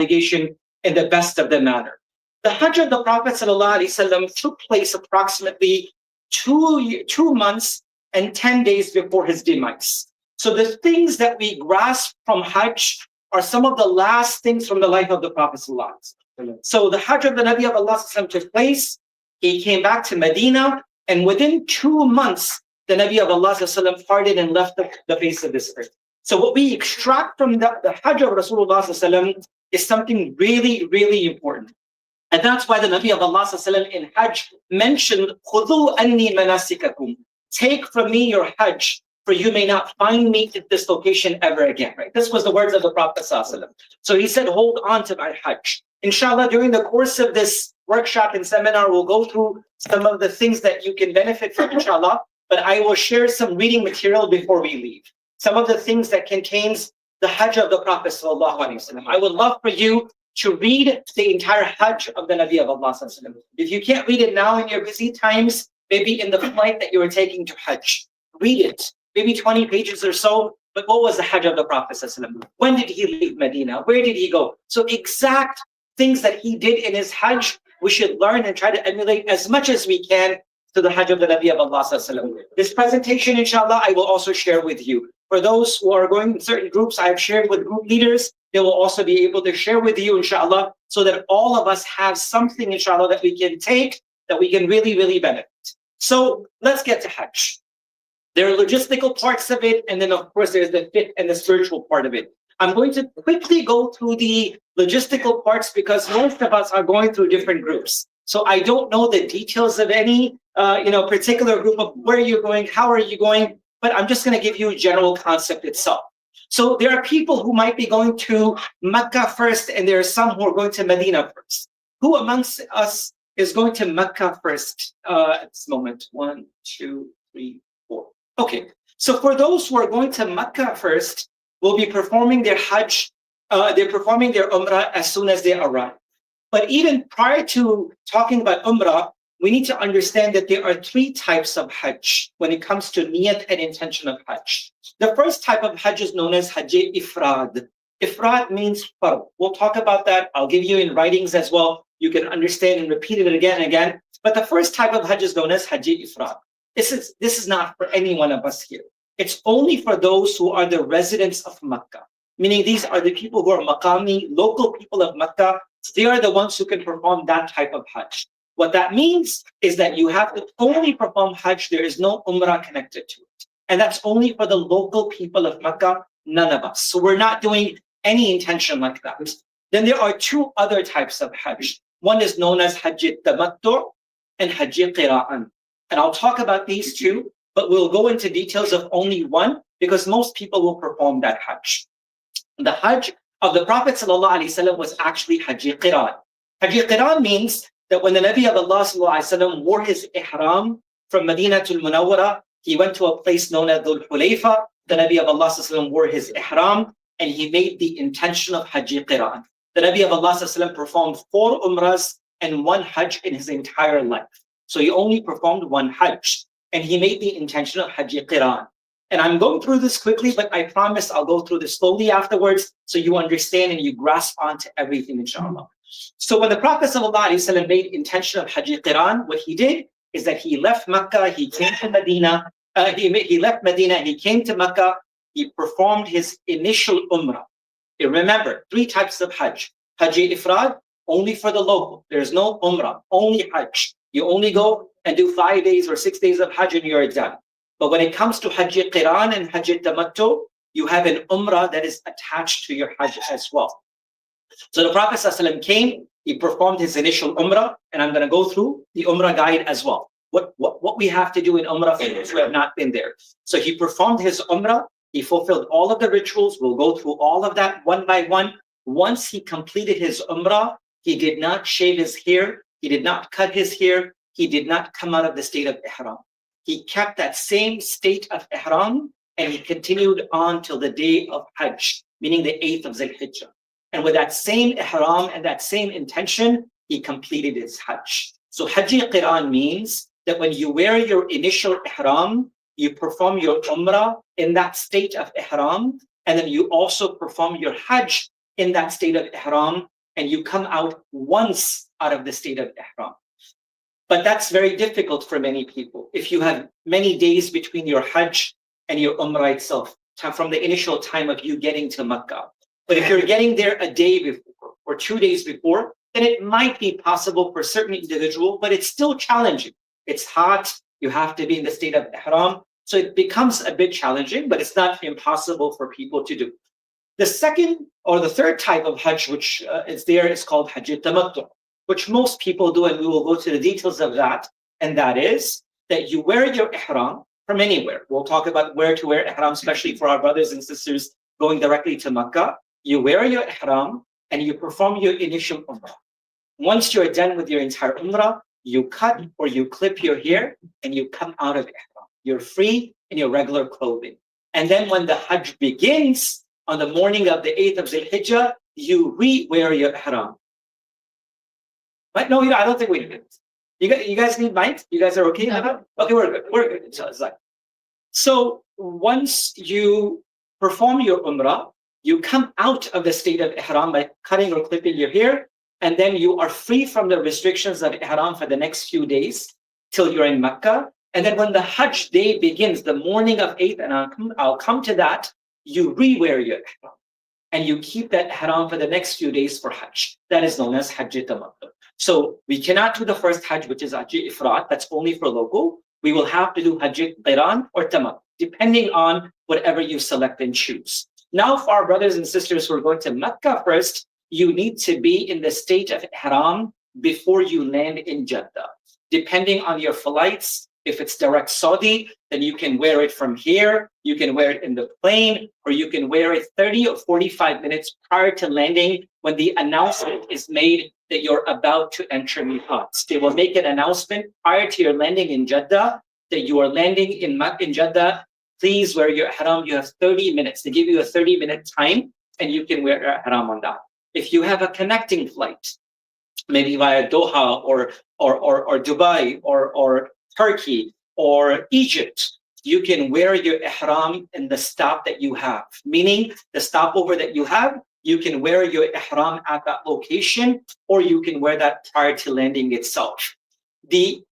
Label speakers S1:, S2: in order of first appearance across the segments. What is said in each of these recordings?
S1: obligation in the best of the manner. The Hajj of the Prophet ﷺ took place approximately 2 months and 10 days before his demise. So the things that we grasp from Hajj are some of the last things from the life of the Prophet ﷺ. So the Hajj of the Nabi of Allah ﷺ took place. He came back to Medina, and within 2 months, the Nabi of Allah ﷺ parted and left the face of this earth. So what we extract from the Hajj of Rasulullah ﷺ is something really, really important. And that's why the Nabi of Allah ﷺ in Hajj mentioned, خُذُوا أَنِّي مَنَاسِكَكُمْ. Take from me your Hajj, for you may not find me at this location ever again. Right? This was the words of the Prophet ﷺ. So he said, hold on to my Hajj. Inshallah, during the course of this workshop and seminar, we'll go through some of the things that you can benefit from, inshallah. But I will share some reading material before we leave. Some of the things that contains the Hajj of the Prophet ﷺ. I would love for you to read the entire Hajj of the Nabi of Allah ﷺ. If you can't read it now in your busy times, maybe in the flight that you are taking to Hajj, read it. Maybe 20 pages or so. But what was the Hajj of the Prophet ﷺ? When did he leave Medina? Where did he go? So exact things that he did in his Hajj, we should learn and try to emulate as much as we can to the Hajj of the Nabi of Allah ﷺ. This presentation, inshallah, I will also share with you. For those who are going in certain groups, I have shared with group leaders. They will also be able to share with you, inshallah, so that all of us have something, inshallah, that we can take, that we can really, really benefit. So let's get to Hajj. There are logistical parts of it, and then of course there's the fit and the spiritual part of it. I'm going to quickly go through the logistical parts because most of us are going through different groups. So I don't know the details of any particular group of where you're going, how are you going, but I'm just going to give you a general concept itself. So there are people who might be going to Mecca first, and there are some who are going to Medina first. Who amongst us is going to Mecca first at this moment? 1, 2, 3, 4. Okay, so for those who are going to Mecca first, will be performing their Hajj, they're performing their Umrah as soon as they arrive. But even prior to talking about Umrah, we need to understand that there are 3 types of Hajj when it comes to niyat and intention of Hajj. The first type of Hajj is known as Hajj Ifrad. Ifrad means fard. We'll talk about that. I'll give you in writings as well. You can understand and repeat it again and again. But the first type of Hajj is known as Hajj Ifrad. This is not for any one of us here. It's only for those who are the residents of Mecca. Meaning these are the people who are Maqami, local people of Mecca. They are the ones who can perform that type of Hajj. What that means is that you have to only perform Hajj. There is no Umrah connected to it. And that's only for the local people of Mecca, none of us. So we're not doing any intention like that. Then there are 2 other types of Hajj. One is known as Hajj Tamattu and Hajj Qira'an. And I'll talk about these 2, but we'll go into details of only one because most people will perform that Hajj. The Hajj of the Prophet ﷺ was actually Hajj Qiran. Hajj Qiran means that when the Nabi of Allah ﷺ wore his ihram from Medina to Munawwara, he went to a place known as Dhul Hulayfa. The Nabi of Allah ﷺ wore his ihram and he made the intention of Hajj Qiran. The Nabi of Allah ﷺ performed 4 Umrahs and 1 Hajj in his entire life. So he only performed 1 Hajj and he made the intention of Hajj Qiran. And I'm going through this quickly, but I promise I'll go through this slowly afterwards so you understand and you grasp onto everything, inshallah. So when the Prophet ﷺ made intention of Hajj Qiran, what he did is that he left Mecca, he came to Medina, he left Medina, he came to Mecca, he performed his initial Umrah. And remember, 3 types of Hajj. Hajj Ifrad, only for the local. There's no Umrah, only Hajj. You only go and do 5 days or 6 days of Hajj and you're done. But when it comes to Hajj Qiran and Hajj Tamattu, you have an Umrah that is attached to your Hajj as well. So the Prophet ﷺ came, he performed his initial Umrah, and I'm going to go through the Umrah guide as well. What we have to do in Umrah for those who have not been there. So he performed his Umrah, he fulfilled all of the rituals. We'll go through all of that one by one. Once he completed his Umrah, he did not shave his hair, he did not cut his hair, he did not come out of the state of Ihram. He kept that same state of Ihram and he continued on till the day of Hajj, meaning the 8th of Zul-Hijjah. And with that same Ihram and that same intention, he completed his Hajj. So Hajj Qiran means that when you wear your initial Ihram, you perform your Umrah in that state of Ihram, and then you also perform your Hajj in that state of ihram, and you come out once out of the state of ihram. But that's very difficult for many people. If you have many days between your Hajj and your Umrah itself, from the initial time of you getting to Makkah. But if you're getting there a day before or 2 days before, then it might be possible for certain individual, but it's still challenging. It's hot, you have to be in the state of ihram, so it becomes a bit challenging, but it's not impossible for people to do. The second or the third type of Hajj which is there is called Hajj Tamattu, which most people do, and we will go to the details of that, and that is that you wear your ihram from anywhere. We'll talk about where to wear ihram, especially for our brothers and sisters going directly to Makkah. You wear your ihram and you perform your initial Umrah. Once you're done with your entire Umrah, you cut or you clip your hair and you come out of ihram. You're free in your regular clothing. And then when the Hajj begins on the morning of the 8th of Zulhijjah, you re-wear your ihram. But no, I don't think we need it. You guys need mic? You guys are okay? No. Okay, we're good. We're good. So once you perform your Umrah, you come out of the state of ihram by cutting or clipping your hair, and then you are free from the restrictions of ihram for the next few days till you're in Makkah. And then when the Hajj day begins, the morning of 8th, and I'll come to that, you re-wear your ihram. And you keep that ihram for the next few days for Hajj. That is known as Hajj Tamattu. So we cannot do the first Hajj, which is Hajj Ifrat, that's only for local. We will have to do Hajj Qiran or Tamattu, depending on whatever you select and choose. Now for our brothers and sisters who are going to Mecca first, you need to be in the state of ihram before you land in Jeddah. Depending on your flights, if it's direct Saudi, then you can wear it from here, you can wear it in the plane, or you can wear it 30 or 45 minutes prior to landing when the announcement is made that you're about to enter Miqat. They will make an announcement prior to your landing in Jeddah that you are landing in Jeddah. Please wear your ihram. You have 30 minutes. They give you a 30-minute time, and you can wear your ihram on that. If you have a connecting flight, maybe via Doha or Dubai or Turkey or Egypt, you can wear your ihram in the stop that you have. Meaning, the stopover that you have, you can wear your ihram at that location, or you can wear that prior to landing itself. The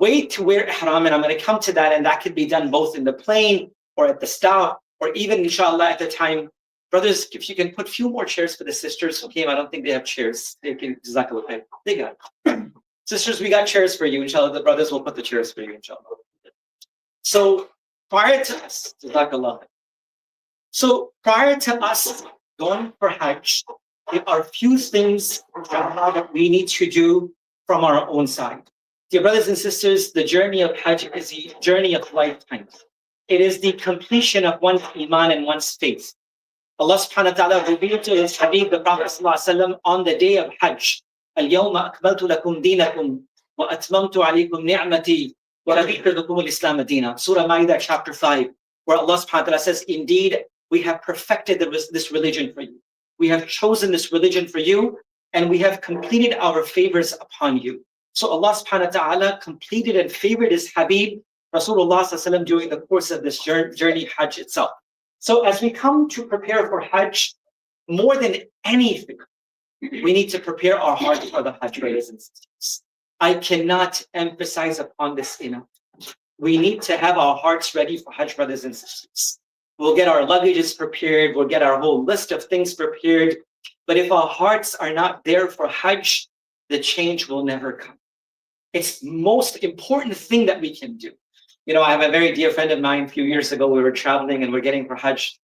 S1: way to wear ihram, and I'm going to come to that, and that can be done both in the plane or at the stop, or even inshallah at the time. Brothers, if you can put a few more chairs for the sisters who came, I don't think they have chairs. They can, jazakallah, they got it. Sisters, we got chairs for you, inshallah. The brothers will put the chairs for you, inshallah. So prior to us, jazakallah. So prior to us going for Hajj, there are few things that we need to do from our own side. Dear brothers and sisters, the journey of Hajj is a journey of lifetimes. It is the completion of one's iman and one's faith. Allah subhanahu wa ta'ala revealed to his Habib, the Prophet ﷺ, on the day of Hajj, اليوم أكملت لكم دينكم وأتممت عليكم نعمتي ورضيت لكم الإسلام دينا. Surah Ma'idah chapter 5, where Allah subhanahu wa ta'ala says, indeed, we have perfected this religion for you. We have chosen this religion for you, and we have completed our favors upon you. So Allah subhanahu wa ta'ala completed and favored his Habib, Rasulullah ﷺ, during the course of this journey, Hajj itself. So as we come to prepare for Hajj, more than anything, we need to prepare our hearts for the Hajj, brothers and sisters. I cannot emphasize upon this enough. We need to have our hearts ready for Hajj, brothers and sisters. We'll get our luggages prepared, we'll get our whole list of things prepared, but if our hearts are not there for Hajj, the change will never come. It's the most important thing that we can do. You know, I have a very dear friend of mine. A few years ago, we were traveling and we're getting for Hajj,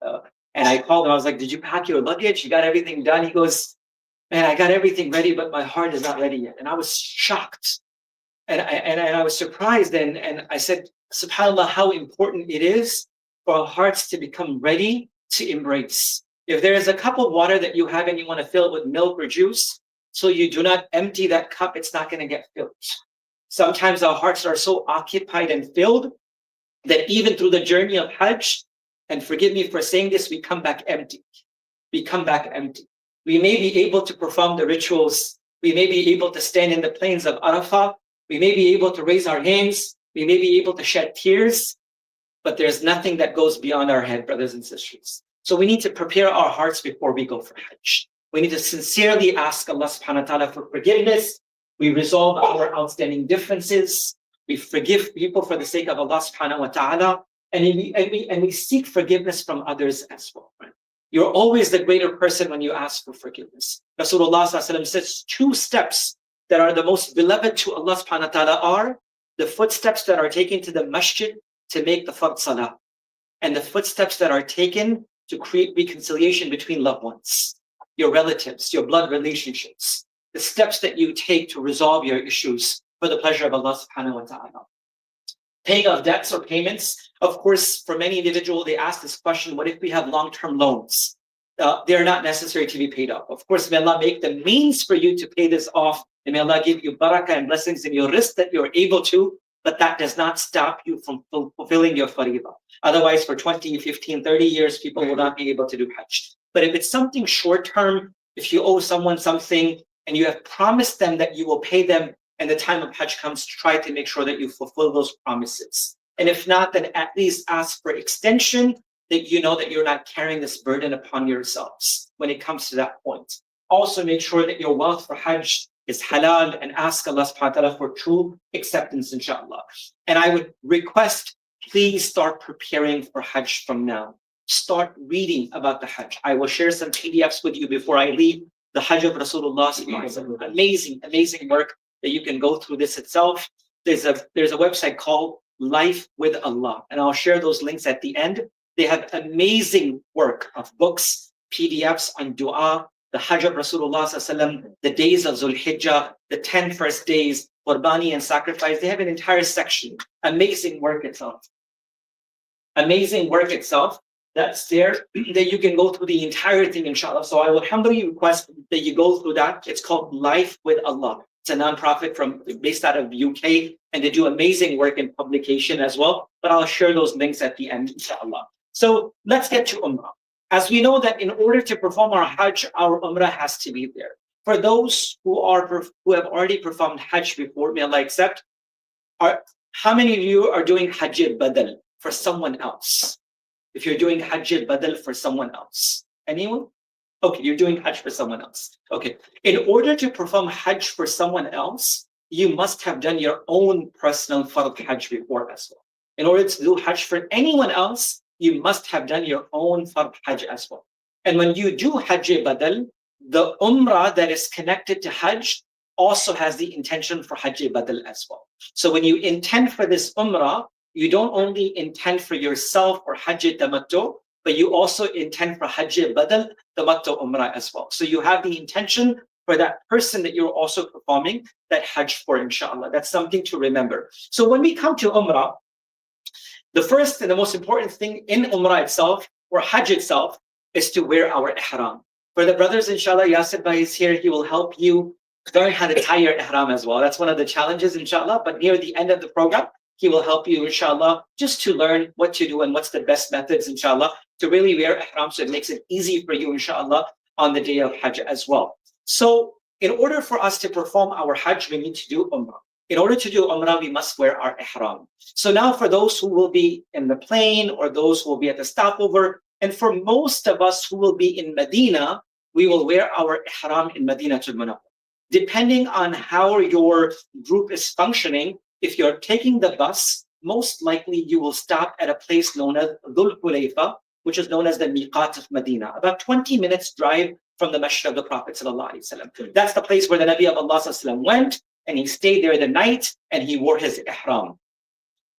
S1: and I called him. I was like, "Did you pack your luggage? You got everything done?" He goes, "Man, I got everything ready, but my heart is not ready yet." And I was shocked, and I was surprised. And I said, "SubhanAllah, how important it is for our hearts to become ready to embrace. If there is a cup of water that you have and you want to fill it with milk or juice, so you do not empty that cup, it's not going to get filled." Sometimes our hearts are so occupied and filled that even through the journey of Hajj, and forgive me for saying this, we come back empty. We come back empty. We may be able to perform the rituals. We may be able to stand in the plains of Arafah. We may be able to raise our hands. We may be able to shed tears. But there's nothing that goes beyond our head, brothers and sisters. So we need to prepare our hearts before we go for Hajj. We need to sincerely ask Allah subhanahu wa ta'ala for forgiveness. We resolve our outstanding differences. We forgive people for the sake of Allah subhanahu wa ta'ala. And we seek forgiveness from others as well. Right? You're always the greater person when you ask for forgiveness. Rasulullah says 2 steps that are the most beloved to Allah subhanahu wa ta'ala are the footsteps that are taken to the masjid to make the fard salah, and the footsteps that are taken to create reconciliation between loved ones, your relatives, your blood relationships, the steps that you take to resolve your issues for the pleasure of Allah subhanahu wa ta'ala. Paying of debts or payments. Of course, for many individuals, they ask this question, what if we have long-term loans? They are not necessary to be paid off. Of course, may Allah make the means for you to pay this off, and may Allah give you barakah and blessings in your risk that you're able to, but that does not stop you from fulfilling your faridah. Otherwise, for 20, 15, 30 years, people will not be able to do Hajj. But if it's something short-term, if you owe someone something and you have promised them that you will pay them, and the time of Hajj comes, try to make sure that you fulfill those promises. And if not, then at least ask for extension, that you know that you're not carrying this burden upon yourselves when it comes to that point. Also make sure that your wealth for Hajj is halal, and ask Allah subhanahu wa ta'ala for true acceptance, inshallah. And I would request, please start preparing for Hajj from now. Start reading about the Hajj. I will share some PDFs with you before I leave. The Hajj of Rasulullah, amazing, amazing work that you can go through this itself. There's a website called Life with Allah, and I'll share those links at the end. They have amazing work of books, PDFs on dua, the Hajj of Rasulullah, the days of Zul Hijjah, the 10 first days, Qurbani and sacrifice. They have an entire section. Amazing work itself. Amazing work itself. That's there, that you can go through the entire thing, inshallah. So I will humbly request that you go through that. It's called Life with Allah. It's a non-profit based out of the UK, and they do amazing work in publication as well. But I'll share those links at the end, inshallah. So let's get to Umrah. As we know that in order to perform our Hajj, our Umrah has to be there. For those who have already performed Hajj before, may Allah accept, how many of you are doing Hajj al-Badal for someone else? If you're doing Hajj al-Badal for someone else. Anyone? Okay, you're doing Hajj for someone else. Okay. In order to perform Hajj for someone else, you must have done your own personal Fard Hajj before as well. In order to do Hajj for anyone else, you must have done your own Fard Hajj as well. And when you do Hajj al-Badal, the Umrah that is connected to Hajj also has the intention for Hajj al-Badal as well. So when you intend for this Umrah, you don't only intend for yourself or Hajj Tamattu, but you also intend for Hajj al-Badal, Tamattu Umrah as well. So you have the intention for that person that you're also performing that Hajj for, inshallah. That's something to remember. So when we come to Umrah, the first and the most important thing in Umrah itself, or Hajj itself, is to wear our ihram. For the brothers, inshallah, Yasir Bhai is here. He will help you learn how to tie your ihram as well. That's one of the challenges, inshallah. But near the end of the program, he will help you, inshallah, just to learn what to do and what's the best methods, inshallah, to really wear ihram, so it makes it easy for you, inshallah, on the day of Hajj as well. So in order for us to perform our Hajj, we need to do Umrah. In order to do Umrah, we must wear our ihram. So now for those who will be in the plane or those who will be at the stopover, and for most of us who will be in Medina, we will wear our ihram in Medina to Munawwar. Depending on how your group is functioning, if you're taking the bus, most likely you will stop at a place known as Dhul Hulayfa, which is known as the Miqat of Medina, about 20 minutes drive from the Masjid of the Prophet ﷺ. That's the place where the Nabi of Allah ﷺ went, and he stayed there the night, and he wore his ihram.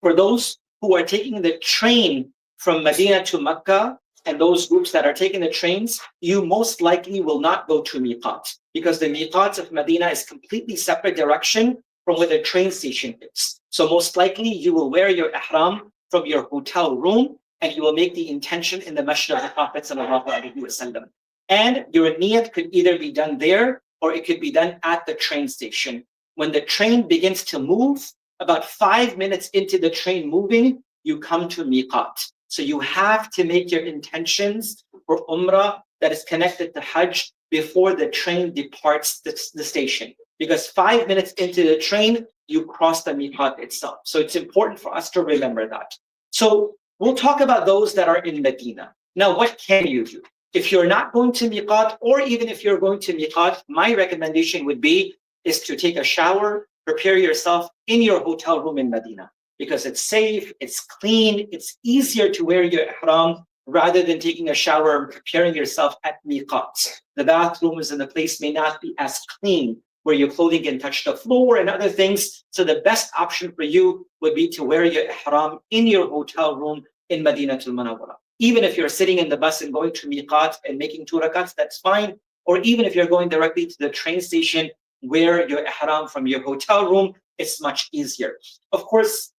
S1: For those who are taking the train from Medina to Makkah, and those groups that are taking the trains, you most likely will not go to Miqat, because the Miqat of Medina is completely separate direction from where the train station is. So most likely you will wear your ihram from your hotel room, and you will make the intention in the Masjid of the Prophet ﷺ. And your niyat could either be done there, or it could be done at the train station. When the train begins to move, about 5 minutes into the train moving, you come to Miqat. So you have to make your intentions for Umrah that is connected to Hajj before the train departs the station. Because 5 minutes into the train, you cross the Miqat itself. So it's important for us to remember that. So we'll talk about those that are in Medina. Now, what can you do? If you're not going to miqat, or even if you're going to miqat, my recommendation would be is to take a shower, prepare yourself in your hotel room in Medina, because it's safe, it's clean, it's easier to wear your ihram rather than taking a shower and preparing yourself at miqat. The bathrooms and the place may not be as clean, where your clothing can touch the floor and other things. So the best option for you would be to wear your ihram in your hotel room in Madinatul Munawwara. Even if you're sitting in the bus and going to miqat and making 2 rakats, that's fine. Or even if you're going directly to the train station, wear your ihram from your hotel room, it's much easier. Of course,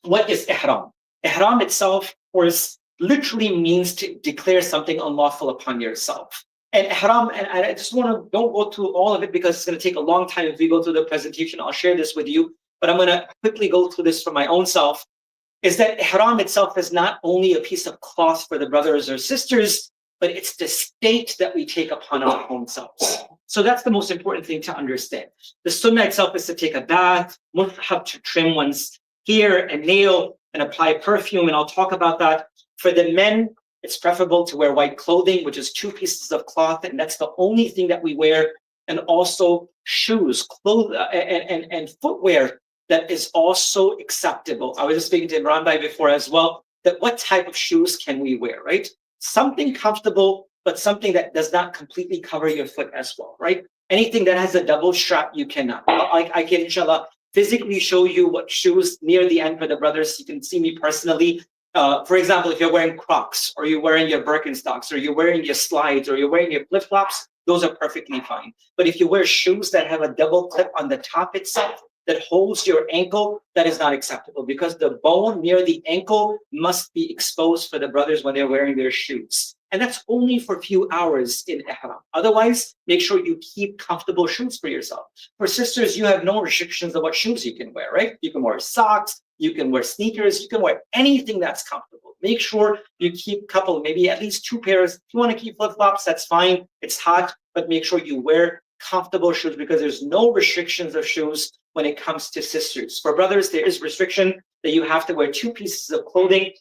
S1: what is ihram? Ihram itself, of course, literally means to declare something unlawful upon yourself. And ihram, and I just want to, don't go through all of it because it's going to take a long time if we go through the presentation. I'll share this with you, but I'm going to quickly go through this for my own self, is that ihram itself is not only a piece of cloth for the brothers or sisters, but it's the state that we take upon our own selves. So that's the most important thing to understand. The sunnah itself is to take a bath, mustahab to trim one's hair and nail and apply perfume, and I'll talk about that. For the men, it's preferable to wear white clothing, which is 2 pieces of cloth, and that's the only thing that we wear. And also shoes, clothes, and footwear that is also acceptable. I was just speaking to Imran Bhai before as well, that what type of shoes can we wear, right? Something comfortable, but something that does not completely cover your foot as well, right? Anything that has a double strap, you cannot. I can, inshallah, physically show you what shoes near the end for the brothers. You can see me personally. For example, if you're wearing Crocs, or you're wearing your Birkenstocks, or you're wearing your slides, or you're wearing your flip-flops, those are perfectly fine. But if you wear shoes that have a double clip on the top itself, that holds your ankle, that is not acceptable, because the bone near the ankle must be exposed for the brothers when they're wearing their shoes. And that's only for a few hours in ihram. Otherwise, make sure you keep comfortable shoes for yourself. For sisters, you have no restrictions of what shoes you can wear, right? You can wear socks, you can wear sneakers, you can wear anything that's comfortable. Make sure you keep couple, maybe at least 2 pairs. If you want to keep flip-flops, that's fine. It's hot, but make sure you wear comfortable shoes, because there's no restrictions of shoes when it comes to sisters. For brothers, there is restriction that you have to wear 2 pieces of clothing,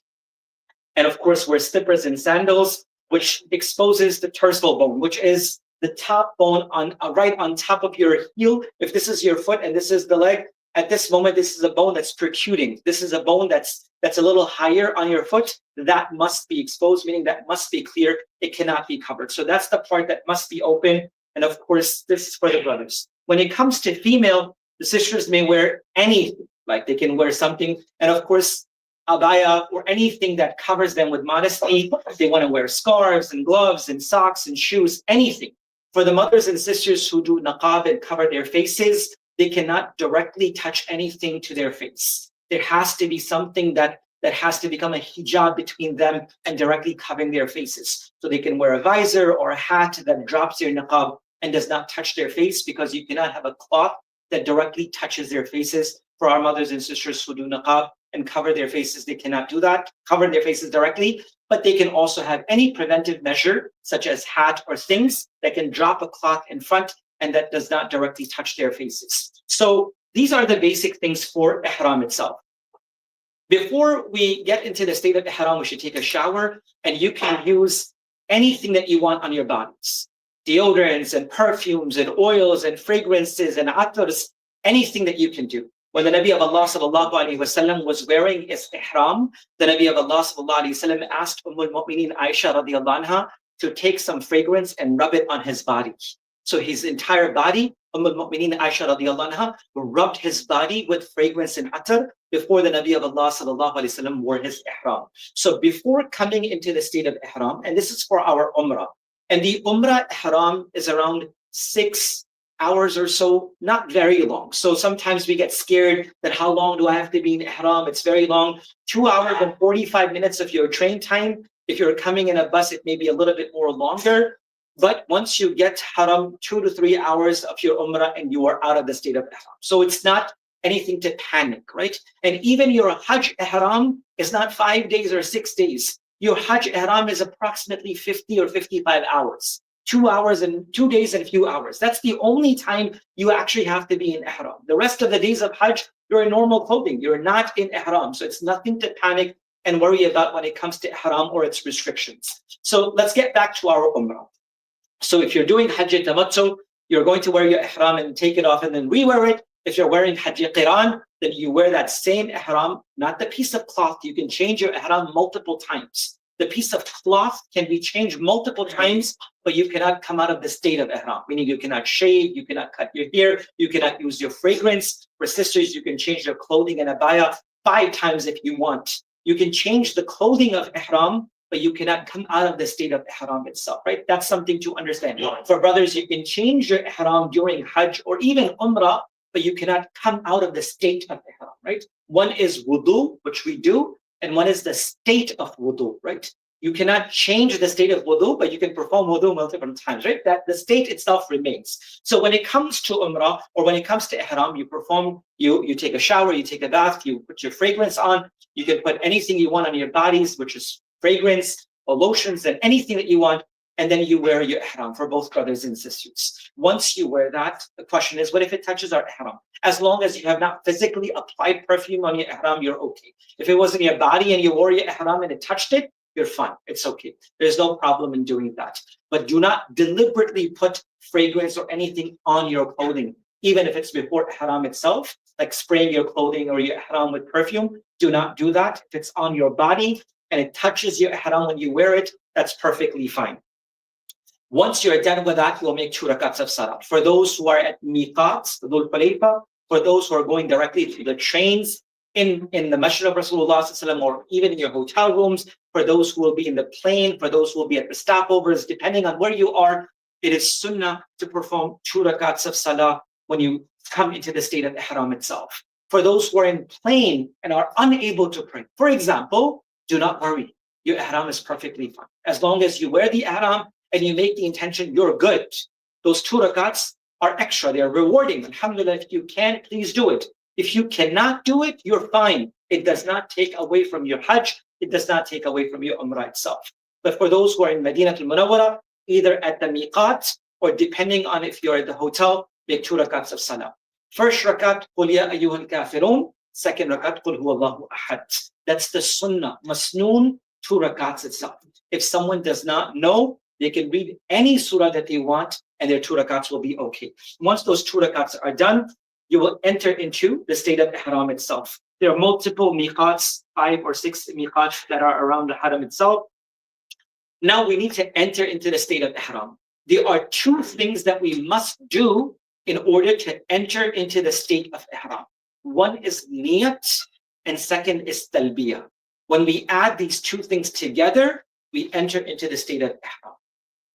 S1: and of course wear slippers and sandals, which exposes the tarsal bone, which is the top bone on right on top of your heel. If this is your foot and this is the leg, at this moment, this is a bone that's protruding. This is a bone that's a little higher on your foot. That must be exposed, meaning that must be clear. It cannot be covered. So that's the part that must be open. And of course, this is for the brothers. When it comes to female, the sisters may wear anything, like they can wear something. And of course, abaya or anything that covers them with modesty. If they want to wear scarves and gloves and socks and shoes, anything. For the mothers and sisters who do niqab and cover their faces, they cannot directly touch anything to their face. There has to be something that has to become a hijab between them and directly covering their faces. So they can wear a visor or a hat that drops their niqab and does not touch their face, because you cannot have a cloth that directly touches their faces. For our mothers and sisters who do niqab and cover their faces, they cannot do that, cover their faces directly, but they can also have any preventive measure, such as hat or things that can drop a cloth in front and that does not directly touch their faces. So these are the basic things for ihram itself. Before we get into the state of ihram, we should take a shower, and you can use anything that you want on your bodies. Deodorants and perfumes and oils and fragrances and atars, anything that you can do. When the Nabi of Allah sallallahu alaihi wasallam was wearing his ihram, the Nabi of Allah sallallahu alaihi wasallam asked al-Mu'mineen Aisha radiallahu anha to take some fragrance and rub it on his body. So his entire body, al-Mu'mineen Aisha radiallahu anha rubbed his body with fragrance and atar before the Nabi of Allah sallallahu alaihi wasallam wore his ihram. So before coming into the state of ihram, and this is for our Umrah, and the Umrah ihram is around 6 hours or so, not very long. So sometimes we get scared that how long do I have to be in ihram? It's very long. 2 hours and 45 minutes of your train time. If you're coming in a bus, it may be a little bit more longer. But once you get haram, 2 to 3 hours of your umrah and you are out of the state of ihram. So it's not anything to panic, right? And even your Hajj ihram is not 5 days or 6 days. Your Hajj ihram is approximately 50 or 55 hours. 2 hours and 2 days and a few hours. That's the only time you actually have to be in ihram. The rest of the days of Hajj, you're in normal clothing. You're not in ihram. So it's nothing to panic. and worry about when it comes to ihram or its restrictions. So let's get back to our Umrah. So if you're doing Hajj Tamattu, you're going to wear your ihram and take it off and then re-wear it. If you're wearing Hajj Qiran, then you wear that same ihram, not the piece of cloth. You can change your ihram multiple times. The piece of cloth can be changed multiple times, but you cannot come out of the state of ihram, meaning you cannot shave, you cannot cut your hair, you cannot use your fragrance. For sisters, you can change their clothing and abaya 5 times if you want. You can change the clothing of ihram, but you cannot come out of the state of ihram itself, right? That's something to understand. For brothers, you can change your ihram during Hajj or even Umrah, but you cannot come out of the state of ihram, right? One is wudu, which we do, and one is the state of wudu, right? You cannot change the state of wudu, but you can perform wudu multiple times, right? That the state itself remains. So when it comes to Umrah or when it comes to ihram, you take a shower, you take a bath, you put your fragrance on, you can put anything you want on your bodies, which is fragrance or lotions and anything that you want, and then you wear your ihram for both brothers and sisters. Once you wear that, the question is, what if it touches our ihram? As long as you have not physically applied perfume on your ihram, you're okay. If it was in your body and you wore your ihram and it touched it, you're fine. It's okay. There's no problem in doing that. But do not deliberately put fragrance or anything on your clothing, even if it's before ihram itself, like spraying your clothing or your ihram with perfume. Do not do that. If it's on your body and it touches your ihram when you wear it, that's perfectly fine. Once you're done with that, you will make 2 rakats of salat. For those who are at miqats, Dhul Hulayfa, for those who are going directly to the trains in the Masjid of Rasulullah or even in your hotel rooms, for those who will be in the plane, for those who will be at the stopovers, depending on where you are, it is sunnah to perform 2 rakats of salah when you come into the state of ihram itself. For those who are in plane and are unable to pray, for example, do not worry. Your ihram is perfectly fine. As long as you wear the ihram and you make the intention, you're good. Those 2 rakats are extra. They are rewarding. Alhamdulillah, if you can, please do it. If you cannot do it, you're fine. It does not take away from your Hajj. It does not take away from your Umrah itself. But for those who are in Madinah al-Munawwara, either at the miqat or depending on if you're at the hotel, make 2 rakats of salah. First rakat, Qul ya ayyuhal kafirun. Second rakat, Qul huwallahu ahad. That's the sunnah, masnoon, 2 rakats itself. If someone does not know, they can read any surah that they want and their 2 rakats will be okay. Once those 2 rakats are done, you will enter into the state of ihram itself. There are multiple miqats, 5 or 6 miqats that are around the haram itself. Now we need to enter into the state of ihram. There are 2 things that we must do in order to enter into the state of ihram. One is niyat and second is talbiyah. When we add these 2 things together, we enter into the state of ihram.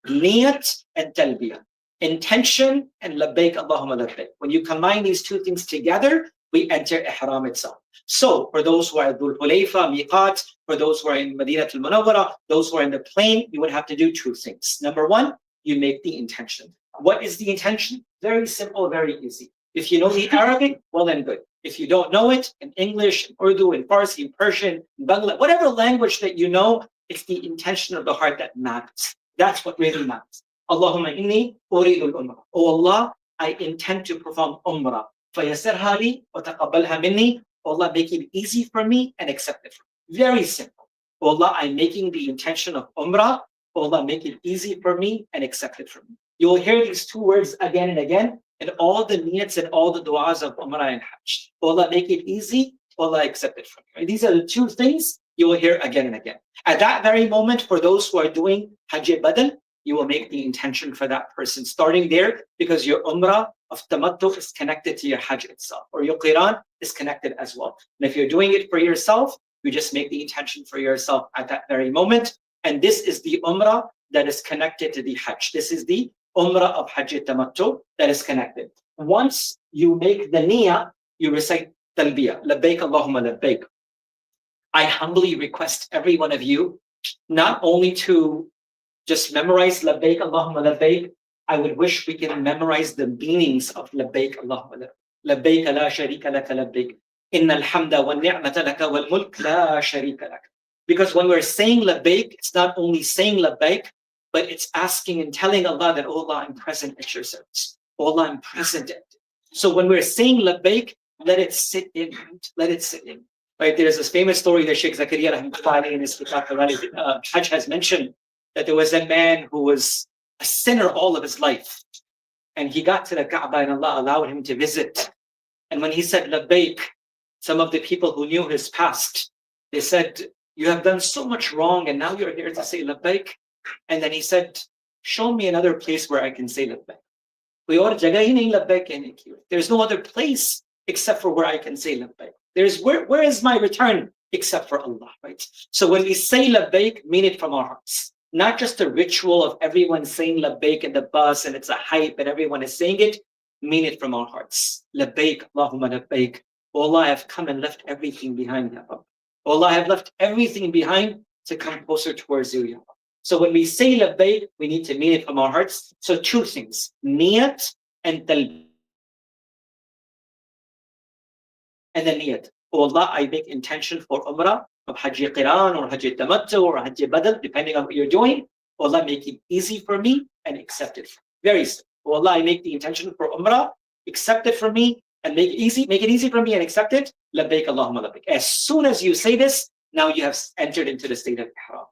S1: Niyat and talbiyah. Intention and labbaik Allahumma labbaik. When you combine these 2 things together, we enter ihram itself. So for those who are at Dhul Hulayfa, miqat, for those who are in Madinah al-Munawwara, those who are in the plane, you would have to do 2 things. Number 1, you make the intention. What is the intention? Very simple, very easy. If you know the Arabic, well then good. If you don't know it, in English, in Urdu, in Farsi, in Persian, in Bangla, whatever language that you know, it's the intention of the heart that matters. That's what really matters. Allahumma inni uridul umrah. Oh Allah, I intend to perform umrah. Fayassirha li wa taqabbalha minni. Oh Allah, make it easy for me and accept it for me. Very simple. Oh Allah, I'm making the intention of umrah. Oh Allah, make it easy for me and accept it for me. You will hear these 2 words again and again in all the niyats and all the du'as of umrah and hajj. Oh Allah, make it easy. Oh Allah, accept it from me. These are the 2 things you will hear again and again. At that very moment, for those who are doing hajj badal, you will make the intention for that person starting there, because your umrah of tamattu is connected to your hajj itself, or your qiran is connected as well. And if you're doing it for yourself, you just make the intention for yourself at that very moment. And this is the umrah that is connected to the hajj. This is the umrah of hajj tamattu that is connected. Once you make the niyyah, you recite talbiyah, labbaik Allahumma labbaik. I humbly request every one of you not only to just memorize labbaik Allahumma labbaik. I would wish we can memorize the meanings of labbaik Allahumma labbaik. Labbaik la sharika laka labbaik. Innal hamda wa ni'mata laka wal mulk la sharika laka. Because when we're saying labbaik, it's not only saying labbaik, but it's asking and telling Allah that, oh Allah, I'm present at your service. Oh Allah, I'm present at it. So when we're saying labbaik, let it sit in. Let it sit in. Right? There's this famous story that Sheikh Zakaria rahmatullahi in his Kitab Hajj has mentioned, that there was a man who was a sinner all of his life. And he got to the Kaaba and Allah allowed him to visit. And when he said labbaik, some of the people who knew his past, they said, you have done so much wrong and now you're here to say labbaik. And then he said, show me another place where I can say labbaik. There's no other place except for where I can say labbaik. Where is my return except for Allah, right? So when we say labbaik, mean it from our hearts. Not just a ritual of everyone saying labbaik in the bus and it's a hype and everyone is saying it. Mean it from our hearts. Labbaik, Allahumma labbaik. Oh Allah, I have come and left everything behind, Ya Rabb. Oh Allah, I have left everything behind to come closer towards you, Ya Rabb. So when we say labbaik, we need to mean it from our hearts. So two things, niyat and talbiyah. And then niyat. Oh Allah, I make intention for Umrah, of Hajj Qiran or Hajj Tamattu or Hajj Badal, depending on what you're doing. Oh Allah, make it easy for me and accept it. Very simple. Oh Allah, I make the intention for Umrah, accept it for me and make it easy for me and accept it. Labbaik Allahumma labbaik. As soon as you say this, now you have entered into the state of ihram.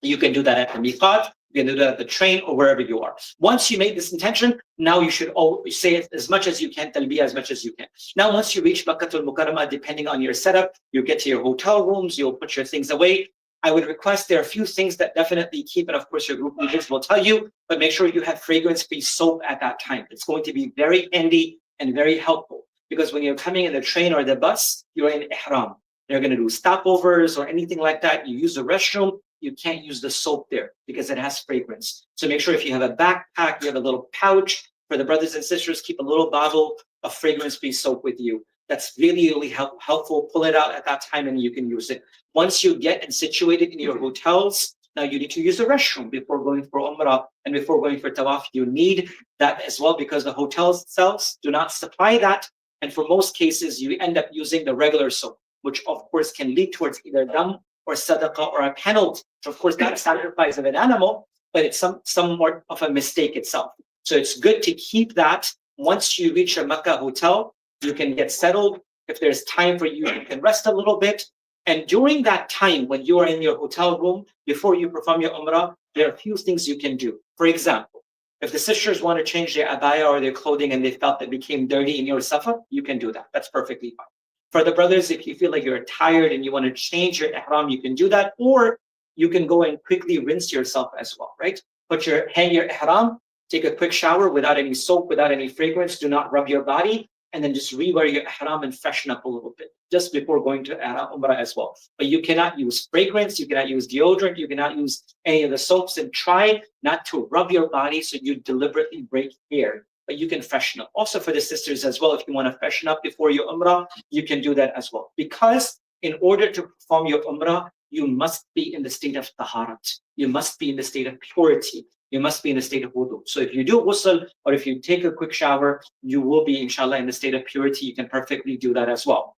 S1: You can do that at the miqat, you can do that at the train or wherever you are. Once you make this intention, now you should always say it as much as you can, talbiyah as much as you can. Now once you reach Makkatul Mukarramah, depending on your setup, you get to your hotel rooms, you'll put your things away. I would request, there are a few things that definitely keep, and of course your group leaders will tell you, but make sure you have fragrance-free soap at that time. It's going to be very handy and very helpful, because when you're coming in the train or the bus, you're in ihram. They're going to do stopovers or anything like that. You use the restroom, you can't use the soap there because it has fragrance. So make sure if you have a backpack, you have a little pouch. For the brothers and sisters, keep a little bottle of fragrance-free soap with you. That's really helpful. Pull it out at that time and you can use it. Once you get and situated in your hotels, now you need to use the restroom before going for Umrah and before going for Tawaf. You need that as well because the hotels themselves do not supply that. And for most cases, you end up using the regular soap, which of course can lead towards either dam or sadaqah or a penalty. Of course, not a sacrifice of an animal, but it's somewhat of a mistake itself. So it's good to keep that. Once you reach a Makkah hotel, you can get settled. If there's time for you, you can rest a little bit. And during that time, when you are in your hotel room, before you perform your Umrah, there are a few things you can do. For example, if the sisters want to change their abaya or their clothing and they felt that became dirty in your safar, you can do that. That's perfectly fine. For the brothers, if you feel like you're tired and you want to change your ihram, you can do that. Or you can go and quickly rinse yourself as well, right? Hang your ihram, take a quick shower without any soap, without any fragrance. Do not rub your body. And then just rewear your ihram and freshen up a little bit just before going to Umrah as well. But you cannot use fragrance, you cannot use deodorant, you cannot use any of the soaps, and try not to rub your body so you deliberately break hair. But you can freshen up. Also for the sisters as well, if you want to freshen up before your Umrah, you can do that as well. Because in order to perform your Umrah, you must be in the state of taharat. You must be in the state of purity. You must be in the state of wudu. So if you do ghusl or if you take a quick shower, you will be, inshallah, in the state of purity. You can perfectly do that as well.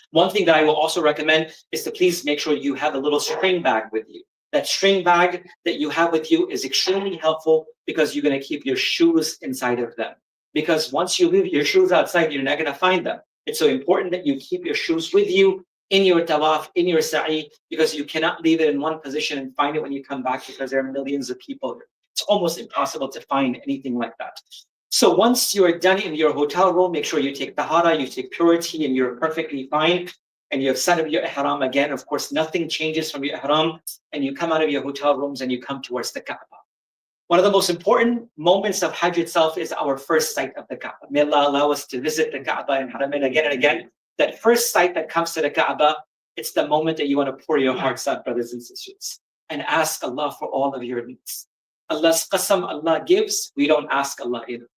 S1: One thing that I will also recommend is to please make sure you have a little string bag with you. That string bag that you have with you is extremely helpful because you're going to keep your shoes inside of them. Because once you leave your shoes outside, you're not going to find them. It's so important that you keep your shoes with you in your tawaf, in your sa'i, because you cannot leave it in one position and find it when you come back because there are millions of people here. It's almost impossible to find anything like that. So once you're done in your hotel room, make sure you take tahara, you take purity, and you're perfectly fine. And you have set up your ihram again. Of course, nothing changes from your ihram. And you come out of your hotel rooms and you come towards the Kaaba. One of the most important moments of Hajj itself is our first sight of the Kaaba. May Allah allow us to visit the Kaaba and Haramain again and again. That first sight that comes to the Kaaba, it's the moment that you want to pour your hearts out, brothers and sisters, and ask Allah for all of your needs. Allah's qasam Allah gives, we don't ask Allah either.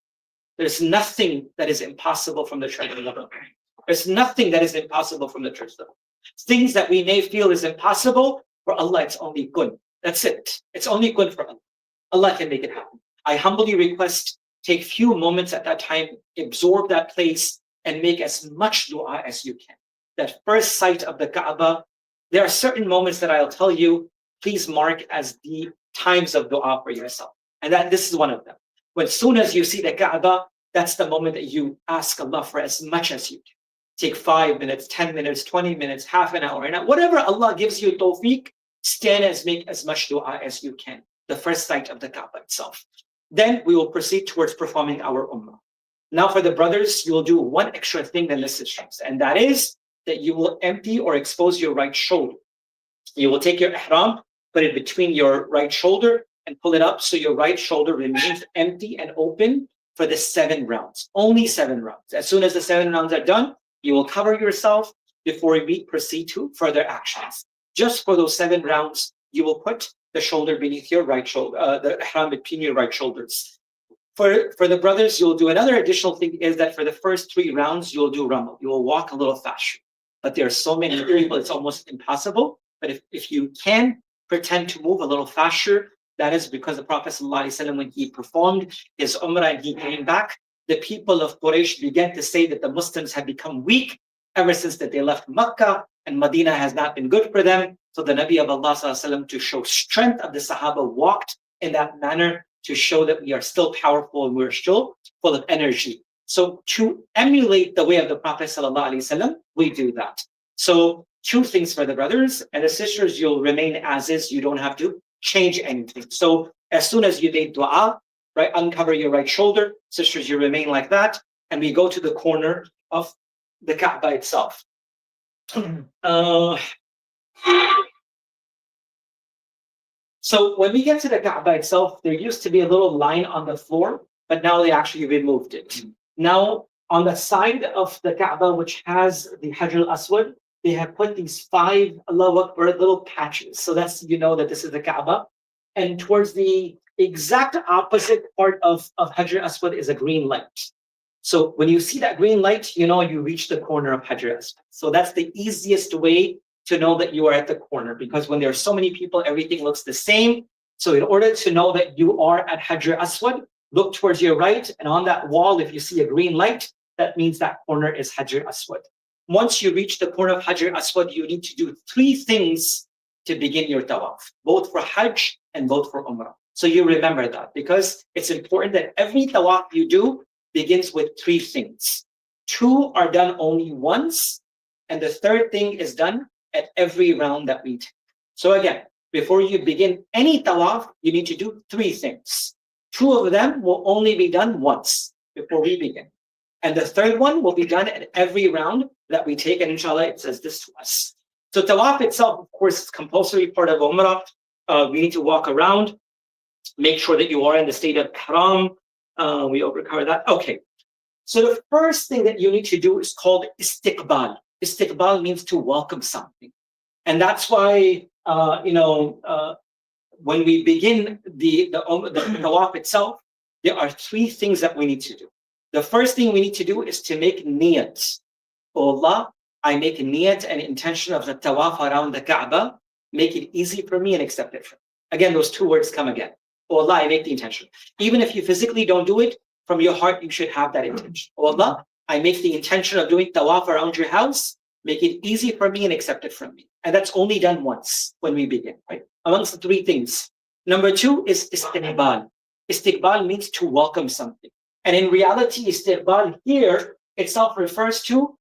S1: There's nothing that is impossible from the treasure of Allah. There's nothing that is impossible from the treasure of Allah. Things that we may feel is impossible, for Allah it's only good. That's it. It's only good for Allah. Allah can make it happen. I humbly request, take few moments at that time, absorb that place, and make as much dua as you can. That first sight of the Kaaba, there are certain moments that I'll tell you, please mark as the times of dua for yourself. And that this is one of them. When as soon as you see the Kaaba, that's the moment that you ask Allah for as much as you can. Take 5 minutes, 10 minutes, 20 minutes, half an hour, and whatever Allah gives you tawfiq, stand and make as much dua as you can. The first sight of the Kaaba itself. Then we will proceed towards performing our Umrah. Now for the brothers, you will do one extra thing than the sisters, and that is that you will empty or expose your right shoulder. You will take your ihram, put it between your right shoulder, and pull it up so your right shoulder remains empty and open for the 7 rounds. Only 7 rounds. As soon as the 7 rounds are done, you will cover yourself before we proceed to further actions. Just for those 7 rounds, you will put the shoulder beneath your right shoulder, the ihram between your right shoulders. For the brothers, you'll do another additional thing is that for the first 3 rounds, you'll do ramal. You will walk a little faster. But there are so many people, it's almost impossible. But if you can pretend to move a little faster, that is because the Prophet ﷺ, when he performed his Umrah and he came back, the people of Quraysh began to say that the Muslims had become weak ever since that they left Makkah, and Medina has not been good for them. So the Nabi of Allah ﷺ, to show strength of the Sahaba, walked in that manner to show that we are still powerful and we're still full of energy. So to emulate the way of the Prophet ﷺ, we do that. So 2 things for the brothers, and the sisters, you'll remain as is. You don't have to change anything. So as soon as you make dua, right, uncover your right shoulder. Sisters, you remain like that. And we go to the corner of the Kaaba itself. So when we get to the Kaaba itself, there used to be a little line on the floor, but now they actually removed it. Now, on the side of the Kaaba, which has the Hajj al-Aswad, they have put these 5 Allahu Akbar little patches. So that's, you know that this is the Kaaba. And towards the exact opposite part of Hajj al-Aswad is a green light. So when you see that green light, you know you reach the corner of Hajj al-Aswad. So that's the easiest way to know that you are at the corner, because when there are so many people, everything looks the same. So in order to know that you are at Hajj al-Aswad, look towards your right, and on that wall, if you see a green light, that means that corner is Hajj al-Aswad. Once you reach the corner of Hajj al-Aswad, you need to do 3 things to begin your tawaf, both for Hajj and both for Umrah. So you remember that, because it's important that every tawaf you do begins with 3 things. 2 are done only once, and the 3rd thing is done at every round that we take. So again, before you begin any tawaf, you need to do 3 things. 2 of them will only be done once before we begin. And the 3rd one will be done at every round that we take, and inshallah it says this to us. So tawaf itself, of course, is compulsory part of Umrah. We need to walk around, make sure that you are in the state of ihram. We overcover that. Okay. So the first thing that you need to do is called istiqbal. Istiqbal means to welcome something. And that's why, when we begin the tawaf itself, there are 3 things that we need to do. The first thing we need to do is to make niyat. Oh Allah, I make a niyat and intention of the tawaf around the Kaaba. Make it easy for me and accept it from me. Again, those 2 words come again. Oh Allah, I make the intention. Even if you physically don't do it, from your heart, you should have that intention. Oh Allah, I make the intention of doing tawaf around your house. Make it easy for me and accept it from me. And that's only done once when we begin, right? Amongst the 3 things. Number 2 is istiqbal. Istiqbal means to welcome something. And in reality, istiqbal here itself refers to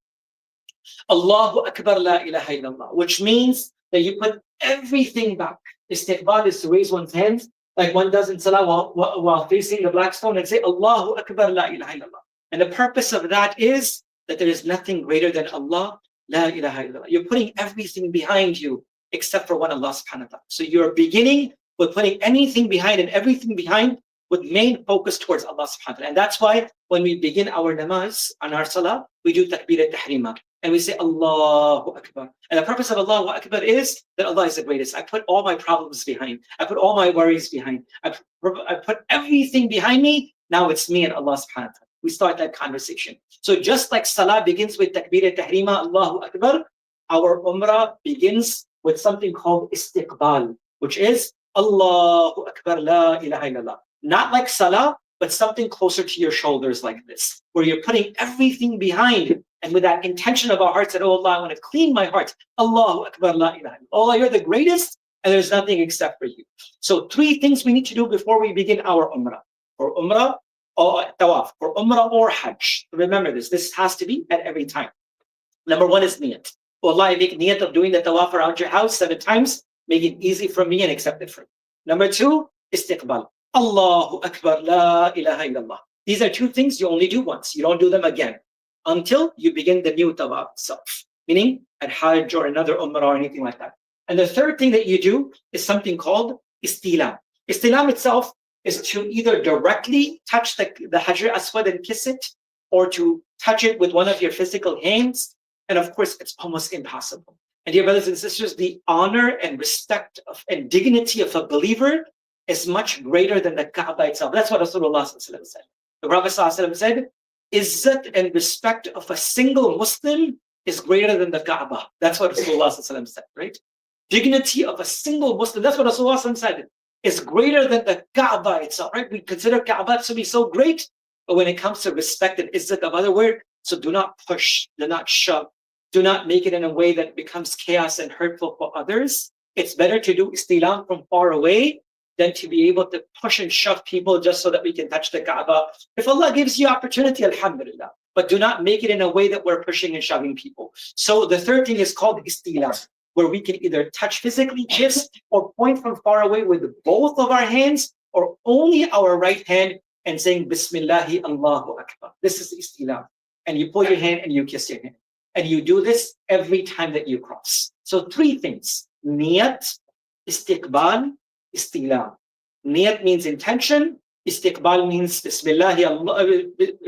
S1: Allahu Akbar la ilaha illallah, which means that you put everything back. Istiqbal is to raise one's hands like one does in salah while facing the black stone and say Allahu Akbar la ilaha illallah. And the purpose of that is that there is nothing greater than Allah, la ilaha illallah. You're putting everything behind you except for one Allah subhanahu wa ta'ala. So you're beginning with putting anything behind and everything behind with main focus towards Allah subhanahu wa ta'ala. And that's why when we begin our namaz on our salah, we do takbir al-tahrima. And we say Allahu Akbar. And the purpose of Allahu Akbar is that Allah is the greatest. I put all my problems behind. I put all my worries behind. I put everything behind me. Now it's me and Allah subhanahu wa ta'ala. We start that conversation. So just like salah begins with takbir al-tahrima, Allahu Akbar, our umrah begins with something called istiqbal, which is Allahu Akbar la ilaha illallah. Not like salah, but something closer to your shoulders like this, where you're putting everything behind. And with that intention of our hearts that, oh Allah, I want to clean my heart. Allahu Akbar la ilaha illallah. Allah, you're the greatest, and there's nothing except for you. So 3 things we need to do before we begin our umrah. For umrah or tawaf, for umrah or hajj. Remember this. This has to be at every time. Number one is niyat. Oh Allah, I make niyat of doing the tawaf around your house 7 times. Make it easy for me and accept it for me. Number two, istiqbal. Allahu Akbar, la ilaha illallah. These are 2 things you only do once. You don't do them again until you begin the new tawaf itself, meaning at Hajj or another Umrah or anything like that. And the third thing that you do is something called istilam. Istilam itself is to either directly touch the Hajar Aswad and kiss it, or to touch it with one of your physical hands. And of course, it's almost impossible. And dear brothers and sisters, the honor and respect and dignity of a believer is much greater than the Kaaba itself. That's what Rasulullah said. The Prophet said, Izzat and respect of a single Muslim is greater than the Kaaba. That's what Rasulullah said, right? Dignity of a single Muslim, that's what Rasulullah said, is greater than the Kaaba itself, right? We consider Kaaba to be so great, but when it comes to respect and izzat of other word, so do not push, do not shove, do not make it in a way that becomes chaos and hurtful for others. It's better to do istilam from far away than to be able to push and shove people just so that we can touch the Kaaba. If Allah gives you opportunity, alhamdulillah, but do not make it in a way that we're pushing and shoving people. So the third thing is called istilam, where we can either touch physically, kiss, or point from far away with both of our hands, or only our right hand, and saying Bismillahi Allahu Akbar. This is istilam. And you pull your hand and you kiss your hand. And you do this every time that you cross. So 3 things: niyat, istiqbal, istilam. Niyat means intention. Istiqbal means Bismillahi Allah,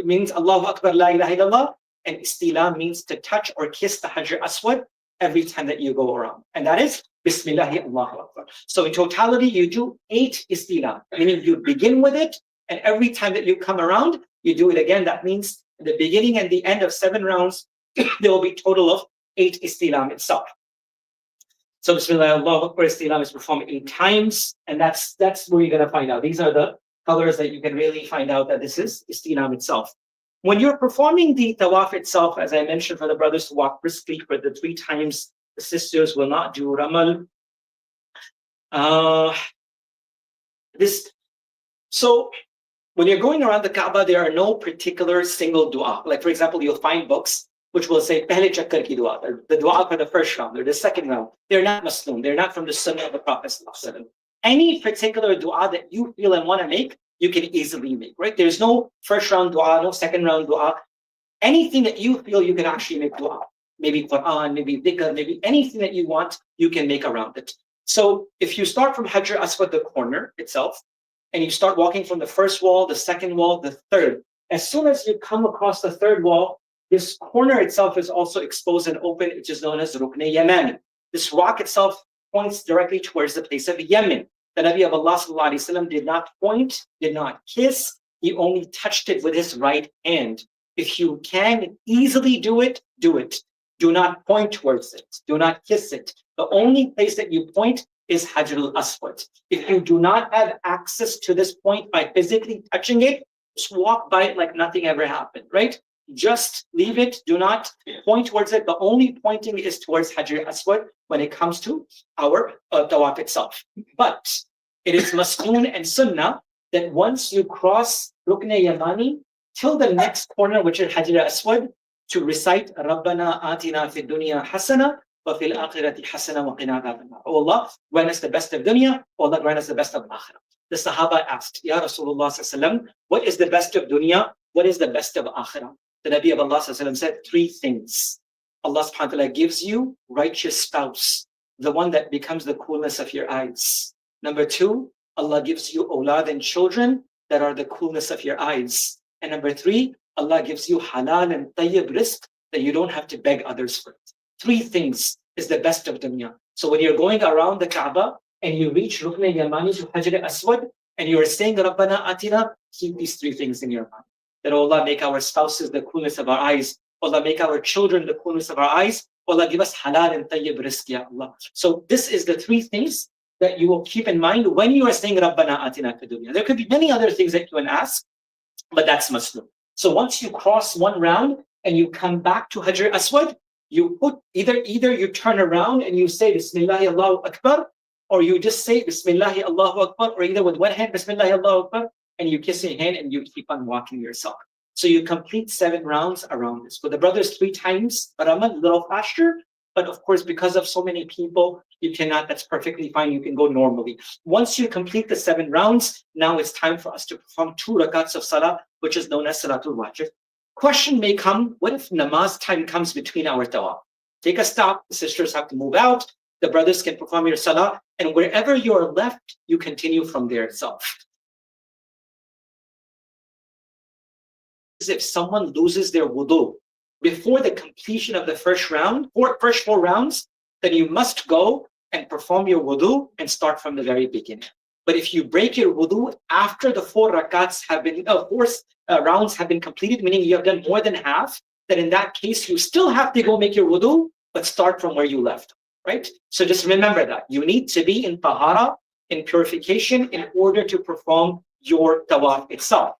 S1: means Allahu Akbar, la ilaha illallah. And istilam means to touch or kiss the Hajar Aswad every time that you go around. And that is Bismillahi Allahu Akbar. So in totality, you do 8 istilam, meaning you begin with it, and every time that you come around, you do it again. That means the beginning and the end of 7 rounds, there will be a total of 8 istilam itself. So Bismillah, Allahu Akbar, istilam is performed 8 times, and that's where you're going to find out. These are the colors that you can really find out that this is istilam itself. When you're performing the tawaf itself, as I mentioned, for the brothers to walk briskly for the 3 times, the sisters will not do ramal. So when you're going around the Kaaba, there are no particular single dua. Like for example, you'll find books which will say Pehle Chakkar ki dua, the dua for the first round or the second round. They're not Muslim. They're not from the Sunnah of the Prophet. Any particular dua that you feel and want to make, you can easily make, right? There's no first round dua, no second round dua. Anything that you feel, you can actually make dua. Maybe Quran, maybe dhikr, maybe anything that you want, you can make around it. So if you start from Hajar Aswad, the corner itself, and you start walking from the first wall, the second wall, the third, as soon as you come across the third wall, this corner itself is also exposed and open, which is known as Rukn Yaman. This rock itself points directly towards the place of Yemen. The Nabi of Allah ﷺ did not point, did not kiss, he only touched it with his right hand. If you can easily do it, do it. Do not point towards it, do not kiss it. The only place that you point is Hajar al-Aswad. If you do not have access to this point by physically touching it, just walk by it like nothing ever happened, right? Just leave it, do not point towards it. The only pointing is towards Hajar Aswad when it comes to our tawaf itself. But it is masnoon and sunnah that once you cross Rukn Yamani till the next corner, which is Hajar Aswad, to recite Rabbana Atina Fid Dunya Hasana wa Fil Akhirati Hasana wa Qina Adhaban Nar. Oh Allah, grant us the best of dunya, oh Allah, grant us the best of akhirah. The Sahaba asked, Ya Rasulullah sallallahu, what is the best of dunya? What is the best of akhirah? The Nabi of Allah said 3 things. Allah subhanahu wa ta'ala gives you righteous spouse, the one that becomes the coolness of your eyes. Number 2, Allah gives you awlad and children that are the coolness of your eyes. And number 3, Allah gives you halal and tayyib rizq that you don't have to beg others for it. 3 things is the best of dunya. So when you're going around the Kaaba and you reach Rukn Yamani to Hajar Aswad and you are saying Rabbana Atina, keep these 3 things in your mind. That Allah make our spouses the coolness of our eyes. Allah make our children the coolness of our eyes. Allah give us halal and tayyib rizq, ya Allah. So this is the 3 things that you will keep in mind when you are saying Rabbana Atina Fid Dunya. There could be many other things that you can ask, but that's masnoon. So once you cross one round and you come back to Hajar Aswad, you put either you turn around and you say Bismillahi Allahu Akbar, or you just say Bismillahi Allahu Akbar, or either with one hand Bismillahi Allahu Akbar, and you kiss your hand and you keep on walking yourself. So you complete 7 rounds around this. For the brothers, 3 times, but I'm a little faster. But of course, because of so many people, you cannot, that's perfectly fine. You can go normally. Once you complete the 7 rounds, now it's time for us to perform 2 rakats of salah, which is known as salatul wajib. Question may come, what if namaz time comes between our tawaf? Take a stop, the sisters have to move out, the brothers can perform your salah, and wherever you're left, you continue from there itself. If someone loses their wudu before the completion of the first 4 rounds, then you must go and perform your wudu and start from the very beginning. But if you break your wudu after the 4 rakats have been, 4 rounds have been completed, meaning you have done more than half, then in that case, you still have to go make your wudu, but start from where you left, right? So just remember that. You need to be in tahara, in purification, in order to perform your tawaf itself.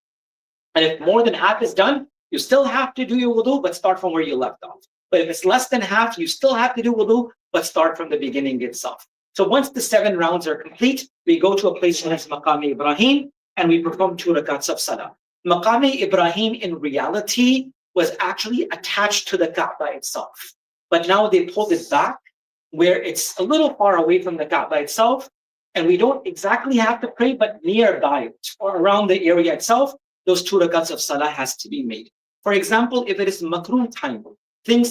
S1: And if more than half is done, you still have to do your wudu, but start from where you left off. But if it's less than half, you still have to do wudu, but start from the beginning itself. So once the 7 rounds are complete, we go to a place known as Maqam Ibrahim, and we perform 2 rakats of salah. Maqam Ibrahim in reality was actually attached to the Kaaba itself. But now they pulled it back where it's a little far away from the Kaaba itself, and we don't exactly have to pray, but nearby it or around the area itself, those 2 rakats of salah has to be made. For example, if it is makruh time,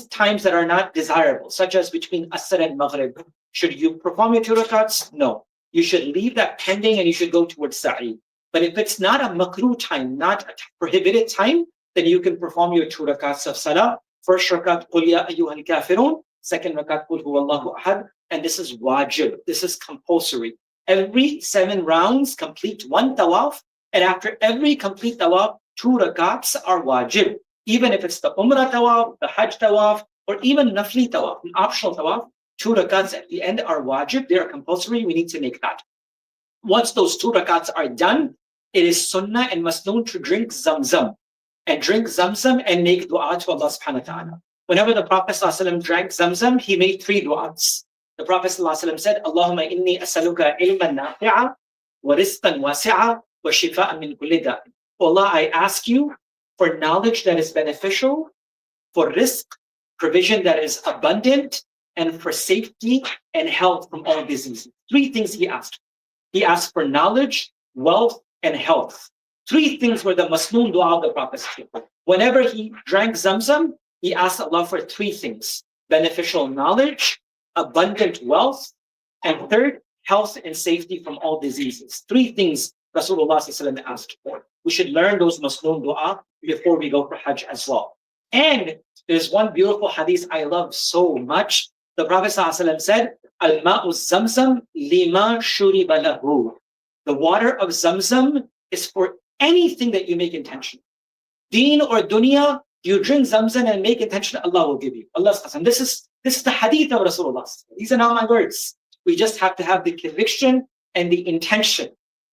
S1: times that are not desirable, such as between Asr and Maghrib, should you perform your 2 rakats? No. You should leave that pending and you should go towards Sa'i. But if it's not a makruh time, not a prohibited time, then you can perform your 2 rakats of salah. First rakat, Qul ya ayyuhal kafirun. Second rakat, Qul huwallahu ahad. And this is wajib. This is compulsory. Every 7 rounds, complete 1 tawaf. And after every complete tawaf, 2 rakats are wajib. Even if it's the Umrah tawaf, the Hajj tawaf, or even nafli tawaf, an optional tawaf, 2 rakats at the end are wajib. They are compulsory. We need to make that. Once those 2 rakats are done, it is sunnah and masnoon to drink zamzam. And drink zamzam and make dua to Allah subhanahu wa ta'ala. Whenever the Prophet ﷺ drank zamzam, he made 3 du'as. The Prophet ﷺ said, Allahumma inni asaluka ilman nafi'a, wa rizqan wasi'a, wa shifa'an min kulli da'. Allah, I ask you for knowledge that is beneficial, for rizq, provision that is abundant, and for safety and health from all diseases. 3 things he asked. He asked for knowledge, wealth, and health. 3 things were the masnoon dua of the Prophet. Whenever he drank zamzam, he asked Allah for 3 things: beneficial knowledge, abundant wealth, and third, health and safety from all diseases. 3 things Rasulullah asked for. We should learn those masnoon dua before we go for Hajj as well. And there's one beautiful hadith I love so much. The Prophet said, Al-ma'u zamzam lima shuriba lahu. The water of zamzam is for anything that you make intention. Deen or dunya, you drink zamzam and make intention, Allah will give you. Allah's qasam. This is the hadith of Rasulullah. These are not my words. We just have to have the conviction and the intention.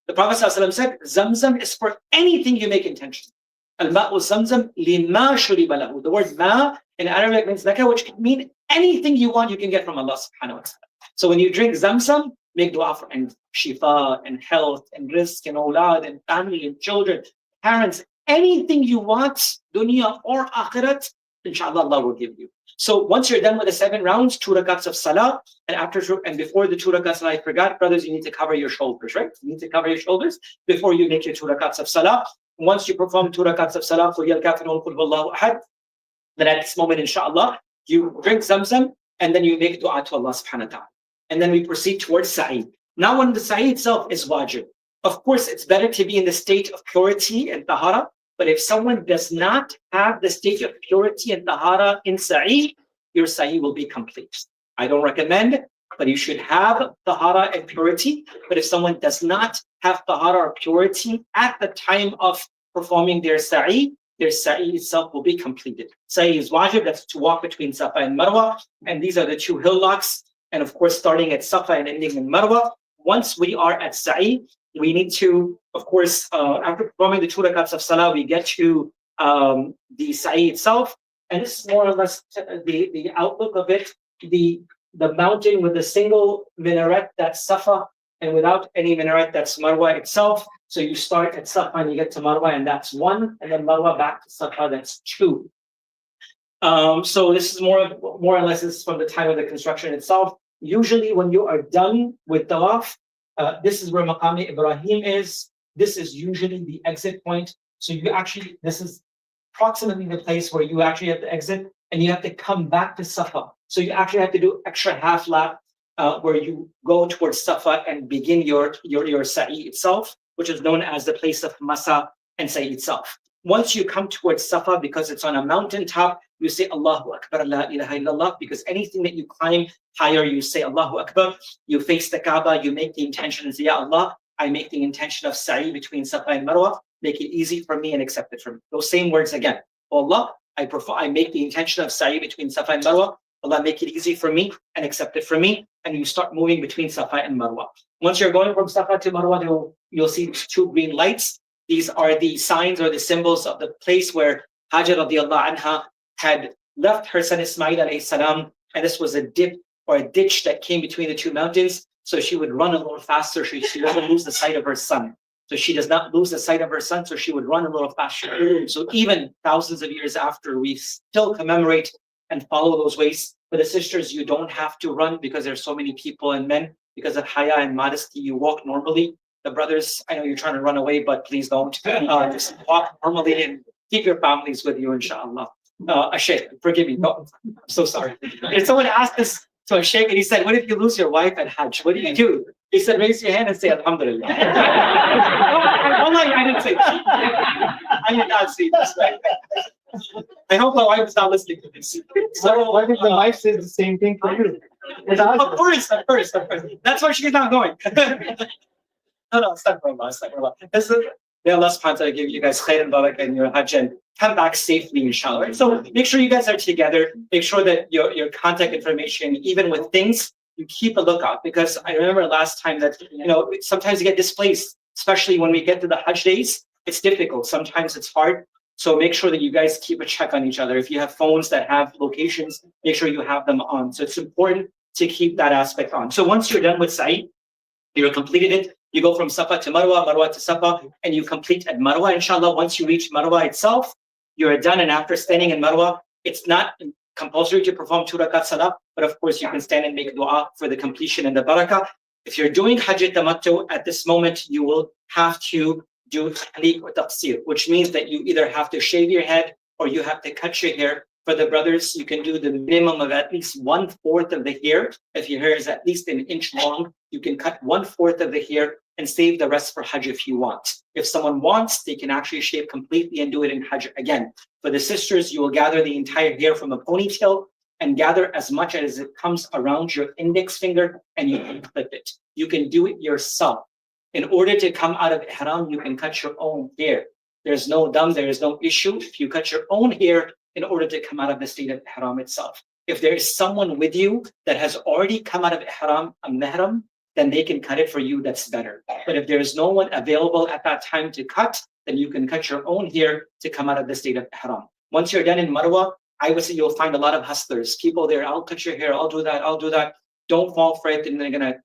S1: The Prophet said, zamzam is for anything you make intention. Al-ma'u zamzam lima shuriba lahu. The word ma in Arabic means laka, which can mean anything you want, you can get from Allah subhanahu wa ta'ala. So when you drink zamzam, make dua for and shifa and health and rizq and awlad and family and children, parents, anything you want, dunya or akhirat, inshallah Allah will give you. So once you're done with the 7 rounds, 2 rakats of salah, and before the 2 rakats, I forgot, brothers, you need to cover your shoulders, right? You need to cover your shoulders before you make your 2 rakats of salah. Once you perform 2 rakats of salah, for Qul kafirun qul huwallahu ahad, then at this moment, inshallah, you drink zamzam and then you make dua to Allah subhanahu wa ta'ala. And then we proceed towards sa'i. Now when the sa'i itself is wajib, of course, it's better to be in the state of purity and tahara. But if someone does not have the state of purity and tahara in sa'i, your sa'i will be complete. I don't recommend, but you should have tahara and purity. But if someone does not have tahara or purity at the time of performing their sa'i itself will be completed. Sa'i is wajib, that's to walk between Safa and Marwa. And these are the 2 hillocks. And of course, starting at Safa and ending in Marwa. Once we are at sa'i, we need to, of course, after performing the 2 rakats of salah, we get to the sa'i itself. And this is more or less the outlook of it. The mountain with a single minaret, that's Safa, and without any minaret, that's Marwa itself. So you start at Safa and you get to Marwa, and that's 1, and then Marwa back to Safa, that's 2. So this is more or less this is from the time of the construction itself. Usually when you are done with Tawaf, this is where Maqam Ibrahim is. This is usually the exit point. So this is approximately the place where you actually have to exit, and you have to come back to Safa. So you actually have to do extra half lap where you go towards Safa and begin your sa'i itself, which is known as the place of Masa and sa'i itself. Once you come towards Safa, because it's on a mountaintop, you say Allahu Akbar, la ilaha illallah, because anything that you climb higher, you say Allahu Akbar. You face the Kaaba, you make the intention and say, Ya Allah, I make the intention of sa'i between Safa and Marwa. Make it easy for me and accept it for me. Those same words again. Oh Allah, I make the intention of sa'i between Safa and Marwa. Allah, make it easy for me and accept it for me. And you start moving between Safa and Marwa. Once you're going from Safa to Marwa, you'll see 2 green lights. These are the signs or the symbols of the place where Hajar radiallahu anha had left her son Ismail alayhi salam, and this was a dip or a ditch that came between the 2 mountains. So she would run a little faster. She doesn't lose the sight of her son. So she does not lose the sight of her son, so she would run a little faster. So even thousands of years after, we still commemorate and follow those ways. For the sisters, you don't have to run because there's so many people and men. Because of haya and modesty, you walk normally. The brothers, I know you're trying to run away, but please don't. Just walk normally and keep your families with you, inshallah. Sheikh, forgive me. No, I'm so sorry. And someone asked this to a sheikh, and he said, what if you lose your wife at Hajj? What do you do? He said, raise your hand and say, Alhamdulillah. I didn't say that. I did not say this. I hope my wife is not listening to this.
S2: So what if the wife says the same thing for you?
S1: Of course. That's why she's not going. No, astaghfirullah. May Allah subhanahu wa ta'ala give you guys khair and barakah in your Hajj and come back safely, inshallah. Right? So make sure you guys are together. Make sure that your contact information, even with things, you keep a lookout. Because I remember last time that, sometimes you get displaced, especially when we get to the Hajj days. It's difficult. Sometimes it's hard. So make sure that you guys keep a check on each other. If you have phones that have locations, make sure you have them on. So it's important to keep that aspect on. So once you're done with Sa'i, you've completed it, you go from Safa to Marwa, Marwa to Safa, and you complete at Marwa, inshallah. Once you reach Marwa itself, you're done. And after standing in Marwa, it's not compulsory to perform 2 rakat salah, but of course you can stand and make dua for the completion and the barakah. If you're doing Hajj Tamattu at this moment, you will have to do tahliq or taqsir, which means that you either have to shave your head or you have to cut your hair. For the brothers, you can do the minimum of at least 1/4 of the hair. If your hair is at least an inch long, you can cut 1/4 of the hair and save the rest for Hajj if you want. If someone wants, they can actually shave completely and do it in Hajj again. For the sisters, you will gather the entire hair from a ponytail and gather as much as it comes around your index finger, and you can clip it. You can do it yourself. In order to come out of ihram, you can cut your own hair. There's no dam, there is no issue. If you cut your own hair in order to come out of the state of ihram itself. If there is someone with you that has already come out of ihram, a mehram, then they can cut it for you, that's better. But if there is no one available at that time to cut, then you can cut your own hair to come out of the state of ihram. Once you're done in Marwa, I would say you'll find a lot of hustlers, people there, I'll cut your hair, I'll do that. Don't fall for it, and they're gonna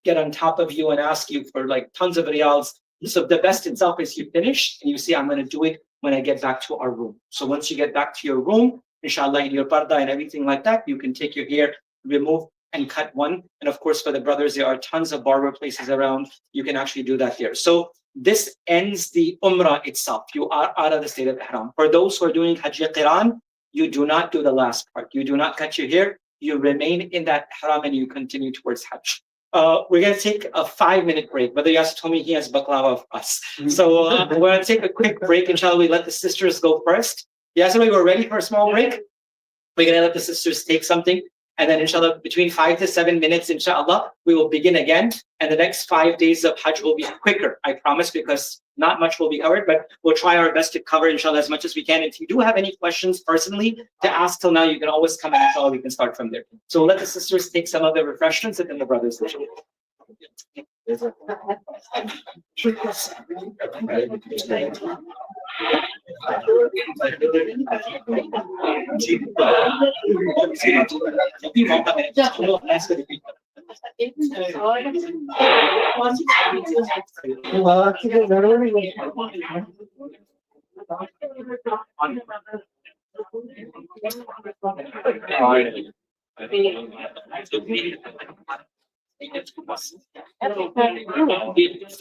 S1: get on top of you and ask you for like tons of riyals. So the best itself is you finish and you say, I'm gonna do it when I get back to our room. So once you get back to your room, inshallah, in your parda and everything like that, you can take your hair, remove and cut one. And of course, for the brothers, there are tons of barber places around. You can actually do that here. So this ends the Umrah itself. You are out of the state of ihram. For those who are doing Hajj Qiran, you do not do the last part. You do not cut your hair. You remain in that ihram and you continue towards Hajj. We're going to take a 5-minute break. Brother Yasser told me he has baklava of us. So we're going to take a quick break. Inshallah, we let the sisters go first. Yasser, we're ready for a small break. We're going to let the sisters take something. And then inshallah, between 5 to 7 minutes, inshallah, we will begin again. And the next 5 days of Hajj will be quicker, I promise, because not much will be covered, but we'll try our best to cover, inshallah, as much as we can. If you do have any questions personally to ask till now, you can always come and inshallah, we can start from there. So we'll let the sisters take some of the refreshments and then the brothers.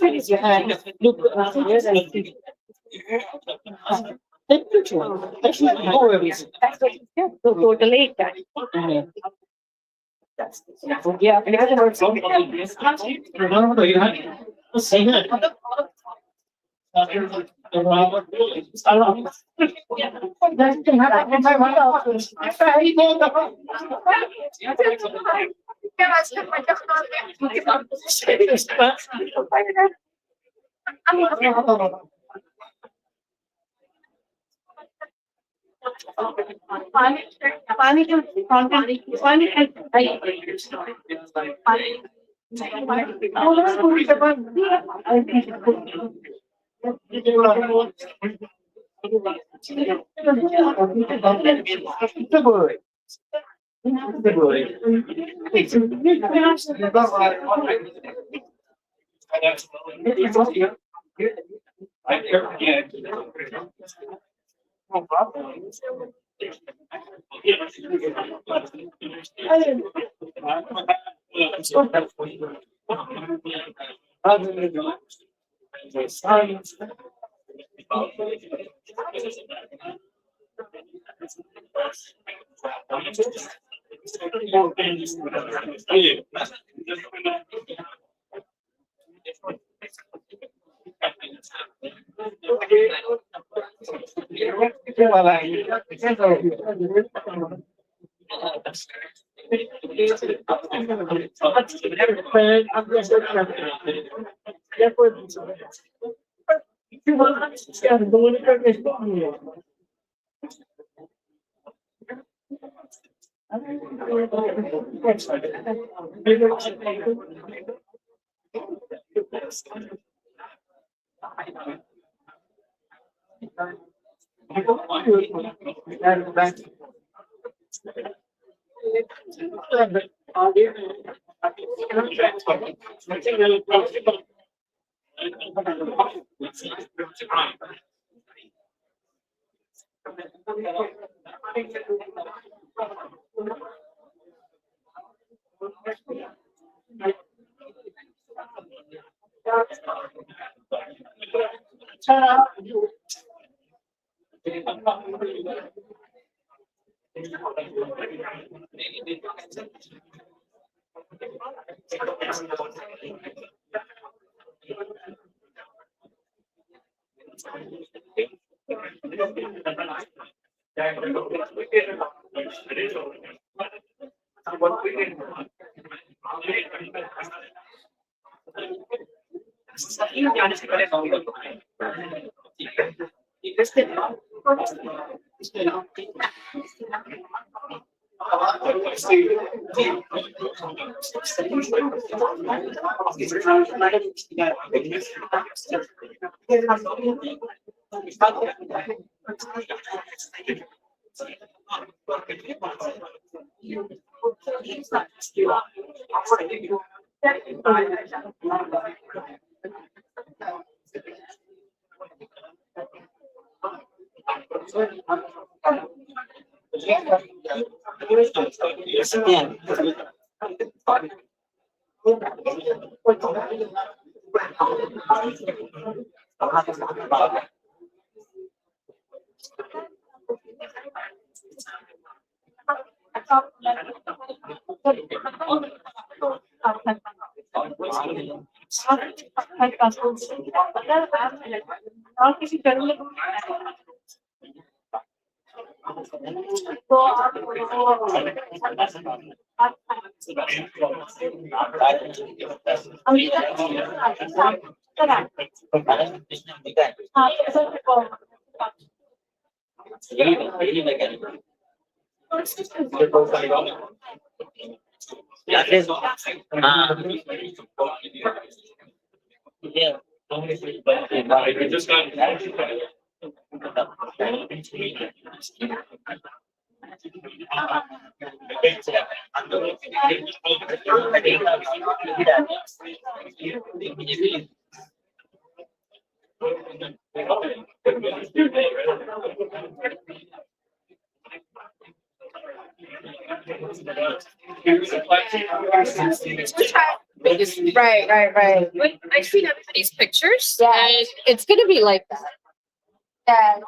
S3: Raise your hand. Look, here's a which one? That's not go everything. That's what you said. So total 8 times. Yeah, and it works. Right. But I see everybody's pictures. Yeah. And it's gonna be like that. Yeah.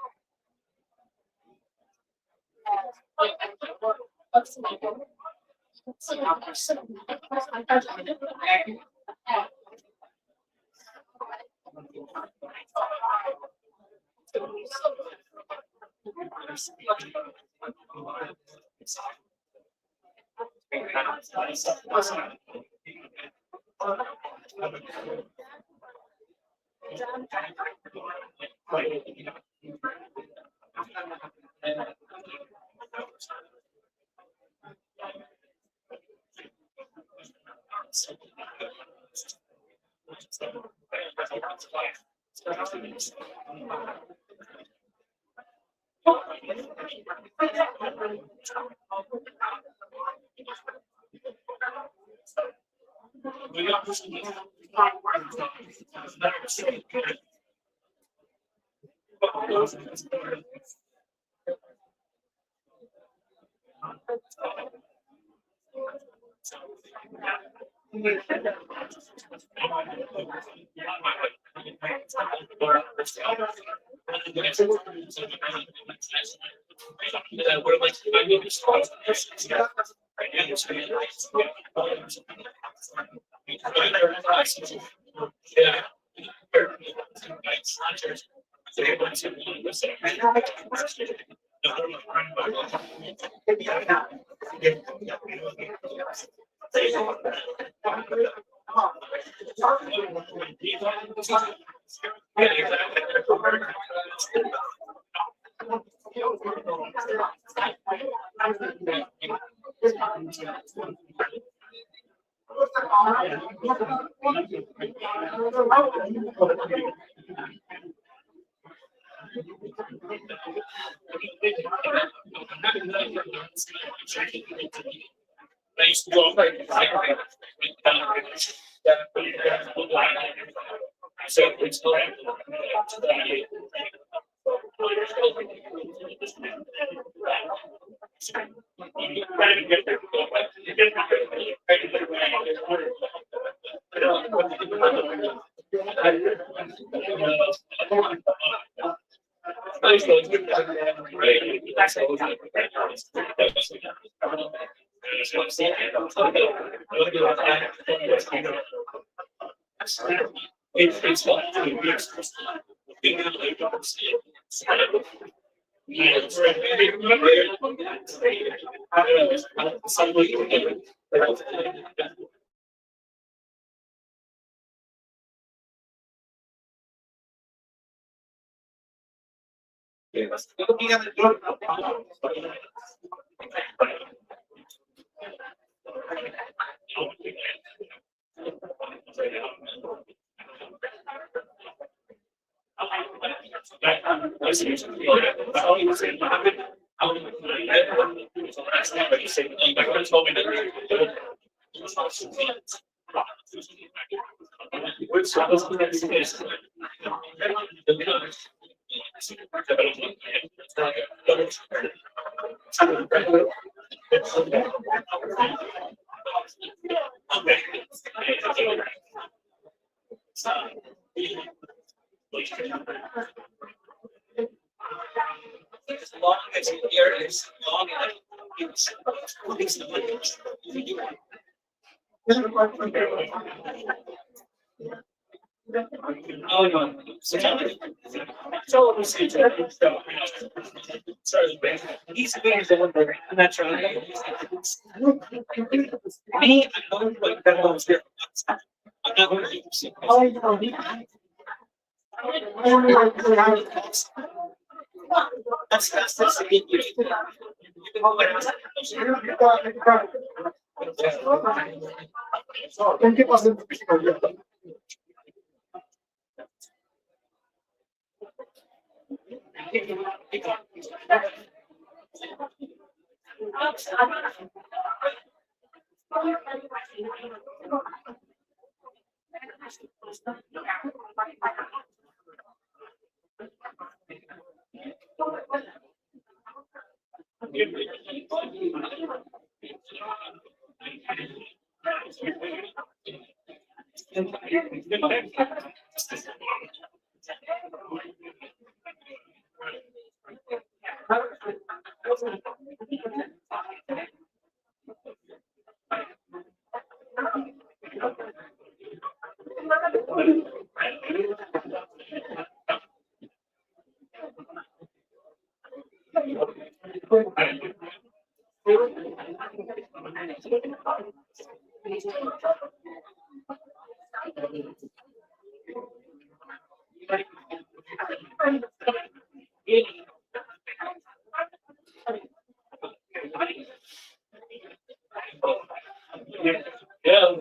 S2: Yeah,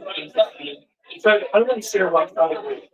S2: in fact, I don't see what I got it.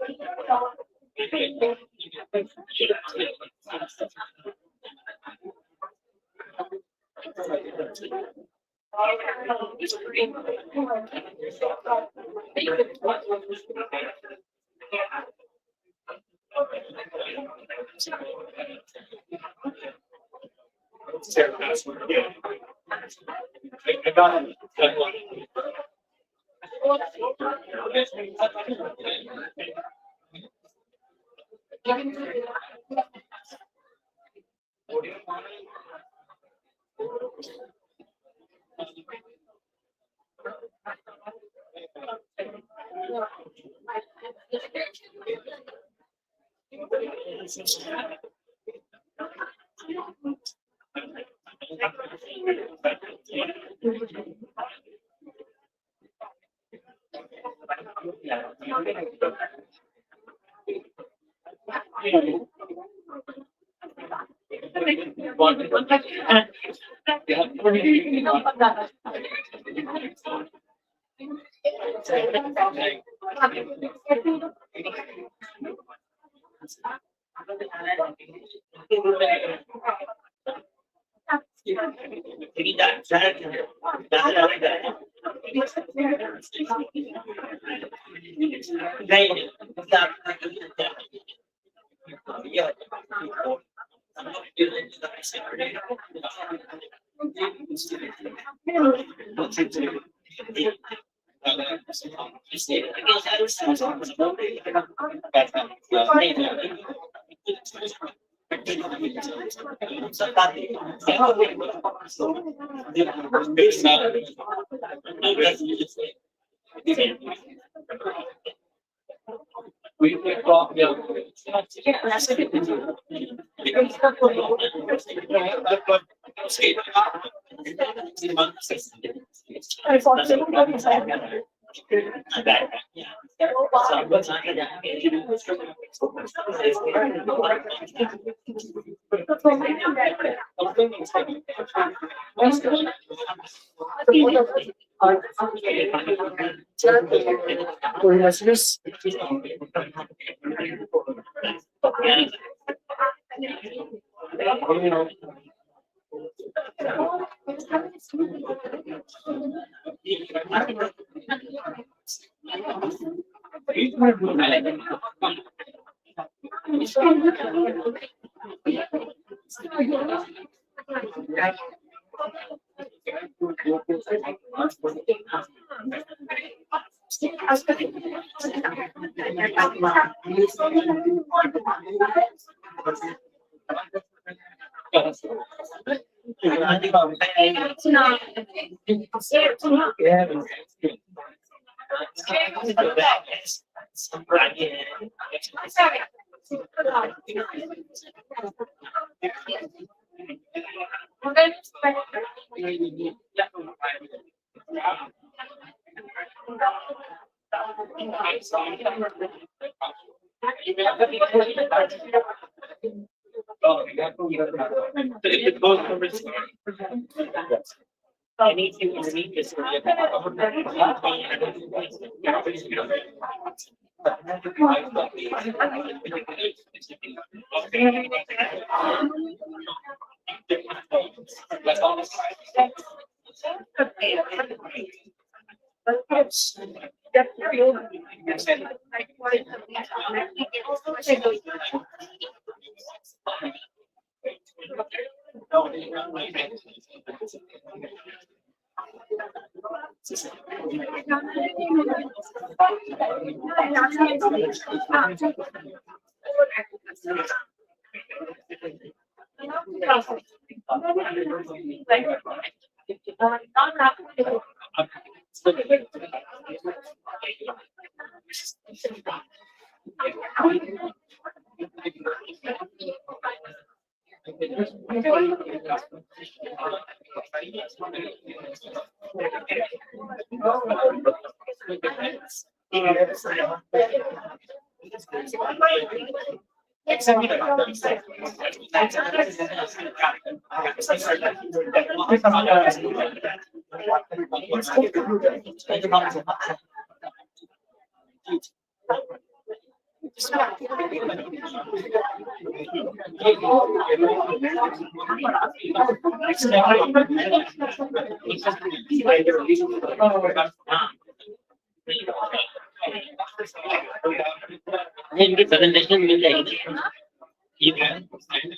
S4: इनकी presentation मिल जाएगी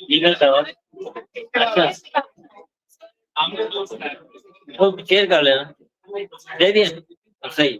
S4: legal server अच्छा वो share कर लेना दे दिया सही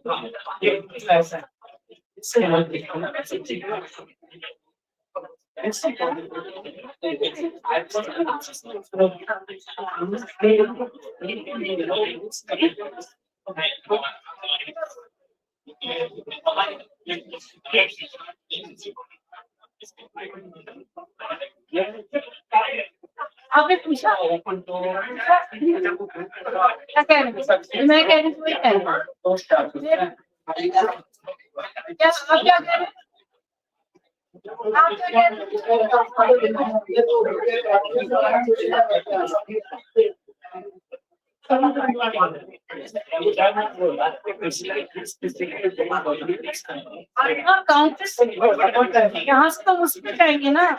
S3: आपने पूछा क्या कह रहे हैं? मैं कह रही हूँ वही कह रही हूँ। क्या आप क्या कह रहे हैं? आप क्या कह रहे हैं? काउंटर यहाँ से तो मुश्किल जाएंगे ना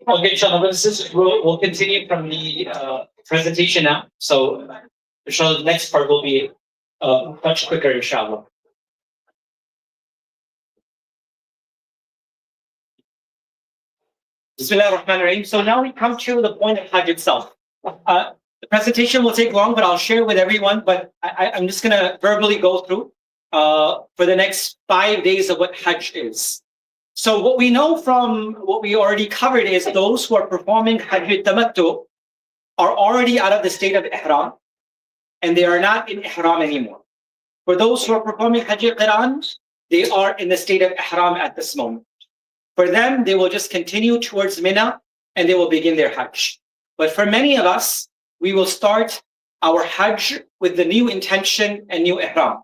S1: Okay, inshallah, we'll continue from the presentation now. So, inshallah, the next part will be much quicker, inshallah. Bismillah ar-Rahman ar-Rahim. So now we come to the point of Hajj itself. The presentation will take long, but I'll share with everyone. But I'm just going to verbally go through for the next 5 days of what Hajj is. So what we know from what we already covered is those who are performing Hajj Tamattu are already out of the state of Ihram, and they are not in Ihram anymore. For those who are performing Hajj Qiran, they are in the state of Ihram at this moment. For them, they will just continue towards Mina and they will begin their Hajj. But for many of us, we will start our Hajj with the new intention and new Ihram.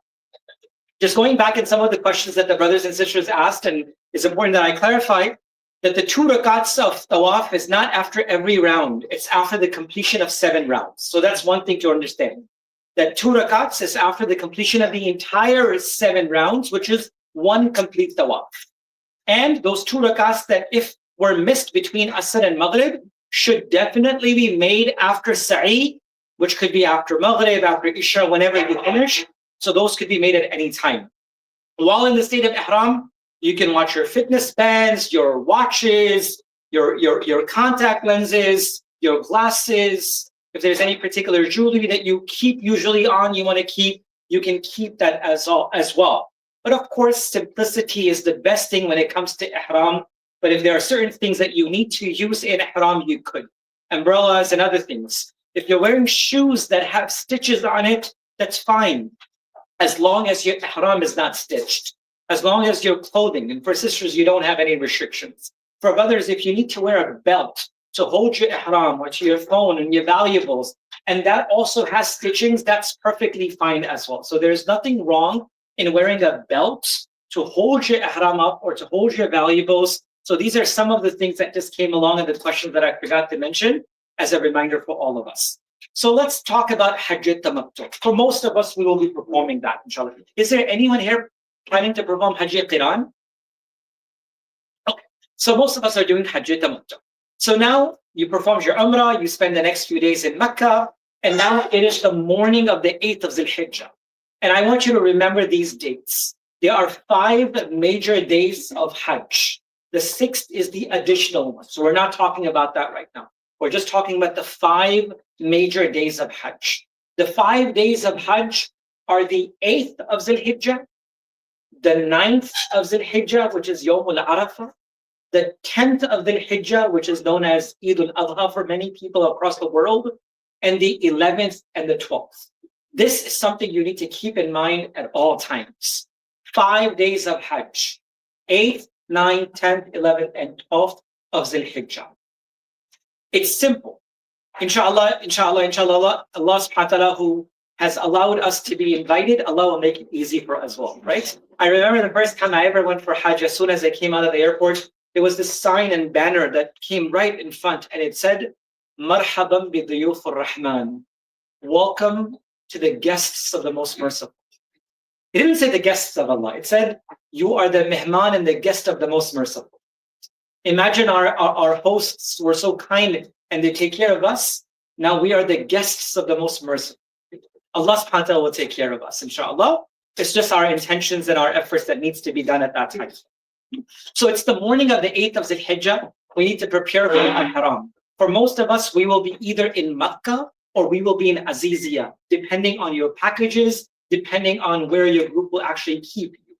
S1: Just going back in some of the questions that the brothers and sisters asked, and it's important that I clarify that the 2 rakats of Tawaf is not after every round, it's after the completion of 7 rounds. So that's one thing to understand. That 2 rakats is after the completion of the entire 7 rounds, which is 1 complete Tawaf. And those 2 rakats that if were missed between Asr and Maghrib should definitely be made after Sa'i, which could be after Maghrib, after Isha, whenever you finish. So those could be made at any time. While in the state of Ihram, you can watch your fitness bands, your watches, your contact lenses, your glasses. If there's any particular jewelry that you keep usually on, you want to keep, you can keep that as well. But of course, simplicity is the best thing when it comes to Ihram. But if there are certain things that you need to use in Ihram, you could. Umbrellas and other things. If you're wearing shoes that have stitches on it, that's fine. As long as your Ihram is not stitched. As long as your clothing, and for sisters, you don't have any restrictions. For brothers, if you need to wear a belt to hold your Ihram, or to your phone and your valuables, and that also has stitchings, that's perfectly fine as well. So there's nothing wrong in wearing a belt to hold your Ihram up or to hold your valuables. So these are some of the things that just came along in the questions that I forgot to mention as a reminder for all of us. So let's talk about Hajj Tamattu. For most of us, we will be performing that, inshallah. Is there anyone here planning to perform Hajj Qiran? Okay, so most of us are doing Hajj Tamattu. So now you perform your Umrah, you spend the next few days in Mecca, and now it is the morning of the 8th of Zul-Hijjah. And I want you to remember these dates. There are 5 major days of Hajj. The 6th is the additional one. So we're not talking about that right now. We're just talking about the 5 major days of Hajj. The 5 days of Hajj are the 8th of Zul-Hijjah, the 9th of Zul-Hijjah, which is Yawm al-Arafah, the 10th of Dhul-Hijjah, which is known as Eid al-Adha for many people across the world, and the 11th and the 12th. This is something you need to keep in mind at all times. 5 days of Hajj, 8th, 9th, 10th, 11th, and 12th of Dhul-Hijjah. It's simple. Inshallah, Allah subhanahu wa ta'ala, who has allowed us to be invited, Allah will make it easy for us as well, right? I remember the first time I ever went for Hajj, as soon as I came out of the airport, there was this sign and banner that came right in front, and it said, Marhaban bi duyuf ar-Rahman. Welcome to the guests of the Most Merciful. It didn't say the guests of Allah. It said, you are the mehman and the guest of the Most Merciful. Imagine our hosts were so kind and they take care of us. Now we are the guests of the Most Merciful. Allah subhanahu wa ta'ala will take care of us, inshallah. It's just our intentions and our efforts that needs to be done at that time. So it's the morning of the 8th of Zul-Hijjah. We need to prepare for Al-Haram. For most of us, we will be either in Makkah or we will be in Aziziyah, depending on your packages, depending on where your group will actually keep you.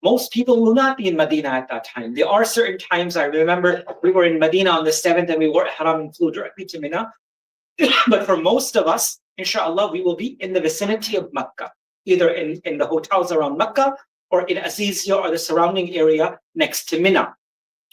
S1: Most people will not be in Medina at that time. There are certain times, I remember we were in Medina on the 7th and we wore Ihram and flew directly to Mina. But for most of us, inshallah, we will be in the vicinity of Makkah, either in the hotels around Makkah or in Aziziyah or the surrounding area next to Mina.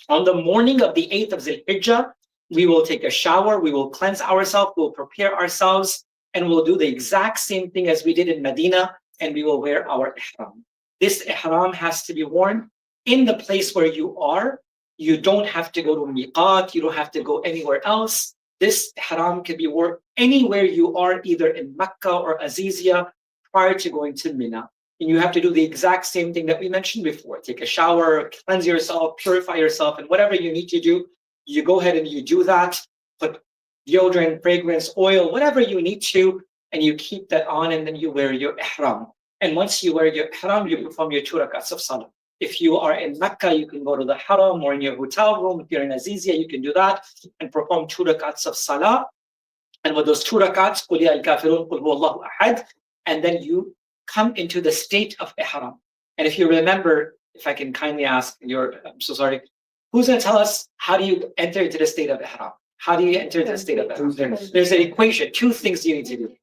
S1: On the morning of the 8th of Zul-Hijjah, we will take a shower, we will cleanse ourselves, we'll prepare ourselves, and we'll do the exact same thing as we did in Medina, and we will wear our ihram. This ihram has to be worn in the place where you are. You don't have to go to miqat, you don't have to go anywhere else. This ihram can be worn anywhere you are, either in Mecca or Aziziyah, prior to going to Mina. And you have to do the exact same thing that we mentioned before. Take a shower, cleanse yourself, purify yourself, and whatever you need to do, you go ahead and you do that. Put deodorant, fragrance, oil, whatever you need to, and you keep that on, and then you wear your ihram. And once you wear your ihram, you perform your 2 rakats of salah. If you are in Mecca, you can go to the haram or in your hotel room. If you're in Aziziyah, you can do that and perform 2 rakats of salah. And with those 2 rakats, قُلْ يَا الْكَافِرُونَ قُلْ هُوَ اللَّهُ أَحَدٌ, and then you come into the state of ihram. And if you remember, if I can kindly ask, I'm so sorry, who's going to tell us how do you enter into the state of ihram? How do you enter into the state of ihram? There's an equation, 2 things you need to do.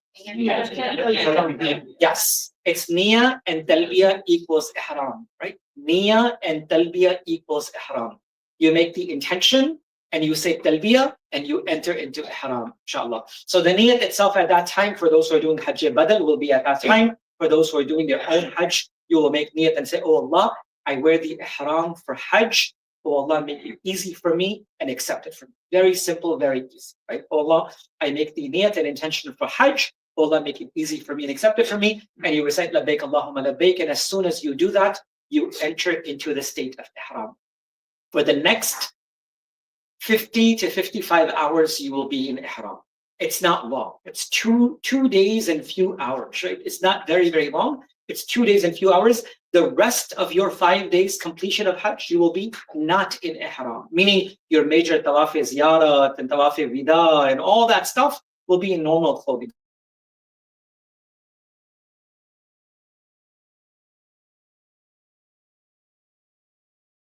S1: Yes, it's niyyah and talbiyah equals ihram, right? Niyyah and talbiyah equals ihram. You make the intention and you say talbiyah and you enter into ihram, inshallah. So the niyyah itself at that time, for those who are doing Hajj badal, will be at that time. For those who are doing their own Hajj, you will make niyyat and say, oh Allah, I wear the ihram for Hajj. Oh Allah, make it easy for me and accept it for me. Very simple, very easy, right? Oh Allah, I make the niyyat and intention for Hajj. Oh Allah, make it easy for me and accept it for me. And you recite labbaik Allahumma labbaik. And as soon as you do that, you enter into the state of ihram. For the next 50 to 55 hours, you will be in ihram. It's not long. It's two days and few hours, right? It's not very, very long. It's 2 days and few hours. The rest of your 5 days completion of Hajj, you will be not in ihram. Meaning your major tawaf ziyarat and tawaf wida and all that stuff will be in normal clothing.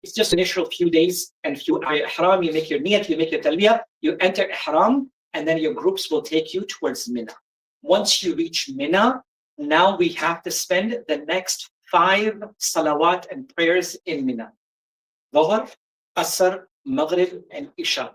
S1: It's just initial few days and few ihram. You make your niyat, you make your talbiyah, you enter ihram, and then your groups will take you towards Mina. Once you reach Mina, now we have to spend the next 5 salawat and prayers in Mina. Dhuhr, Asr, Maghrib, and Isha.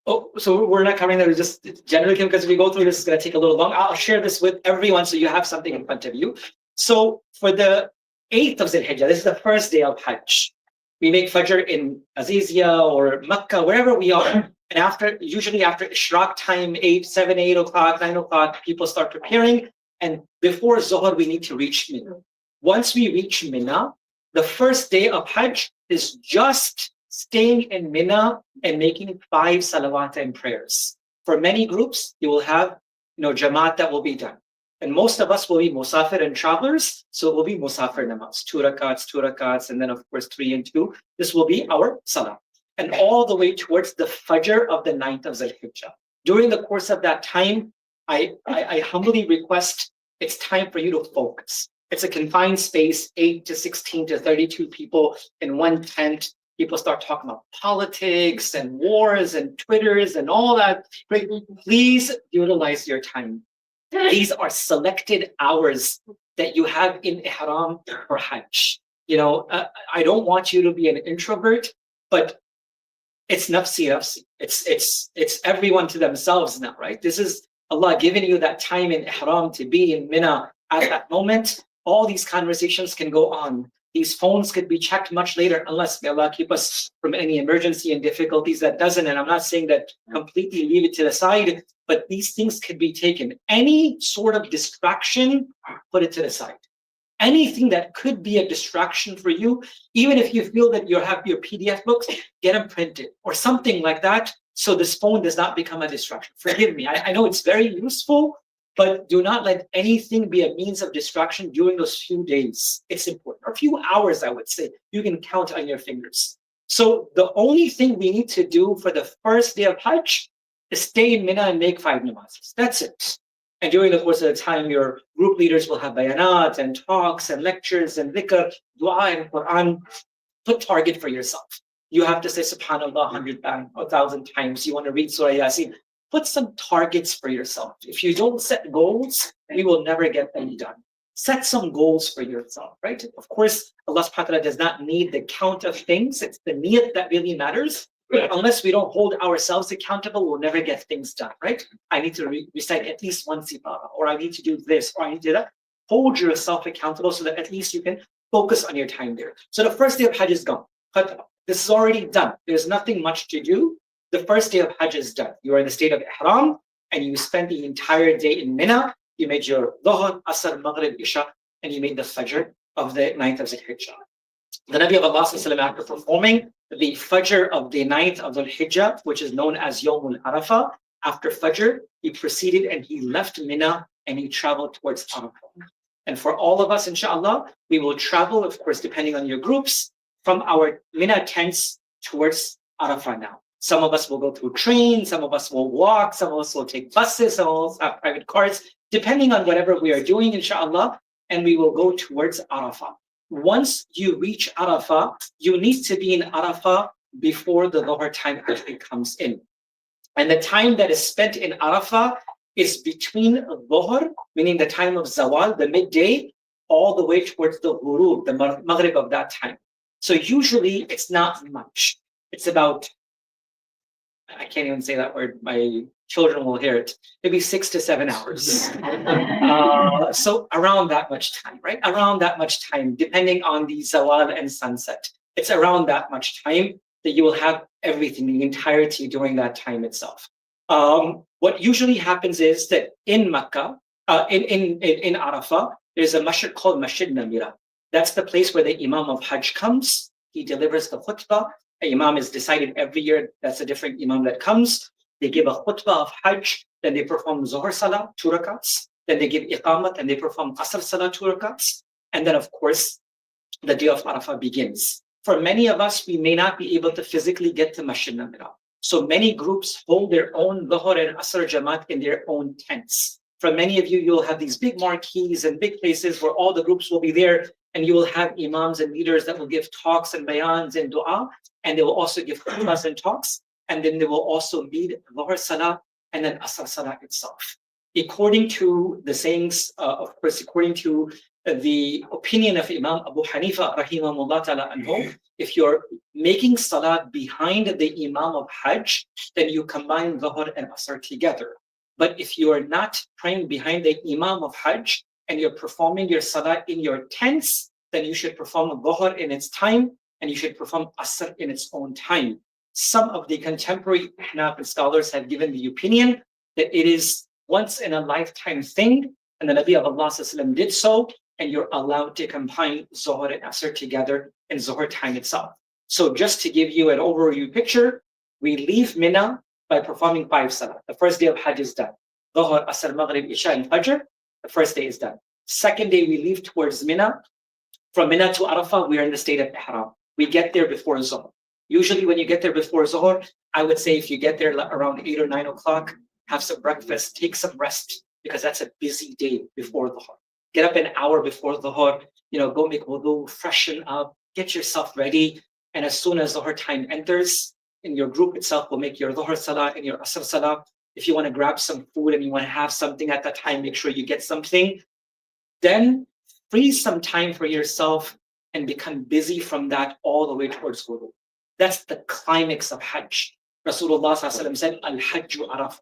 S1: Oh, so we're not covering that, just generally, because if we go through this, it's going to take a little long. I'll share this with everyone so you have something in front of you. So for the 8th of Zul-Hijjah, this is the first day of Hajj. We make Fajr in Aziziyah or Makkah, wherever we are. And usually after Ishraq time, 7, 8 o'clock, 9 o'clock, people start preparing. And before Zuhr, we need to reach Mina. Once we reach Mina, the first day of Hajj is just staying in Mina and making 5 salawat and prayers. For many groups, you will have Jamaat that will be done. And most of us will be musafir and travelers, so it will be musafir namaz, 2 rakats, and then of course 3 and 2. This will be our salah. And all the way towards the Fajr of the 9th of Zul-Hijjah. During the course of that time, I humbly request, it's time for you to focus. It's a confined space, 8 to 16 to 32 people in one tent. People start talking about politics and wars and Twitters and all that. Please utilize your time. These are selected hours that you have in ihram for Hajj. I don't want you to be an introvert, but it's nafsi. It's everyone to themselves now, right? This is Allah giving you that time in ihram to be in Mina at that moment. All these conversations can go on. These phones could be checked much later, unless may Allah keep us from any emergency and difficulties that doesn't. And I'm not saying that completely leave it to the side, but these things could be taken. Any sort of distraction, put it to the side. Anything that could be a distraction for you, even if you feel that you have your PDF books, get them printed or something like that, so this phone does not become a distraction. Forgive me, I know it's very useful, but do not let anything be a means of distraction during those few days. It's important, or a few hours, I would say. You can count on your fingers. So the only thing we need to do for the first day of Hajj is stay in Mina and make 5 namazes. That's it. And during the course of the time, your group leaders will have bayanat and talks and lectures and dhikr, dua and Quran. Put target for yourself. You have to say subhanallah 100 times, 1,000 times. You want to read Surah Yasin. Put some targets for yourself. If you don't set goals, we will never get them done. Set some goals for yourself, right? Of course, Allah subhanahu wa ta'ala does not need the count of things. It's the niyat that really matters. Unless we don't hold ourselves accountable, we'll never get things done, right? I need to recite at least one sibara, or I need to do this, or I need to do that. Hold yourself accountable so that at least you can focus on your time there. So the first day of Hajj is gone. This is already done. There's nothing much to do. The first day of Hajj is done. You are in the state of Ihram, and you spent the entire day in Mina. You made your Dhuhr, Asr, Maghrib, Isha, and you made the Fajr of the 9th of Zulhijjah. The Nabi of Allah after performing the Fajr of the 9th of Zulhijjah, which is known as Yawmul Arafah, after Fajr, he proceeded and he left Mina and he traveled towards Arafah. And for all of us, inshallah, we will travel, of course, depending on your groups, from our Mina tents towards Arafah now. Some of us will go through trains, some of us will walk, some of us will take buses, some of us have private cars, depending on whatever we are doing, inshallah, and we will go towards Arafah. Once you reach Arafah, you need to be in Arafah before the Dhuhr time actually comes in. And the time that is spent in Arafah is between Dhuhr, meaning the time of Zawal, the midday, all the way towards the Ghurub, the Maghrib of that time. So usually it's not much. It's about, I can't even say that word, my children will hear it, maybe 6 to 7 hours. So around that much time, right? Around that much time, depending on the Zawal and sunset. It's around that much time that you will have everything, the entirety during that time itself. What usually happens is that in Makkah, in Arafah, there's a masjid called Masjid Namira. That's the place where the Imam of Hajj comes. He delivers the khutbah. An Imam is decided every year. That's a different Imam that comes. They give a khutbah of Hajj, then they perform Zuhr Salah, 2 rakats. Then they give Iqamat and they perform Asr Salah, 2 rakats. And then, of course, the day of Arafah begins. For many of us, we may not be able to physically get to Masjid Namira. So many groups hold their own Dhuhr and Asr Jamaat in their own tents. For many of you, you'll have these big marquees and big places where all the groups will be there, and you will have imams and leaders that will give talks and bayans and dua, and they will also give khutbahs and talks, and then they will also lead Dhuhr Salah and then Asr Salah itself. According to the sayings, of course, according to the opinion of Imam Abu Hanifa, rahimahullah ta'ala anhu, if you're making Salah behind the Imam of Hajj, then you combine Dhuhr and Asr together. But if you are not praying behind the Imam of Hajj and you're performing your Salah in your tents, then you should perform Dhuhr in its time and you should perform Asr in its own time. Some of the contemporary Hanafi scholars have given the opinion that it is once in a lifetime thing, and the Nabi of Allah did so, and you're allowed to combine Zuhr and Asr together in Zuhr time itself. So just to give you an overview picture, we leave Mina by performing 5 Salah. The first day of Hajj is done. Dhuhr, Asr, Maghrib, Isha, and Fajr, the first day is done. Second day, we leave towards Mina. From Mina to Arafah, we are in the state of Ihram. We get there before Zuhr. Usually when you get there before Zuhr, I would say if you get there around 8 or 9 o'clock, have some breakfast, take some rest, because that's a busy day before Dhuhr. Get up an hour before Dhuhr, go make wudu, freshen up, get yourself ready. And as soon as Dhuhr time enters, in your group itself will make your Dhuhr Salah and your Asr Salah. If you want to grab some food and you want to have something at that time, make sure you get something. Then free some time for yourself and become busy from that all the way towards wudu. That's the climax of Hajj. Rasulullah said, Al-Hajju Arafah.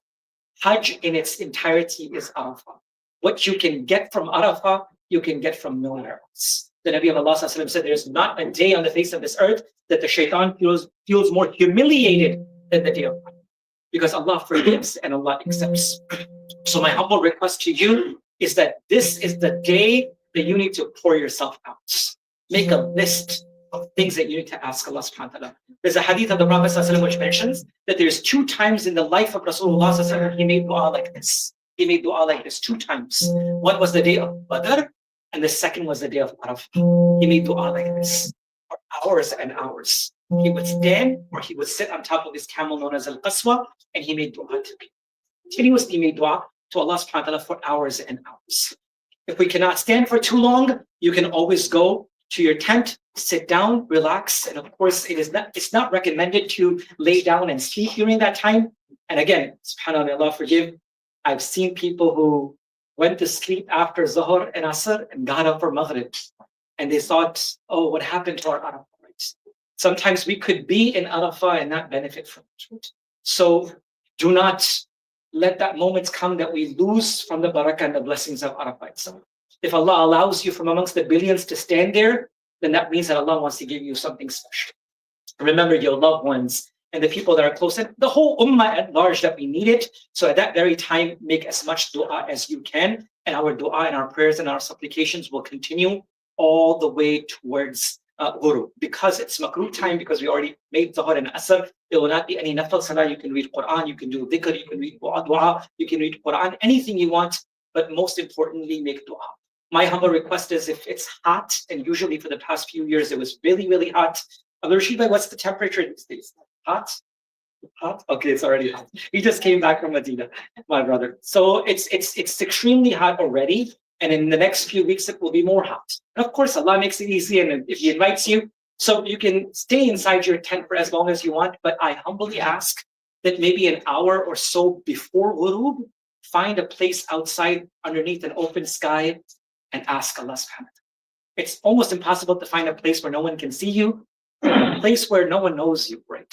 S1: Hajj in its entirety is Arafah. What you can get from Arafah, you can get from nowhere else. The Nabi of Allah ﷺ said, there's not a day on the face of this earth that the shaitan feels more humiliated than the day of Arafah. Because Allah forgives and Allah accepts. So my humble request to you is that this is the day that you need to pour yourself out. Make a list of things that you need to ask Allah subhanahu wa ta'ala. There's a hadith of the Prophet ﷺ which mentions that there's 2 times in the life of Rasulullah ﷺ he made dua like this. He made dua like this 2 times. One was the day of Badr, and the second was the day of Arafah. He made dua like this for hours and hours. He would stand or he would sit on top of his camel known as Al-Qaswa, and he made dua to people. Continuously made dua to Allah subhanahu wa ta'ala for hours and hours. If we cannot stand for too long, you can always go to your tent, sit down, relax, and of course it's not recommended to lay down and sleep during that time. And again, subhanAllah, may Allah forgive, I've seen people who went to sleep after Zuhr and Asr and got up for Maghrib. And they thought, oh, what happened to our Arafah? Sometimes we could be in Arafah and not benefit from it. So do not let that moment come that we lose from the barakah and the blessings of Arafah itself. If Allah allows you from amongst the billions to stand there, then that means that Allah wants to give you something special. Remember your loved ones and the people that are close, and the whole ummah at large that we need it. So at that very time, make as much dua as you can, and our dua and our prayers and our supplications will continue all the way towards ghurub. Because it's makruh time, because we already made Zuhr and Asr, there will not be any nafil salah. You can read Quran, you can do dhikr, you can read dua, you can read Quran, anything you want, but most importantly, make dua. My humble request is if it's hot, and usually for the past few years it was really, really hot. Rashid, what's the temperature these days? Hot? Hot? Okay, it's already hot. He just came back from Medina, my brother. So it's extremely hot already, and in the next few weeks it will be more hot. And of course, Allah makes it easy, and if He invites you, so you can stay inside your tent for as long as you want. But I humbly ask that maybe an hour or so before ghurub, find a place outside underneath an open sky and ask Allah subhanahu wa ta'ala. It's almost impossible to find a place where no one can see you, a place where no one knows you, right?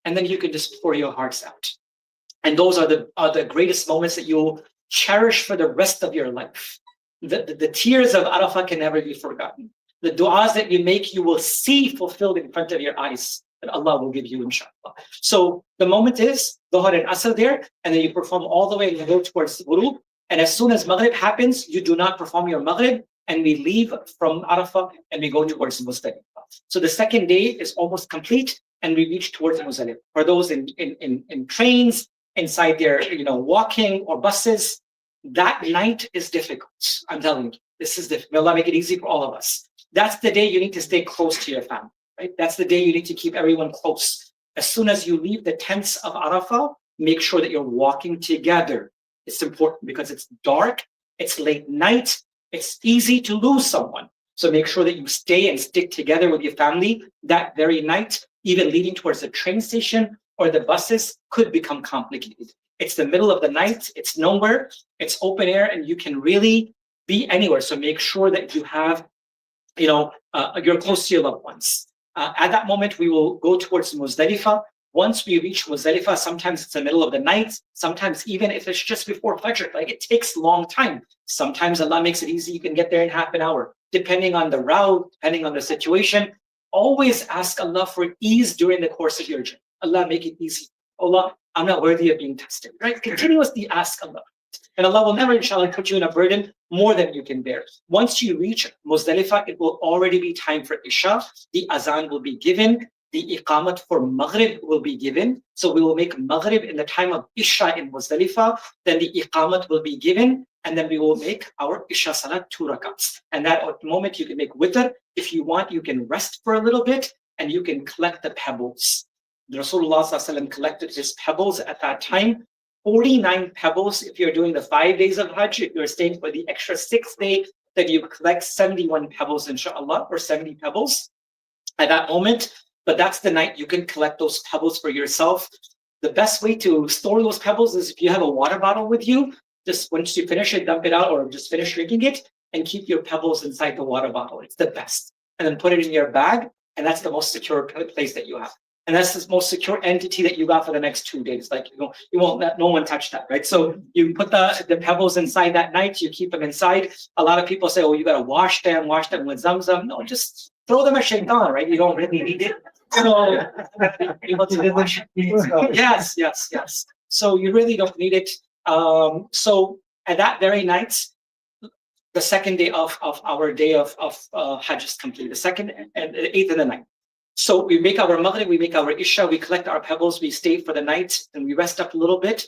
S1: And then you can just pour your hearts out. And those are the greatest moments that you'll cherish for the rest of your life. The tears of Arafah can never be forgotten. The du'as that you make, you will see fulfilled in front of your eyes that Allah will give you, inshallah. So the moment is Dhuhr and Asr there, and then you perform all the way and you go towards Ghurub. And as soon as Maghrib happens, you do not perform your Maghrib, and we leave from Arafah and we go towards Muzdalifah. So the second day is almost complete, and we reach towards Muzdalifah. For those in trains, inside their walking or buses, that night is difficult. I'm telling you, this is difficult. May Allah make it easy for all of us. That's the day you need to stay close to your family, right? That's the day you need to keep everyone close. As soon as you leave the tents of Arafah, make sure that you're walking together. It's important because it's dark, it's late night, it's easy to lose someone. So make sure that you stay and stick together with your family that very night. Even leading towards the train station or the buses could become complicated. It's the middle of the night, it's nowhere, it's open air, and you can really be anywhere. So make sure that you have, you're close to your loved ones. At that moment, we will go towards Muzdalifah. Once we reach Muzdalifah, sometimes it's the middle of the night, sometimes even if it's just before Fajr, like it takes a long time. Sometimes Allah makes it easy, you can get there in half an hour, depending on the route, depending on the situation. Always ask Allah for ease during the course of your journey. Allah, make it easy. Allah, I'm not worthy of being tested, right? Continuously ask Allah. And Allah will never, inshallah, put you in a burden more than you can bear. Once you reach Muzdalifah, it will already be time for Isha. The azan will be given. The iqamat for Maghrib will be given. So we will make Maghrib in the time of Isha in Muzdalifah. Then the iqamat will be given. And then we will make our Isha Salat 2 rakats. And that at the moment you can make witr. If you want, you can rest for a little bit and you can collect the pebbles. The Rasulullah ﷺ collected his pebbles at that time. 49 pebbles if you're doing the 5 days of Hajj. If you're staying for the extra 6th day, then you collect 71 pebbles, inshallah, or 70 pebbles at that moment. But that's the night you can collect those pebbles for yourself. The best way to store those pebbles is if you have a water bottle with you, just once you finish it, dump it out, or just finish drinking it, and keep your pebbles inside the water bottle. It's the best. And then put it in your bag, and that's the most secure place that you have. And that's the most secure entity that you got for the next 2 days. Like you won't let no one touch that, right? So you put the pebbles inside that night, you keep them inside. A lot of people say, oh, you gotta wash them with Zamzam. No, just throw them at shaitan, right? You don't really need it. So able to wash it. Yes. So you really don't need it. So at that very night, the second day of our day of Hajj is complete. The second and the 8th and the 9th. So we make our Maghrib, we make our Isha, we collect our pebbles, we stay for the night, and we rest up a little bit.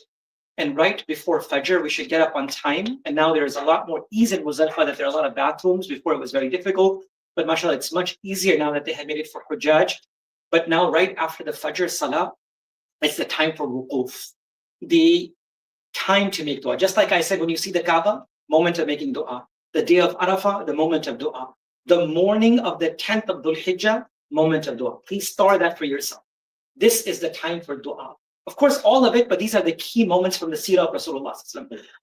S1: And right before Fajr, we should get up on time. And now there's a lot more ease in Muzdalifah that there are a lot of bathrooms. Before it was very difficult. But mashallah, it's much easier now that they have made it for Hujjaj. But now right after the Fajr Salah, it's the time for Wuquf. The time to make dua. Just like I said, when you see the Kaaba, moment of making dua. The day of Arafah, the moment of dua. The morning of the 10th of Dhul Hijjah, moment of dua. Please store that for yourself. This is the time for dua. Of course, all of it, but these are the key moments from the seerah of Rasulullah.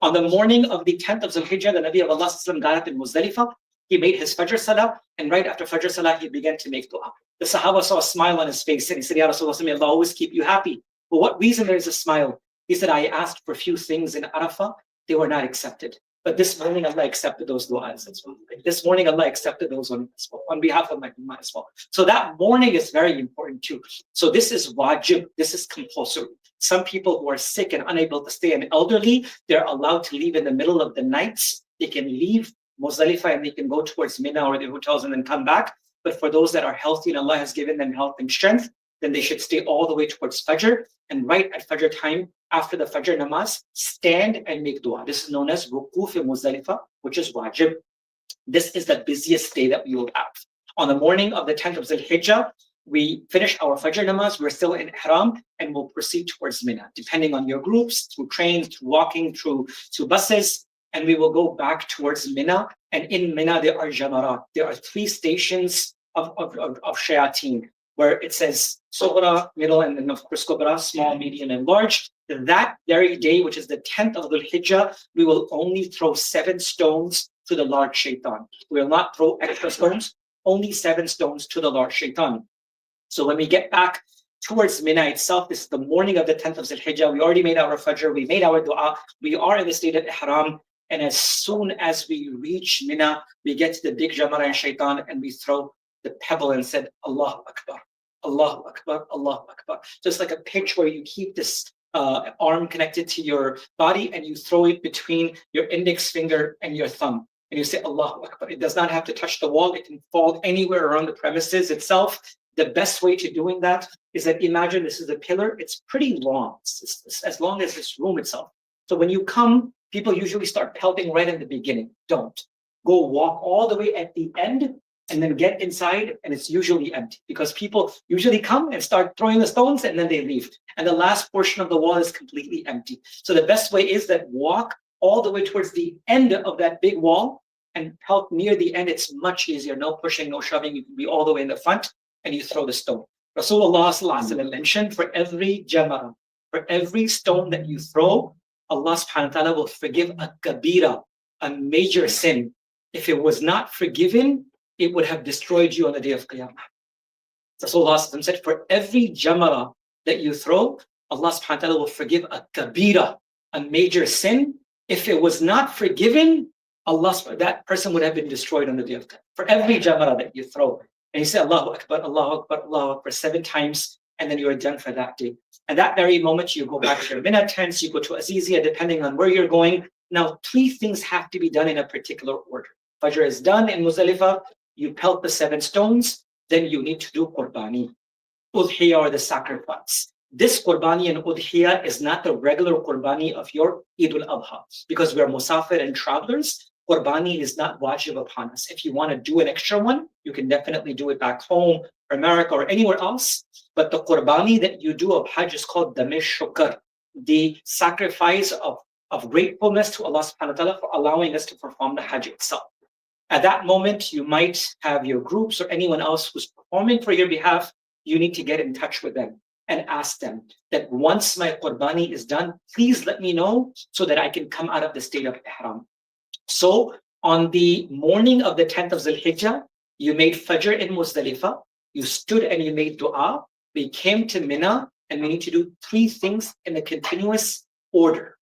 S1: On the morning of the 10th of Dhul Hijjah, the Nabi of Allah got up in Muzdalifah. He made his Fajr Salah, and right after Fajr Salah, he began to make dua. The Sahaba saw a smile on his face, and he said, Ya Rasulullah, may Allah always keep you happy. For what reason there is a smile? He said, I asked for a few things in Arafah, they were not accepted. But this morning, Allah accepted those du'as as well. This morning, Allah accepted those on behalf of my ummah as well. So that morning is very important too. So this is wajib, this is compulsory. Some people who are sick and unable to stay and elderly, they're allowed to leave in the middle of the night. They can leave Muzdalifah and they can go towards Mina or the hotels and then come back. But for those that are healthy and Allah has given them health and strength, then they should stay all the way towards Fajr. And right at Fajr time, after the Fajr namaz, stand and make dua. This is known as Wuquf in Muzdalifah, which is wajib. This is the busiest day that we will have. On the morning of the 10th of Dhul Hijjah, we finish our Fajr namaz, we're still in Ihram, and we'll proceed towards Mina, depending on your groups, through trains, through walking, through buses, and we will go back towards Mina. And in Mina, there are Jamarat. There are 3 stations of shayateen, where it says Sughra, middle, and then of course Kubra, small, medium, and large. That very day, which is the 10th of Dhul Hijjah, we will only throw 7 stones to the large shaitan. We will not throw extra stones, only 7 stones to the large shaitan. So when we get back towards Mina itself, this is the morning of the 10th of Dhul Hijjah, we already made our Fajr, we made our dua, we are in the state of Ihram, and as soon as we reach Mina, we get to the big Jamara and shaitan, and we throw the pebble and said, Allahu Akbar. Allahu Akbar, Allahu Akbar. Just like a pitch where you keep this arm connected to your body and you throw it between your index finger and your thumb. And you say Allahu Akbar. It does not have to touch the wall. It can fall anywhere around the premises itself. The best way to doing that is that imagine this is a pillar. It's pretty long. It's as long as this room itself. So when you come, people usually start pelting right in the beginning. Don't. Go walk all the way at the end and then get inside, and it's usually empty because people usually come and start throwing the stones and then they leave. And the last portion of the wall is completely empty. So the best way is that walk all the way towards the end of that big wall and pelt near the end. It's much easier. No pushing, no shoving. You can be all the way in the front and you throw the stone. Rasulullah mentioned for every jamara, for every stone that you throw, Allah subhanahu wa ta'ala will forgive a kabira, a major sin. If it was not forgiven, it would have destroyed you on the day of Qiyamah. Rasulullah said, for every jamara that you throw, Allah subhanahu wa ta'ala will forgive a kabira, a major sin. If it was not forgiven, that person would have been destroyed on the day of Qiyamah. For every jamara that you throw. And you say, Allahu Akbar, Allahu Akbar, Allahu Akbar 7 times, and then you are done for that day. And that very moment, you go back to your Mina tents, you go to Azizia, depending on where you're going. Now, 3 things have to be done in a particular order. Fajr is done in Muzdalifah, you pelt the 7 stones, then you need to do Qurbani, Udhiyah, or the sacrifice. This Qurbani and Udhiyah is not the regular Qurbani of your Eid al-Adha. Because we are Musafir and travelers, Qurbani is not wajib upon us. If you want to do an extra one, you can definitely do it back home, or America, or anywhere else. But the Qurbani that you do of Hajj is called Damish Shukr, the sacrifice of gratefulness to Allah subhanahu wa ta'ala for allowing us to perform the Hajj itself. At that moment, you might have your groups or anyone else who's performing for your behalf, you need to get in touch with them and ask them that once my Qurbani is done, please let me know so that I can come out of the state of Ihram. So on the morning of the 10th of Dhul Hijjah, you made Fajr in Muzdalifah, you stood and you made dua, We came to Mina, and we need to do 3 things in a continuous order.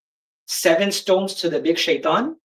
S1: 7 stones to the big shaitan,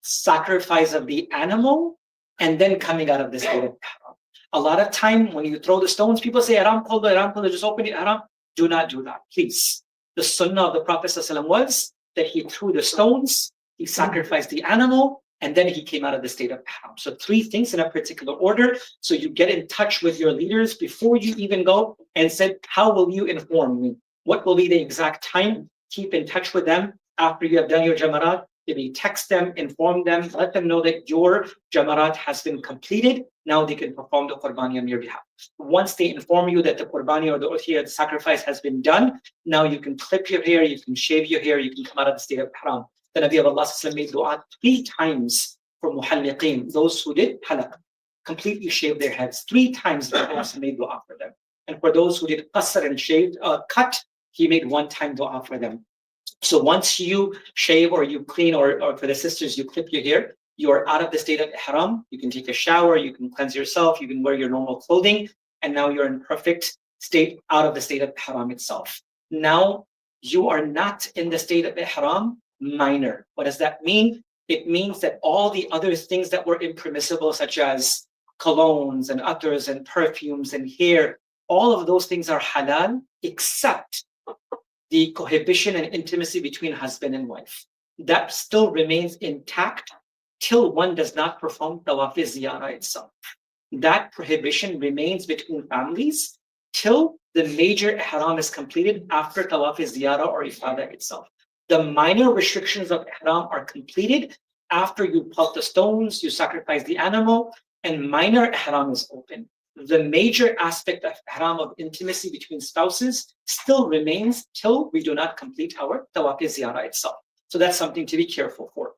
S1: sacrifice of the animal, and then coming out of the state of ihram. A lot of time when you throw the stones, people say, Haram Qulda, just open it, Haram. Do not do that, please. The sunnah of the Prophet ﷺ was that he threw the stones, he sacrificed the animal, and then he came out of the state of ihram. So 3 things in a particular order. So you get in touch with your leaders before you even go and said, how will you inform me? What will be the exact time? Keep in touch with them after you have done your jamarat. Maybe text them, inform them, let them know that your jamarat has been completed. Now they can perform the qurbani on your behalf. Once they inform you that the qurbani or the udhiyah, the sacrifice has been done, now you can clip your hair, you can shave your hair, you can come out of the state of ihram. The Nabi of Allah made dua 3 times for muhalliqeen, those who did halaq, completely shaved their heads. 3 times the Prophet made dua for them. And for those who did qasr and shaved, cut, he made 1 time dua for them. So once you shave or you clean, or for the sisters, you clip your hair, you are out of the state of ihram. You can take a shower, you can cleanse yourself, you can wear your normal clothing, and now you're in perfect state out of the state of ihram itself. Now you are not in the state of ihram minor. What does that mean? It means that all the other things that were impermissible, such as colognes and attars and perfumes and hair, all of those things are halal, except the cohabitation and intimacy between husband and wife. That still remains intact till one does not perform Tawaf ziyarah itself. That prohibition remains between families till the major ihram is completed after Tawaf ziyarah or ifadah itself. The minor restrictions of ihram are completed after you pelt the stones, you sacrifice the animal, and minor ihram is open. The major aspect of ihram of intimacy between spouses still remains till we do not complete our Tawaf ziyarah itself. So that's something to be careful for.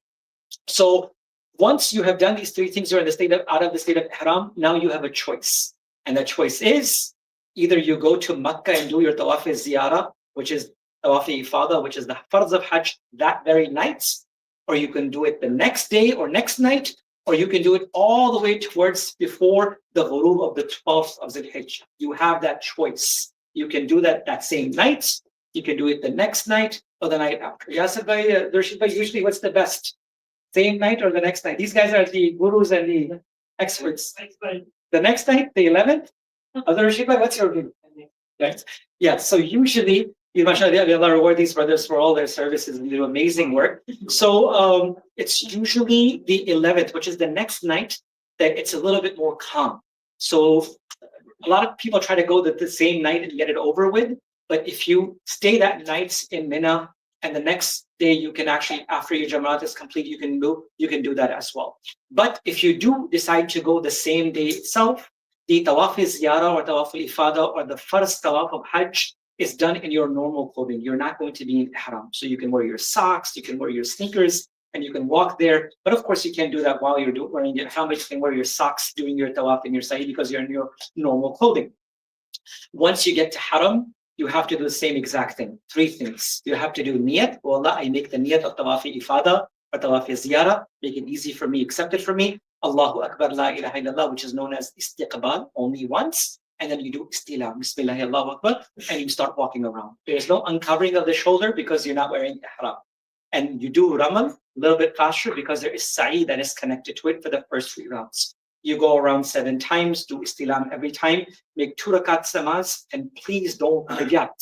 S1: So once you have done these 3 things, you're in the state of, out of the state of ihram, now you have a choice. And the choice is either you go to Makkah and do your Tawaf ziyarah, which is Tawaf ifadah, which is the farz of Hajj, that very night, or you can do it the next day or next night, or you can do it all the way towards before the ghurub of the 12th of Zul-Hijjah. You have that choice. You can do that same night, you can do it the next night, or the night after. Yasir bhai, Darshid bhai, usually what's the best? Same night or the next night? These guys are the gurus and the experts. The next night, the 11th? Darshid bhai, what's your view? Right. Yeah, so usually, Allah reward these brothers for all their services and do amazing work. So it's usually the 11th, which is the next night, that it's a little bit more calm. So a lot of people try to go the same night and get it over with. But if you stay that night in Mina, and the next day you can actually, after your Jamarat is complete, you can do that as well. But if you do decide to go the same day itself, the Tawaf ziyarah or Tawaf ifadah or the first Tawaf of Hajj is done in your normal clothing. You're not going to be in ihram. So you can wear your socks, you can wear your sneakers, and you can walk there. But of course, you can't do that while you're wearing your ihram. You can wear your socks doing your tawaf and your sa'i because you're in your normal clothing. Once you get to haram, you have to do the same exact thing. 3 things. You have to do niyat. Oh Allah, I make the niyat of tawaf ifadah or tawaf ziyarah. Make it easy for me, accept it for me. Allahu Akbar, la ilaha illallah, which is known as istiqbal, only once. And then you do istilam, bismillah, Allahu Akbar, and you start walking around. There's no uncovering of the shoulder because you're not wearing ihram. And you do ramal a little bit faster because there is sa'i that is connected to it for the first 3 rounds. You go around 7 times, do istilam every time, make 2 rakats namaz, and please don't forget,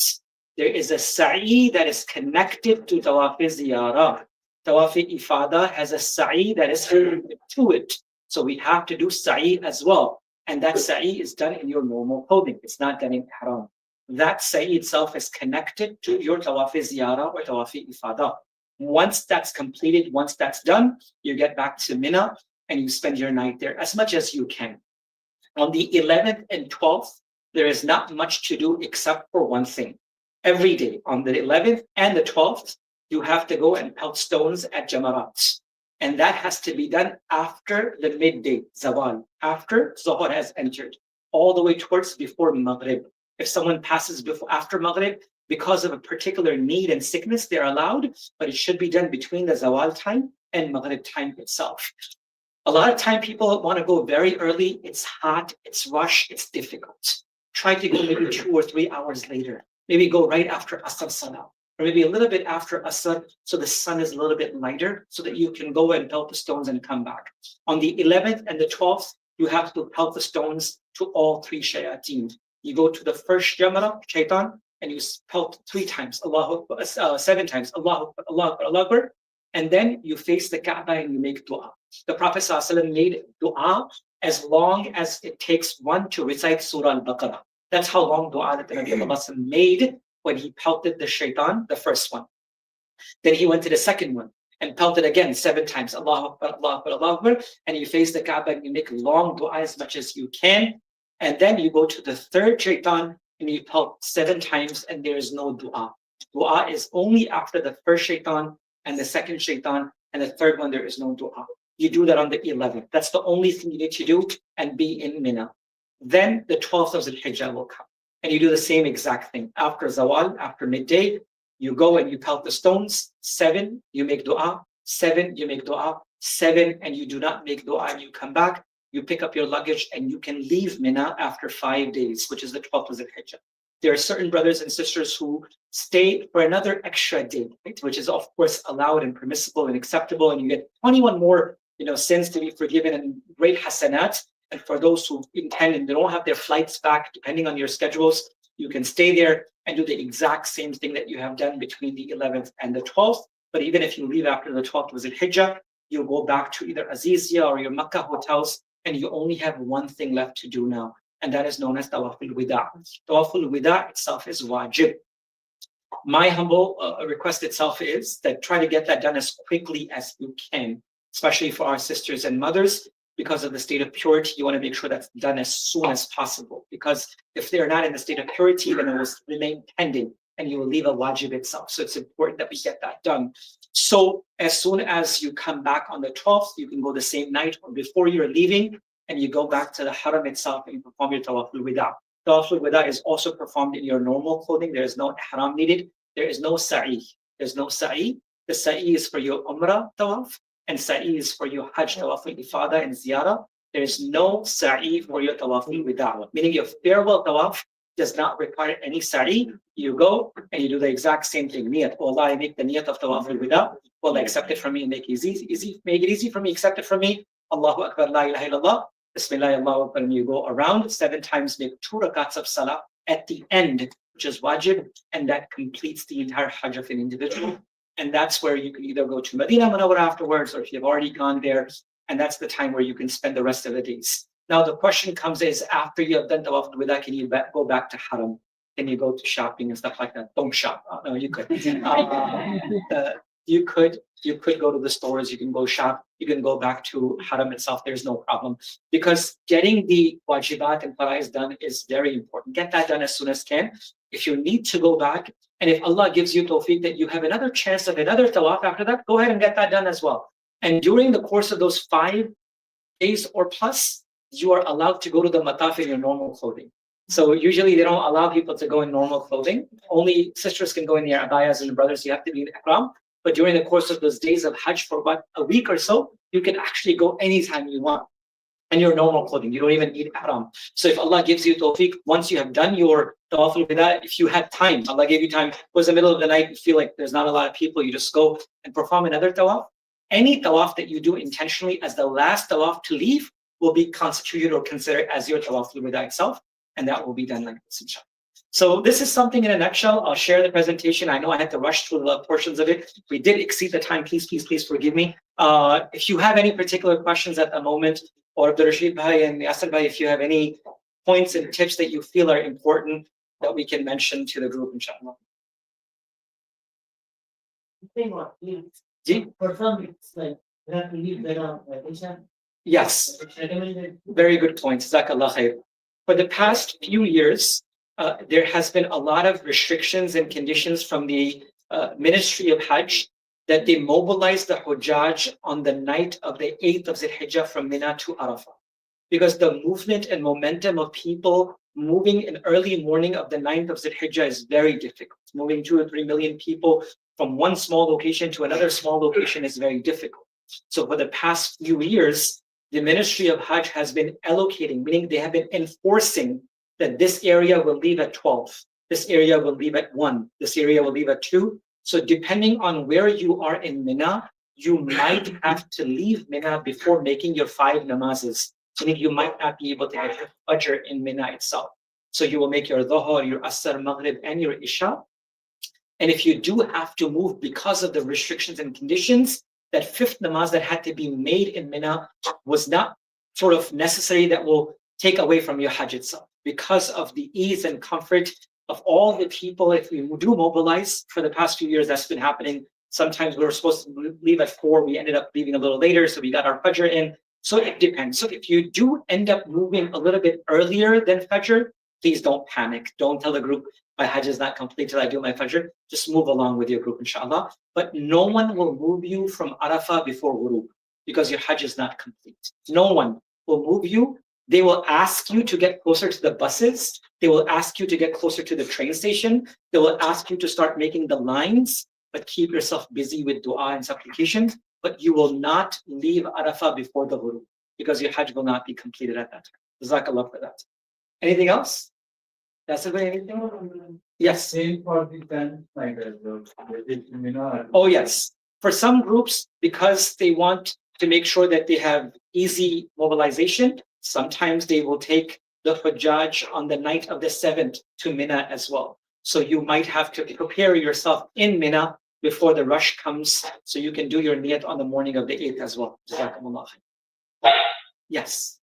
S1: there is a sa'i that is connected to Tawaf ziyarah. Tawaf ifadah has a sa'i that is connected to it. So we have to do sa'i as well. And that sa'i is done in your normal clothing. It's not done in ihram. That sa'i itself is connected to your Tawaf ziyarah or Tawaf ifadah. Once that's completed, once that's done, you get back to Mina and you spend your night there as much as you can. On the 11th and 12th, there is not much to do except for one thing. Every day, on the 11th and the 12th, you have to go and pelt stones at Jamarat. And that has to be done after the midday, Zawal, after Zohar has entered, all the way towards before Maghrib. If someone passes after Maghrib, because of a particular need and sickness, they're allowed, but it should be done between the Zawal time and Maghrib time itself. A lot of time people want to go very early. It's hot, it's rush, it's difficult. try to go maybe 2 or 3 hours later. Maybe go right after Asr Salah, or maybe a little bit after Asr, so the sun is a little bit lighter, so that you can go and pelt the stones and come back. On the 11th and the 12th, you have to pelt the stones to all 3 shayateen. You go to the first Jamra, shaitan, and you pelt 3 times, 7 times, Allahu Akbar, Allahu Akbar, Allahu Akbar, and then you face the Kaaba and you make dua. The Prophet ﷺ made dua as long as it takes one to recite Surah Al-Baqarah. That's how long dua that the Nabi made when he pelted the shaitan, the first one. Then he went to the second one and pelted again 7 times, Allahu Akbar, Allahu Akbar, Allahu Akbar, and you face the Kaaba and you make long dua as much as you can. And then you go to the third shaitan and you pelt 7 times, and there is no dua. Dua is only after the first shaitan and the second shaitan, and the third one there is no dua. You do that on the 11th. That's the only thing you need to do and be in Mina. Then the 12th of Zulhijjah will come, and you do the same exact thing. After Zawal, after midday, you go and you pelt the stones. 7, you make dua. 7, you make dua. 7, and you do not make dua, and you come back. You pick up your luggage and you can leave Mina after 5 days, which is the 12th of Zulhijjah. There are certain brothers and sisters who stay for another extra day, right? Which is of course allowed and permissible and acceptable, and you get 21 more sins to be forgiven and great hasanat. And for those who intend and they don't have their flights back, depending on your schedules, you can stay there and do the exact same thing that you have done between the 11th and the 12th. But even if you leave after the 12th of Zulhijjah, you'll go back to either Azizia or your Makkah hotels, and you only have one thing left to do now, and that is known as Tawaf al-Wida. Tawaf al-Wida itself is wajib. My humble request itself is that try to get that done as quickly as you can, especially for our sisters and mothers. Because of the state of purity, you want to make sure that's done as soon as possible. Because if they're not in the state of purity, then it will remain pending and you will leave a wajib itself. So it's important that we get that done. So as soon as you come back on the 12th, you can go the same night or before you're leaving, and you go back to the haram itself and you perform your Tawaf al-Wida. Tawaf al-Wida is also performed in your normal clothing. There is no ihram needed. There is no sa'i. There's no sa'i. The sa'i is for your Umrah Tawaf, and sa'i is for your Hajj Tawaf al-Ifada and Ziyarah. There is no sa'i for your Tawaf al-Wida, meaning your farewell Tawaf does not require any sa'i. You go and you do the exact same thing. Niyat. Oh Allah, I make the niyat of Tawaf al-Wida. Allah, accept it from me and make it easy. Make it easy for me, accept it from me. Allahu Akbar, la ilaha illallah. Bismillah, Allahu Akbar. And you go around 7 times, make 2 rakats of salah at the end, which is wajib, and that completes the entire Hajj of an individual. And that's where you can either go to Medina Munawwara afterwards, or if you've already gone there, and that's the time where you can spend the rest of the days. Now the question comes is, after you have done Tawaf al-Wida, can you go back to Haram? Can you go to shopping and stuff like that? Don't shop. No, you could. You could go to the stores, you can go shop, you can go back to Haram itself, there's no problem. Because getting the wajibat and fara'is done is very important. Get that done as soon as can. If you need to go back, and if Allah gives you tawfiq that you have another chance of another tawaf after that, go ahead and get that done as well. And during the course of those 5 days or plus, you are allowed to go to the mataf in your normal clothing. So usually they don't allow people to go in normal clothing. Only sisters can go in their abayas, and brothers, you have to be in ihram. But during the course of those days of Hajj for about a week or so, you can actually go anytime you want in your normal clothing. You don't even need ihram. So if Allah gives you tawfiq, once you have done your Tawaf al-Wida, if you had time, Allah gave you time, it was the middle of the night, you feel like there's not a lot of people, you just go and perform another tawaf. Any tawaf that you do intentionally as the last tawaf to leave will be constituted or considered as your Tawaf al-Wida itself, and that will be done like this, inshallah. So this is something in a nutshell. I'll share the presentation. I know I had to rush through the portions of it. We did exceed the time. Please forgive me. If you have any particular questions at the moment, or Abdul Rashid Bhai and Yasir Bhai, if you have any points and tips that you feel are important that we can mention to the group, inshallah. Yes, very good point. Jazakallah khair. For the past few years, there has been a lot of restrictions and conditions from the Ministry of Hajj that they mobilize the Hujjaj on the night of the 8th of Zulhijjah from Mina to Arafah. Because the movement and momentum of people moving in early morning of the 9th of Zulhijjah is very difficult. Moving 2 or 3 million people from one small location to another small location is very difficult. So for the past few years, the Ministry of Hajj has been allocating, meaning they have been enforcing that this area will leave at 12, this area will leave at 1, this area will leave at 2. So depending on where you are in Mina, you might have to leave Mina before making your 5 namazes. So you might not be able to get your Fajr in Mina itself. So you will make your Dhuhr, your Asr, Maghrib, and your Isha. And if you do have to move because of the restrictions and conditions, that 5th namaz that had to be made in Mina was not sort of necessary, that will take away from your Hajj itself. Because of the ease and comfort of all the people, if we do mobilize, for the past few years that's been happening. Sometimes we were supposed to leave at 4, we ended up leaving a little later, so we got our Fajr in. So it depends. So if you do end up moving a little bit earlier than Fajr, please don't panic. Don't tell the group, my Hajj is not complete till I do my Fajr. Just move along with your group, inshallah. But no one will move you from Arafah before Ghurub, because your Hajj is not complete. No one will move you. They will ask you to get closer to the buses. They will ask you to get closer to the train station. They will ask you to start making the lines, but keep yourself busy with dua and supplications. But you will not leave Arafah before the Ghurub, because your Hajj will not be completed at that time. Jazakallah for that. Anything else? That's about anything? Yes.
S5: Same for the 10th night as well.
S1: Oh, yes. For some groups, because they want to make sure that they have easy mobilization, sometimes they will take the Hujjaj on the night of the 7th to Mina as well. So you might have to prepare yourself in Mina before the rush comes, so you can do your niyat on the morning of the 8th as well. Jazakumullah khair. Yes.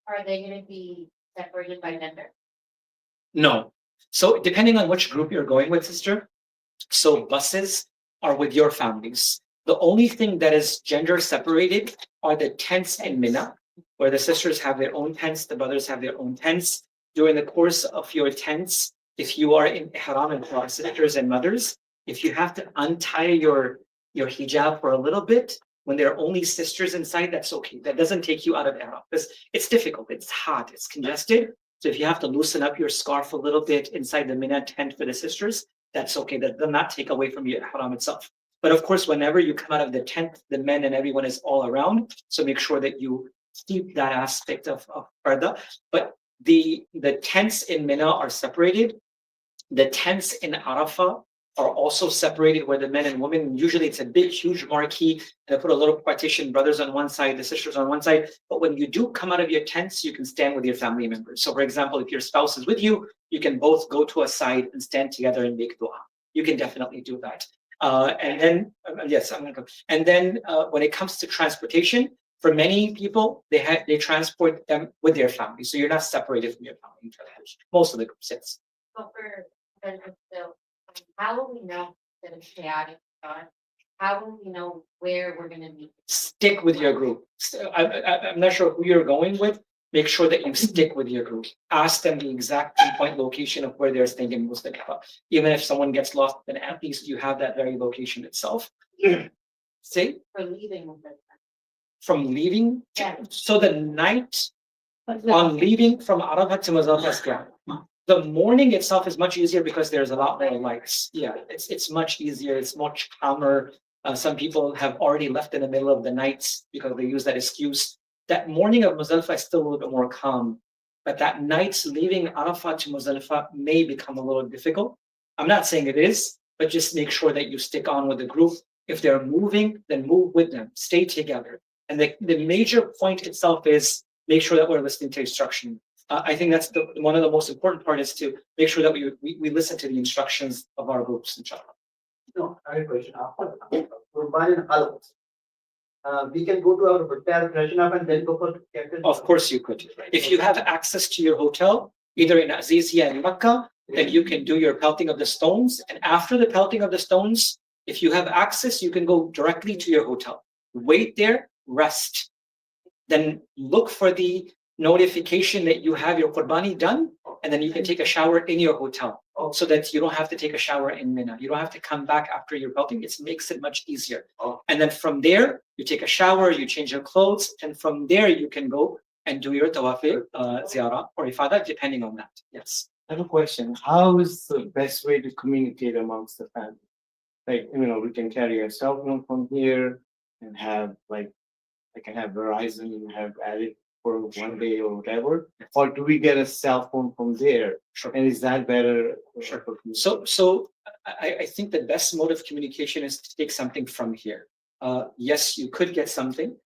S3: Are they going to be separated by gender?
S1: No. So depending on which group you're going with, sister, so buses are with your families. The only thing that is gender separated are the tents in Mina, where the sisters have their own tents, the brothers have their own tents. During the course of your tents, if you are in ihram and for our sisters and mothers, if you have to untie your hijab for a little bit, when there are only sisters inside, that's okay. That doesn't take you out of ihram, because it's difficult, it's hot, it's congested. So if you have to loosen up your scarf a little bit inside the Mina tent for the sisters, that's okay. That does not take away from your ihram itself. But of course, whenever you come out of the tent, the men and everyone is all around. So make sure that you keep that aspect of parda. But the tents in Mina are separated. The tents in Arafah are also separated, where the men and women, usually it's a big, huge marquee, and they put a little partition, brothers on one side, the sisters on one side. But when you do come out of your tents, you can stand with your family members. So for example, if your spouse is with you, you can both go to a side and stand together and make dua. You can definitely do that. And then, yes, I'm gonna go. And then when it comes to transportation, for many people, they transport them with their family. So you're not separated from your family. Most of the groups, yes.
S3: So for still, how will we know that it's chaotic? How will we know where we're going to meet?
S1: Stick with your group. I'm not sure who you're going with. Make sure that you stick with your group. Ask them the exact pinpoint location of where they're staying in Muzdalifah. Even if someone gets lost, then at least you have that very location itself. See?
S3: For leaving Muzdalifah.
S1: From leaving?
S3: Yeah.
S1: So the night on leaving from Arafah to Muzdalifah is clear. The morning itself is much easier because there's a lot more lights. Yeah, it's much easier. It's much calmer. Some people have already left in the middle of the night because they use that excuse. That morning of Muzdalifah is still a little bit more calm, but that night leaving Arafah to Muzdalifah may become a little difficult. I'm not saying it is, but just make sure that you stick on with the group. If they're moving, then move with them. Stay together. And the major point itself is make sure that we're listening to instruction. I think that's one of the most important part is to make sure that we listen to the instructions of our groups, inshallah.
S6: No, I have a question. After Qurban and Halq, we can go to our hotel, freshen up, and then go for captain.
S1: Of course you could. If you have access to your hotel, either in Azizia in Makkah, then you can do your pelting of the stones. And after the pelting of the stones, if you have access, you can go directly to your hotel. Wait there, rest. Then look for the notification that you have your Qurbani done, and then you can take a shower in your hotel, so that you don't have to take a shower in Mina. You don't have to come back after your pelting. It makes it much easier. And then from there, you take a shower, you change your clothes, and from there you can go and do your Tawaf, Ziyarah or Ifadah, depending on that. Yes.
S5: I have a question. How is the best way to communicate amongst the family? Like, we can carry a cell phone from here and have like I can have Verizon and have added for one day or whatever? Or do we get a cell phone from there?
S1: Sure.
S5: And is that better?
S1: Sure. So I think the best mode of communication is to take something from here. Yes, you could get something.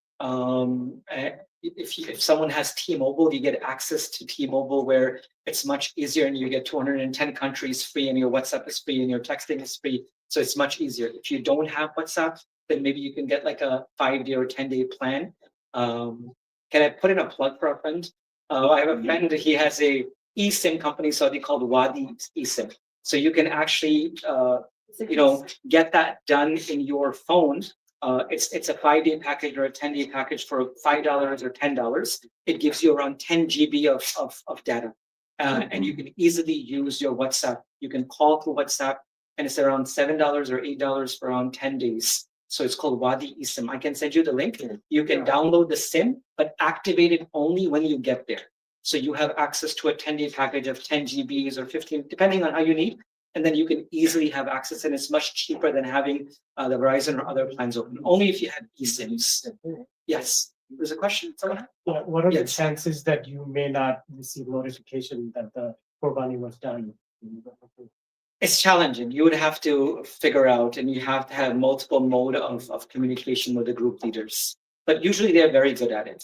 S1: If someone has T-Mobile, you get access to T-Mobile where it's much easier and you get 210 countries free and your WhatsApp is free and your texting is free. So it's much easier. If you don't have WhatsApp, then maybe you can get like a 5-day or 10-day plan. Can I put in a plug for a friend? I have a friend, he has a eSIM company, Saudi called Wadi eSIM. So you can actually, get that done in your phone. It's a 5-day package or a 10-day package for $5 or $10. It gives you around 10 GB of data. And you can easily use your WhatsApp. You can call through WhatsApp and it's around $7 or $8 for around 10 days. So it's called Wadi eSIM. I can send you the link. You can download the SIM, but activate it only when you get there. So you have access to a 10-day package of 10 GBs or 15, depending on how you need. And then you can easily have access, and it's much cheaper than having the Verizon or other plans open. Only if you have eSIMs. Yes. There's a question? Someone?
S2: What are the
S1: Yes.
S2: chances that you may not receive notification that the Qurbani was done?
S1: It's challenging. You would have to figure out, and you have to have multiple mode of communication with the group leaders. But usually they're very good at it.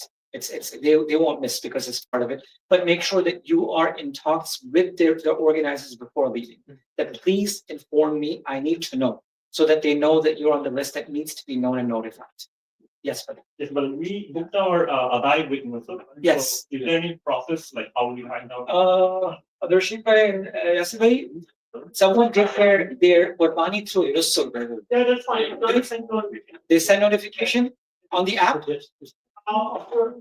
S1: They won't miss because it's part of it. But make sure that you are in talks with their organizers before leaving. That please inform me. I need to know, so that they know that you're on the list that needs to be known and notified. Yes, buddy.
S7: Yes, but we booked our Adai with Muslim.
S1: Yes.
S7: So is there any process, like how we find out?
S1: Adarshik bhai and Yasir bhai, someone did their Qurbani through Rusul.
S7: Yeah, that's fine. Don't send notification.
S1: They send notification on the app.
S7: After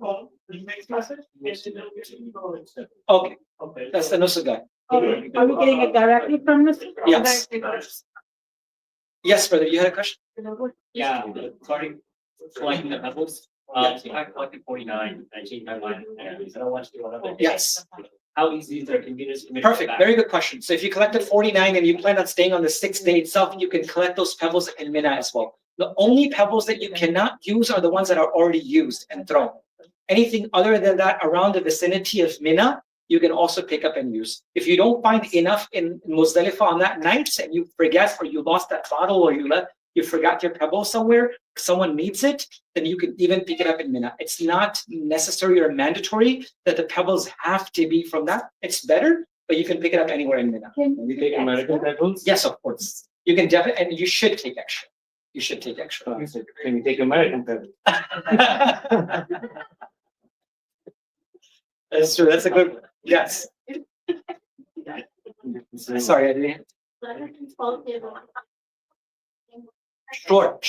S7: the text message, yes, it will get email instead.
S1: Okay,
S7: Okay.
S1: that's the Nusul guy.
S3: Are we getting it directly from this?
S1: Yes. Yes, brother, you had a question?
S8: Yeah, sorry, collecting the pebbles. So I collected 49, I changed my mind, and I don't want to do another.
S1: Yes.
S8: How easy is there? Can you just?
S1: Perfect. Very good question. So if you collected 49 and you plan on staying on the 6th day itself, you can collect those pebbles in Mina as well. The only pebbles that you cannot use are the ones that are already used and thrown. Anything other than that around the vicinity of Mina, you can also pick up and use. If you don't find enough in Muzdalifah on that night and you forget, or you lost that bottle, or you forgot your pebble somewhere, someone needs it, then you can even pick it up in Mina. It's not necessary or mandatory that the pebbles have to be from that. It's better, but you can pick it up anywhere in Mina.
S5: Can we take American pebbles?
S1: Yes, of course. You can definitely, and you should take extra. You should take extra.
S5: Can we take American pebbles?
S1: That's true. That's a good one. Yes. Sorry, I didn't. Sure.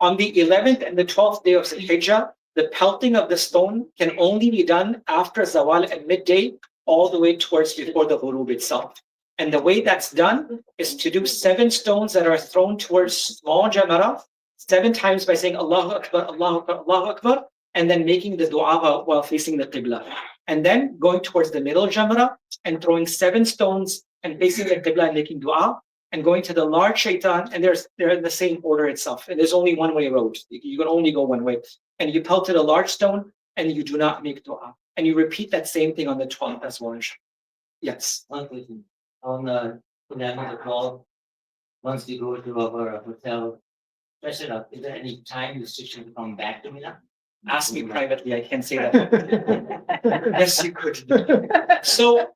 S1: On the 11th and the 12th day of Hijjah, the pelting of the stone can only be done after Zawal at midday, all the way towards before the Ghurub itself. And the way that's done is to do 7 stones that are thrown towards small Jamara 7 times by saying Allahu Akbar, Allahu Akbar, Allahu Akbar, and then making the dua while facing the Qibla. And then going towards the middle Jamara and throwing 7 stones and facing the Qibla and making dua, and going to the large shaitan, and they're in the same order itself. And there's only one way road. You can only go one way. And you pelted a large stone and you do not make dua. And you repeat that same thing on the 12th as well. Yes.
S8: One question. On the call, once we go to our hotel, is there any time restriction to come back to Mina?
S1: Ask me privately, I can't say that. Yes, you could. So,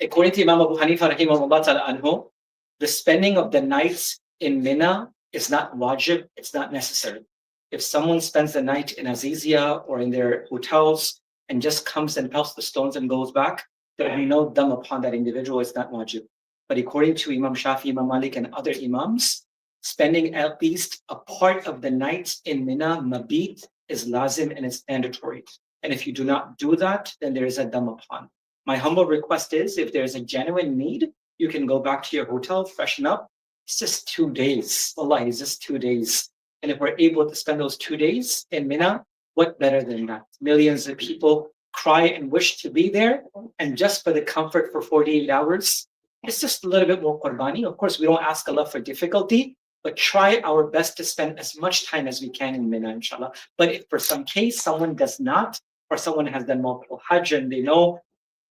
S1: according to Imam Abu Hanifa rahimahullah ta'ala anhu, the spending of the nights in Mina is not wajib, it's not necessary. If someone spends the night in Azizia or in their hotels and just comes and pelts the stones and goes back, there will be no dam upon that individual, it's not wajib. But according to Imam Shafi, Imam Malik and other imams, spending at least a part of the night in Mina, mabit, is lazim and it's mandatory. And if you do not do that, then there is a dam upon. My humble request is, if there's a genuine need, you can go back to your hotel, freshen up. It's just 2 days. Wallahi, it's just 2 days. And if we're able to spend those 2 days in Mina, what better than that? Millions of people cry and wish to be there. And just for the comfort for 48 hours, it's just a little bit more qurbani. Of course, we don't ask Allah for difficulty, but try our best to spend as much time as we can in Mina, inshallah. But if for some case someone does not, or someone has done multiple Hajj and they know,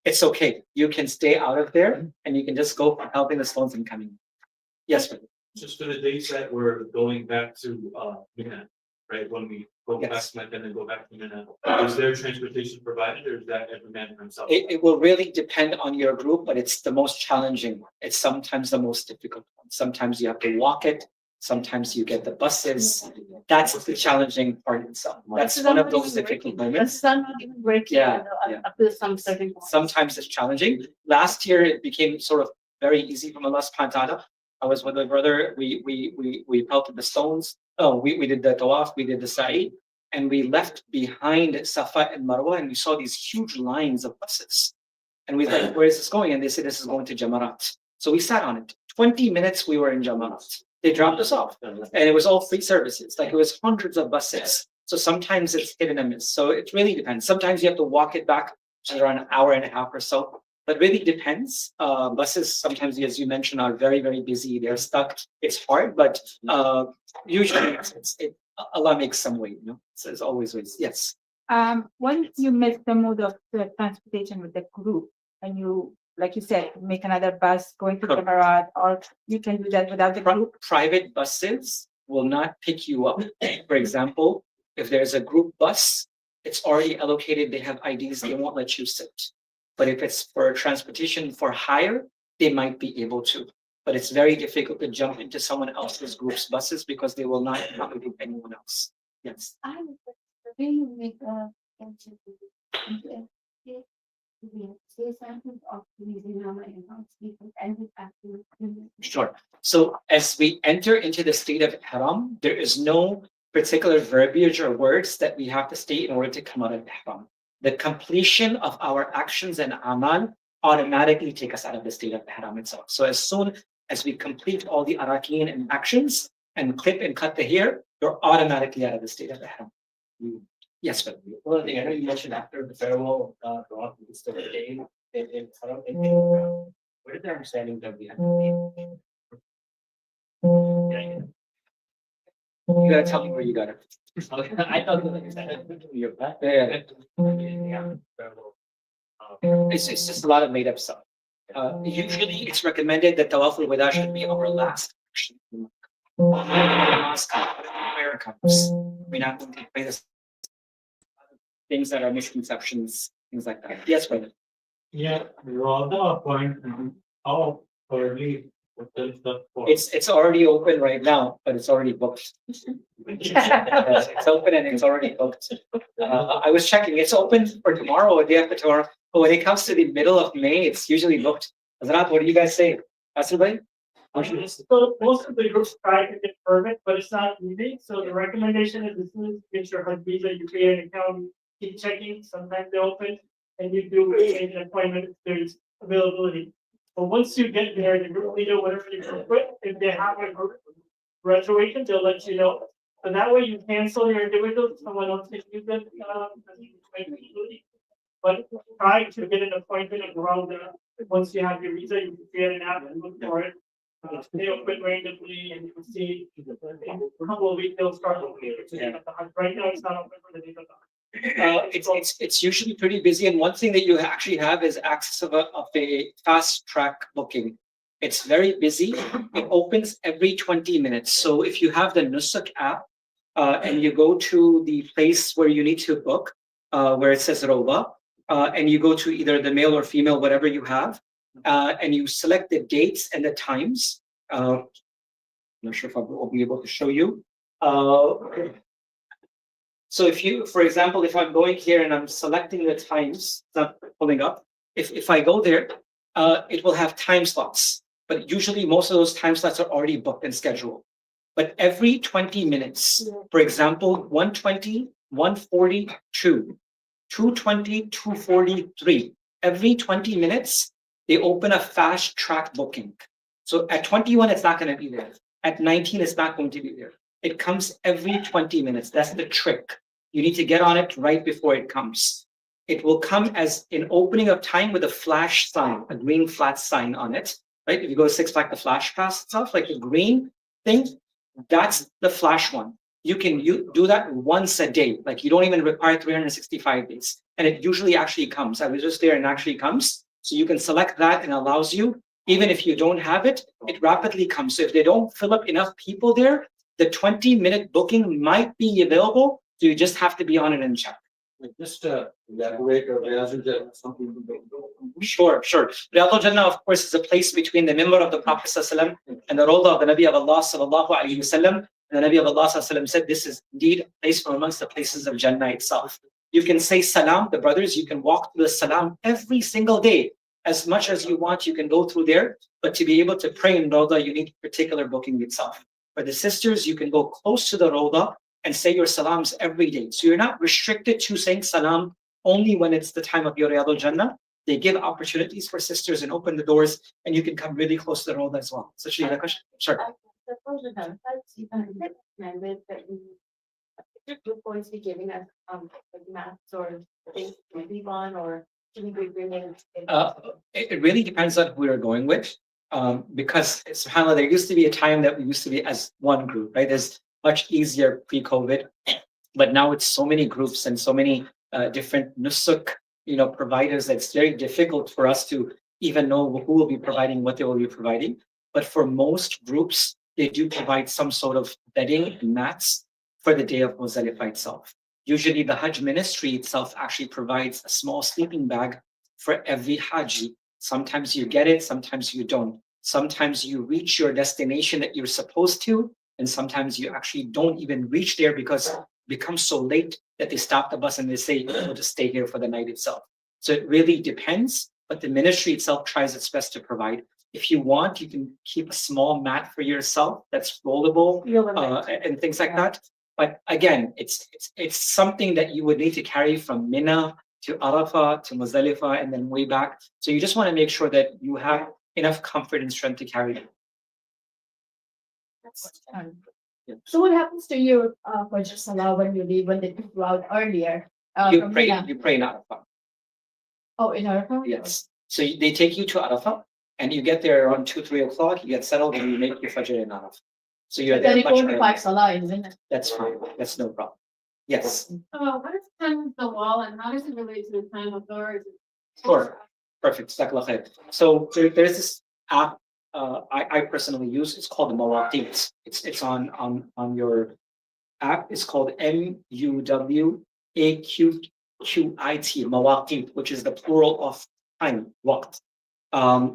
S1: it's okay. You can stay out of there and you can just go for helping the stones and coming. Yes, brother.
S7: Just for the days that we're going back to Mina, right? When we go back
S1: Yes.
S7: to Mecca and then go back to Mina, is there transportation provided or is that every man for himself?
S1: It will really depend on your group, but it's the most challenging one. It's sometimes the most difficult one. Sometimes you have to walk it. Sometimes you get the buses. That's the challenging part itself. That's one of those difficult moments.
S3: Sun not even breaking.
S1: Yeah, yeah.
S3: Up to some certain point.
S1: Sometimes it's challenging. Last year it became sort of very easy from Allah subhanahu wa ta'ala. I was with my brother, we pelted the stones. Oh, we did the Tawaf, we did the Sa'i, and we left behind Safa and Marwa and we saw these huge lines of buses. And we thought, where is this going? And they said, this is going to Jamarat. So we sat on it. 20 minutes we were in Jamarat. They dropped us off. And it was all free services. Like it was hundreds of buses. So sometimes it's hit and a miss. So it really depends. Sometimes you have to walk it back, which is around an hour and a half or so. But really depends. Buses sometimes, as you mentioned, are very, very busy. They're stuck. It's hard, but usually Allah makes some way, you know. So there's always ways. Yes.
S3: When you miss the mode of the transportation with the group, and you, like you said, make another bus going to
S1: Correct.
S3: Jamarat, or you can do that without the group.
S1: Private buses will not pick you up. For example, if there's a group bus, it's already allocated. They have IDs. They won't let you sit. But if it's for transportation for hire, they might be able to. But it's very difficult to jump into someone else's group's buses because they will not accommodate anyone else. Yes. Sure. So as we enter into the state of Ihram, there is no particular verbiage or words that we have to state in order to come out of Ihram. The completion of our actions and amal automatically take us out of the state of Ihram itself. So as soon as we complete all the arakin and actions and clip and cut the hair, you're automatically out of the state of Ihram. Yes, but
S2: Well, I know you mentioned after the farewell, Tawaf, it's still a day in Haram. What is the understanding that we have to leave?
S1: you gotta tell me where you got it.
S2: I thought that you're back.
S1: Yeah.
S2: Farewell.
S1: It's just a lot of made up stuff. Usually it's recommended that Tawaf al-Wada should be our last action. Prayer comes. We're not going to play this things that are misconceptions, things like that. Yes, brother.
S7: Yeah, Rada point, how early hotels the for?
S1: It's already open right now, but it's already booked. Yes, it's open and it's already booked. I was checking. It's open for tomorrow or day after tomorrow. But when it comes to the middle of May, it's usually booked. Hazrat, what do you guys say? Asr bhai?
S7: So most of the groups try to get permit, but it's not easy. So the recommendation is as soon as you get your Hajj visa, you create an account, keep checking. Sometimes they open, and you do make an appointment if there's availability. But once you get there, the group leader, whatever you group with, if they have a group reservation, they'll let you know. So that way you cancel your individual, someone else can use it. But try to get an appointment around once you have your visa, you can create an app and look for it. They open randomly and you can see in a couple of weeks they'll start opening. Right now it's not open for the date of the
S1: It's usually pretty busy, and one thing that you actually have is access of a fast track booking. It's very busy. It opens every 20 minutes. So if you have the Nusuk app and you go to the place where you need to book, where it says Roba, and you go to either the male or female, whatever you have, and you select the dates and the times. I'm not sure if I will be able to show you. So if you, for example, if I'm going here and I'm selecting the times, it's not pulling up. If I go there, it will have time slots. But usually most of those time slots are already booked and scheduled. But every 20 minutes, for example, 120, 142, 220, 243, every 20 minutes, they open a fast track booking. So at 21, it's not going to be there. At 19, it's not going to be there. It comes every 20 minutes. That's the trick. You need to get on it right before it comes. It will come as an opening of time with a flash sign, a green flat sign on it. Right? If you go to Six Flags, the flash pass itself, like the green thing, That's the flash one. You can do that once a day. Like you don't even require 365 days. And it usually actually comes. I was just there and actually comes. So you can select that and allows you, even if you don't have it, it rapidly comes. So if they don't fill up enough people there, the 20-minute booking might be available. So you just have to be on it and check.
S5: Just elaborate or some people don't know.
S1: Sure. Riyadul Jannah, of course, is a place between the member of the Prophet ﷺ and the Rawdah of the Nabi of Allah sallallahu alaihi wasallam. And the Nabi of Allah sallallahu alaihi wasallam said, this is indeed a place from amongst the places of Jannah itself. You can say salam, the brothers, you can walk through the salam every single day. As much as you want, you can go through there. But to be able to pray in Rawdah, you need particular booking itself. For the sisters, you can go close to the Rawdah and say your salams every day. So you're not restricted to saying salam only when it's the time of your Riyadul Jannah. They give opportunities for sisters and open the doors, and you can come really close to the Rawdah as well. So, Shri, question? Sure.
S3: If you're going to be giving us like maths or things to leave on, or should we be bringing?
S1: It really depends on who you're going with. Because subhanAllah, there used to be a time that we used to be as one group, right? There's much easier pre-COVID, but now it's so many groups and so many different nusuk, providers that it's very difficult for us to even know who will be providing what they will be providing. But for most groups, they do provide some sort of bedding and mats for the day of Muzdalifah itself. Usually the Hajj ministry itself actually provides a small sleeping bag for every Haji. Sometimes you get it, sometimes you don't. Sometimes you reach your destination that you're supposed to, and sometimes you actually don't even reach there because it becomes so late that they stop the bus and they say, we'll just stay here for the night itself. So it really depends, but the ministry itself tries its best to provide. If you want, you can keep a small mat for yourself that's rollable and things like that. But again, it's something that you would need to carry from Mina to Arafah to Muzdalifah and then way back. So you just want to make sure that you have enough comfort and strength to carry it.
S3: So what happens to you for just Salah when you leave, when they took you out earlier?
S1: You pray in Arafah.
S3: Oh, in Arafah?
S1: Yes. So they take you to Arafah and you get there around 2-3 o'clock, you get settled and you make your Fajr in Arafah. So you're there much earlier.
S3: Salah, isn't it?
S1: That's fine. That's no problem. Yes.
S3: What is the time of the wall and how does it relate to the time of Dhuhr?
S1: Sure. Perfect. So there's this app I personally use. It's called Mawaqit. It's on your app. It's called MUWAQQIT, Mawaqit, which is the plural of time, waqt.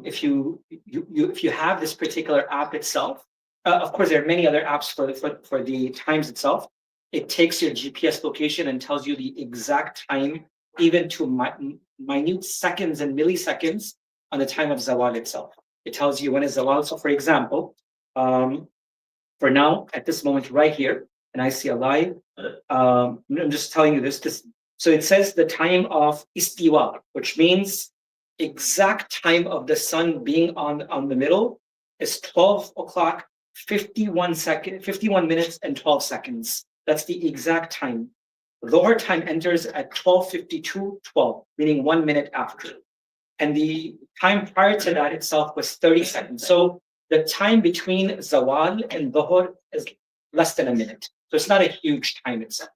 S1: If you have this particular app itself, of course there are many other apps for the times itself. It takes your GPS location and tells you the exact time, even to minute seconds and milliseconds on the time of Zawal itself. It tells you when is Zawal. So for example, for now, at this moment right here, and I see a live, I'm just telling you this. So it says the time of Istiwa, which means exact time of the sun being on the middle is 12 o'clock, 51 minutes and 12 seconds. That's the exact time. Dhuhr time enters at 12:52:12, meaning 1 minute after. And the time prior to that itself was 30 seconds. So the time between Zawal and Dhuhr is less than a minute. So it's not a huge time itself.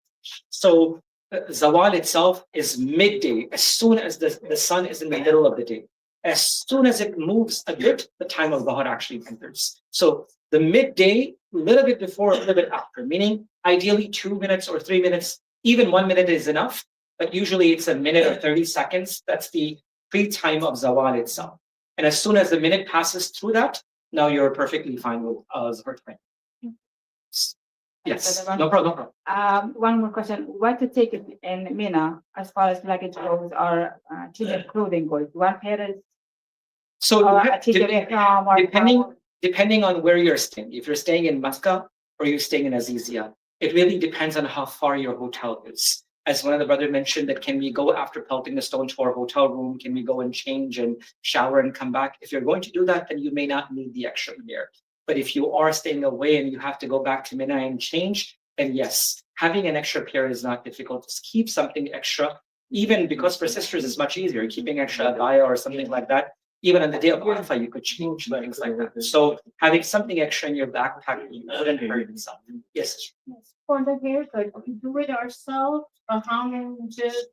S1: So Zawal itself is midday, as soon as the sun is in the middle of the day. As soon as it moves a bit, the time of Dhuhr actually enters. So the midday, a little bit before, a little bit after, meaning ideally 2 minutes or 3 minutes, even 1 minute is enough, but usually it's a minute or 30 seconds. That's the pre-time of Zawal itself. And as soon as the minute passes through that, now you're perfectly fine with Dhuhr time. Yes, no problem.
S9: One more question. What to take in Mina as far as luggage goes or children clothing goes? One pair is
S1: So depending on where you're staying. If you're staying in Makkah or you're staying in Azizia, it really depends on how far your hotel is. As one of the brothers mentioned, that can we go after pelting the stone to our hotel room? Can we go and change and shower and come back? If you're going to do that, then you may not need the extra gear. But if you are staying away and you have to go back to Mina and change, then yes, having an extra pair is not difficult. Just keep something extra, even because for sisters it's much easier. Keeping extra abaya or something like that Even on the day of Arafah, you could change things like that. So having something extra in your backpack, you wouldn't hurt yourself. Yes.
S3: For the haircut, we do it ourselves, or how many inches?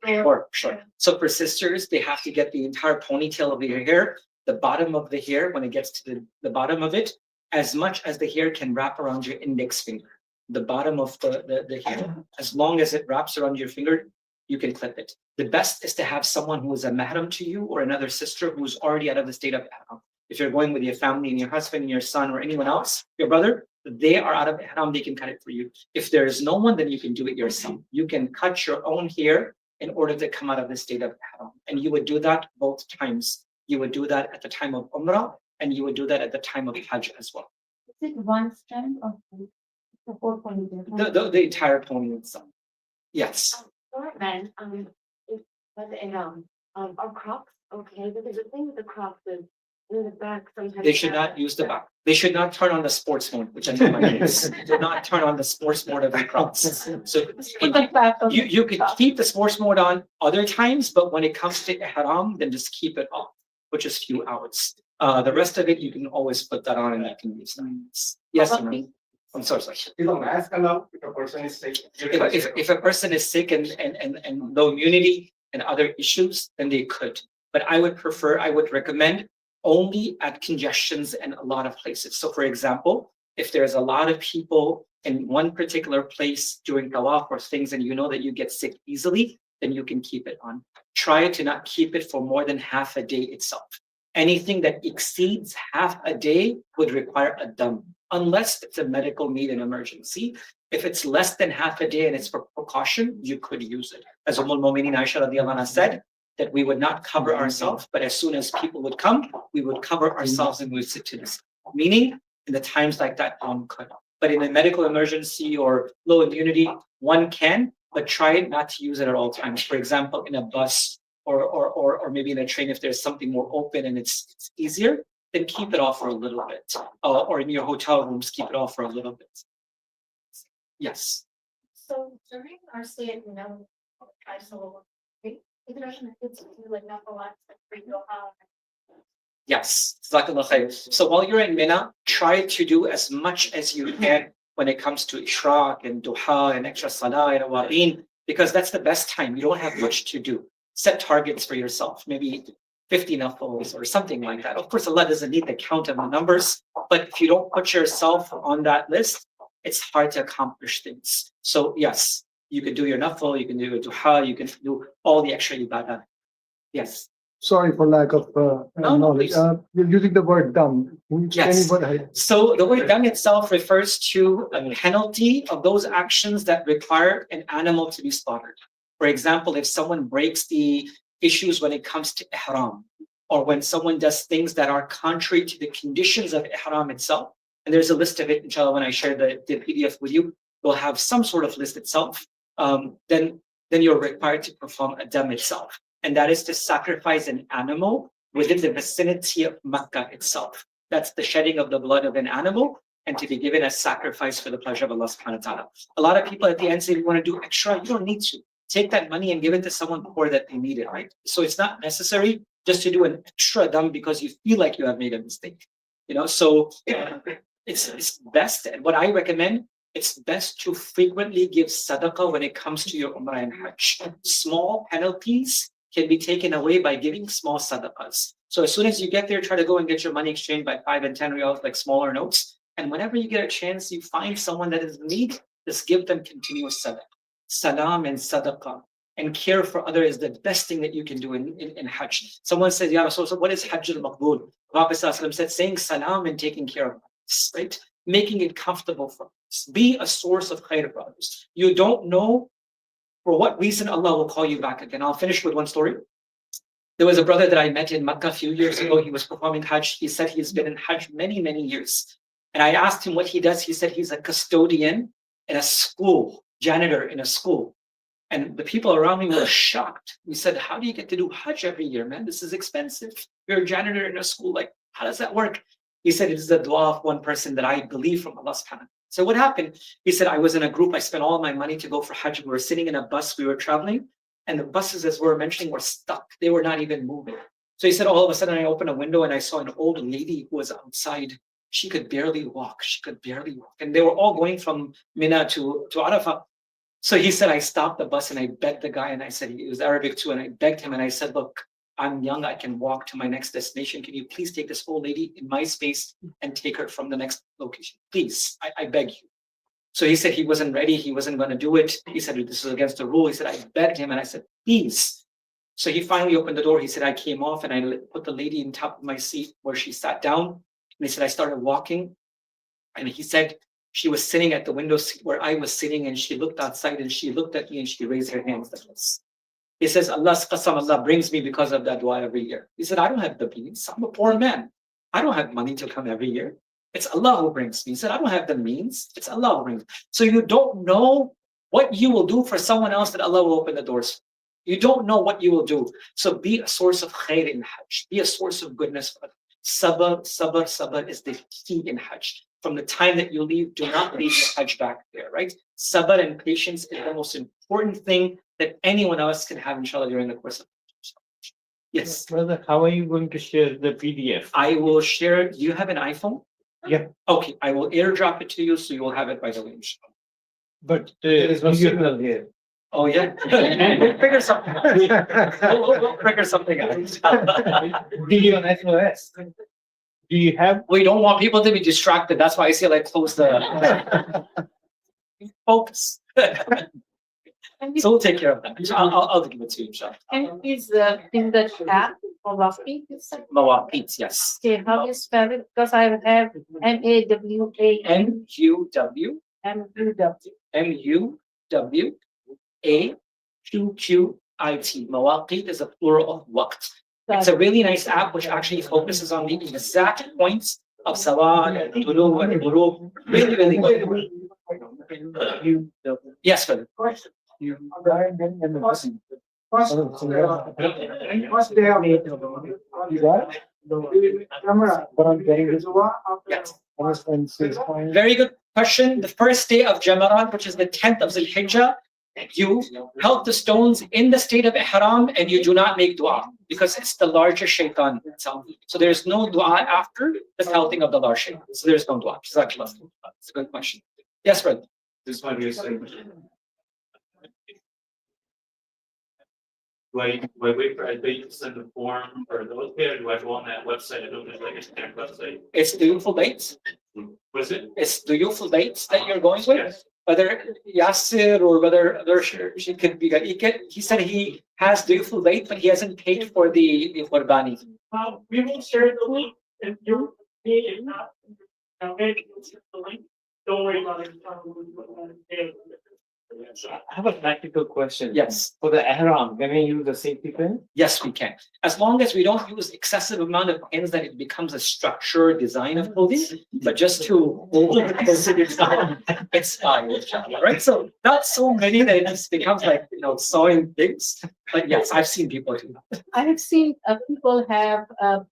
S1: Sure. So for sisters, they have to get the entire ponytail of their hair, the bottom of the hair, when it gets to the bottom of it, as much as the hair can wrap around your index finger. The bottom of the hair, as long as it wraps around your finger, you can clip it. The best is to have someone who is a mahram to you or another sister who's already out of the state of ihram. If you're going with your family and your husband and your son or anyone else, your brother, they are out of ihram, they can cut it for you. If there is no one, then you can do it yourself. You can cut your own hair in order to come out of the state of ihram. And you would do that both times. You would do that at the time of Umrah, and you would do that at the time of Hajj as well.
S3: Is it one strand or the whole ponytail?
S1: The entire pony itself. Yes.
S10: Man, if by the are Crocs okay? Because the thing with the Crocs is in the back sometimes.
S1: They should not use the back. They should not turn on the sports mode, which I know my kids do not turn on the sports mode of the Crocs. So you could keep the sports mode on other times, but when it comes to ihram, then just keep it off, which is few hours. The rest of it, you can always put that on and you can use that. Yes, I'm sorry.
S2: If a mask allowed, if a person is sick.
S1: If a person is sick and low immunity and other issues, then they could. But I would recommend only at congestions and a lot of places. So for example, if there's a lot of people in one particular place during Tawaf or things and you know that you get sick easily, then you can keep it on. Try to not keep it for more than half a day itself. Anything that exceeds half a day would require a dam, unless it's a medical need and emergency. If it's less than half a day and it's for precaution, you could use it. As Al-Mu'mineen Aisha radiallahu anha said, that we would not cover ourselves, but as soon as people would come, we would cover ourselves and we would sit to this. Meaning, in the times like that, one could. But in a medical emergency or low immunity, one can, but try not to use it at all times. For example, in a bus or maybe in a train, if there's something more open and it's easier, then keep it off for a little bit. Or in your hotel rooms, keep it off for a little bit. Yes.
S3: So during our stay, I saw
S1: Yes. So while you're in Mina, try to do as much as you can when it comes to Ishraq and Duha and extra Salah and Awabin, because that's the best time. You don't have much to do. Set targets for yourself, maybe 50 nafils or something like that. Of course, Allah doesn't need the count of the numbers, but if you don't put yourself on that list, it's hard to accomplish things. So yes, you can do your nafil, you can do your duha, you can do all the extra ibadah. Yes.
S11: Sorry for lack of knowledge. You're using the word dam.
S1: Yes. So the word dam itself refers to a penalty of those actions that require an animal to be slaughtered. For example, if someone breaks the issues when it comes to ihram, or when someone does things that are contrary to the conditions of ihram itself, and there's a list of it, inshallah, when I share the PDF with you, we'll have some sort of list itself, then you're required to perform a dam itself. And that is to sacrifice an animal within the vicinity of Makkah itself. That's the shedding of the blood of an animal and to be given as sacrifice for the pleasure of Allah subhanahu wa ta'ala. A lot of people at the end say, you want to do extra, you don't need to. Take that money and give it to someone poor that they need it, right? So it's not necessary just to do an extra dam because you feel like you have made a mistake. So it's best, and what I recommend, it's best to frequently give sadaqah when it comes to your Umrah and Hajj. Small penalties can be taken away by giving small sadaqahs. So as soon as you get there, try to go and get your money exchanged by 5 and 10 riyals, like smaller notes. And whenever you get a chance, you find someone that is in need, just give them continuous sadaqah. Salam and sadaqah and care for others is the best thing that you can do in Hajj. Someone says, Ya Rasul, so what is Hajj al-Maqbool? Prophet said, saying salam and taking care of others, right? Making it comfortable for others. Be a source of khair for others. You don't know for what reason Allah will call you back again. I'll finish with one story. There was a brother that I met in Makkah a few years ago. He was performing Hajj. He said he's been in Hajj many, many years. And I asked him what he does. He said he's a custodian in a school, janitor in a school. And the people around me were shocked. We said, how do you get to do Hajj every year, man? This is expensive. You're a janitor in a school. Like, how does that work? He said, it is the dua of one person that I believe from Allah subhanahu wa ta'ala. So what happened? He said, I was in a group. I spent all my money to go for Hajj. We were sitting in a bus. We were traveling. And the buses, as we were mentioning, were stuck. They were not even moving. So he said, all of a sudden I opened a window and I saw an old lady who was outside. She could barely walk. She could barely walk. And they were all going from Mina to Arafah. So he said, I stopped the bus and I begged the guy, and I said, he was Arabic too, and I begged him and I said, look, I'm young, I can walk to my next destination. Can you please take this old lady in my space and take her from the next location? Please, I beg you. So he said he wasn't ready, he wasn't going to do it. He said, this is against the rule. He said, I begged him and I said, please. So he finally opened the door. He said, I came off and I put the lady in top of my seat where she sat down. And he said, I started walking. And he said, she was sitting at the window seat where I was sitting, and she looked outside and she looked at me and she raised her hands like this. He says, Allah's qasam, Allah brings me because of that dua every year. He said, I don't have the means. I'm a poor man. I don't have money to come every year. It's Allah who brings me. He said, I don't have the means. It's Allah who brings me. So you don't know what you will do for someone else that Allah will open the doors. You don't know what you will do. So be a source of khair in Hajj. Be a source of goodness for others. Sabr, sabr, sabr is the key in Hajj. From the time that you leave, do not leave your Hajj back there, right? Sabr and patience is the most important thing that anyone else can have, inshallah, during the course of Hajj. Yes.
S5: Brother, how are you going to share the PDF?
S1: I will share it. Do you have an iPhone?
S5: Yeah.
S1: Okay, I will airdrop it to you so you will have it by the way, inshallah.
S5: But there is no signal here.
S1: Oh, yeah. We'll figure something out. We'll figure something out.
S5: Video on SOS. Do you have?
S1: We don't want people to be distracted. That's why I say like close the focus. So we'll take care of that. I'll give it to you, inshallah.
S3: Can you please in the chat for Mufti?
S1: Mawaqit, yes.
S3: Okay, how you spell it? Because I have M-A-W-A.
S1: M-U-W.
S3: M-U-W.
S1: M-U-W-A-Q-Q-I-T. Mawaqit is a plural of waqt. It's a really nice app which actually focuses on the exact points of salah and tulu and ghurub. Really, really good. Yes, brother. Yes. Very good question. The first day of Jamarat, which is the 10th of Zulhijjah, you held the stones in the state of Ihram and you do not make dua because it's the larger shaitan itself. So there's no dua after the pelting of the large shaitan. So there's no dua. It's a good question. Yes, brother.
S12: This one is do I wait for Adbay to send the form for those there? Do I go on that website? I don't know, like a stamp website.
S1: It's the youthful dates.
S12: Was it?
S1: It's the youthful dates that you're going with.
S12: Yes.
S1: Whether Yasir or whether she could be. He said he has the youthful date, but he hasn't paid for the qurbani.
S7: We will share the link if you pay it not. Maybe we'll share the link. Don't worry about it.
S5: I have a practical question.
S1: Yes.
S5: For the ihram, can we use the safety pin?
S1: Yes, we can. As long as we don't use excessive amount of pins that it becomes a structured design of clothing, but just to it's fine, right? So not so many that it just becomes like, sewing things. But yes, I've seen people do that.
S3: I have seen people have a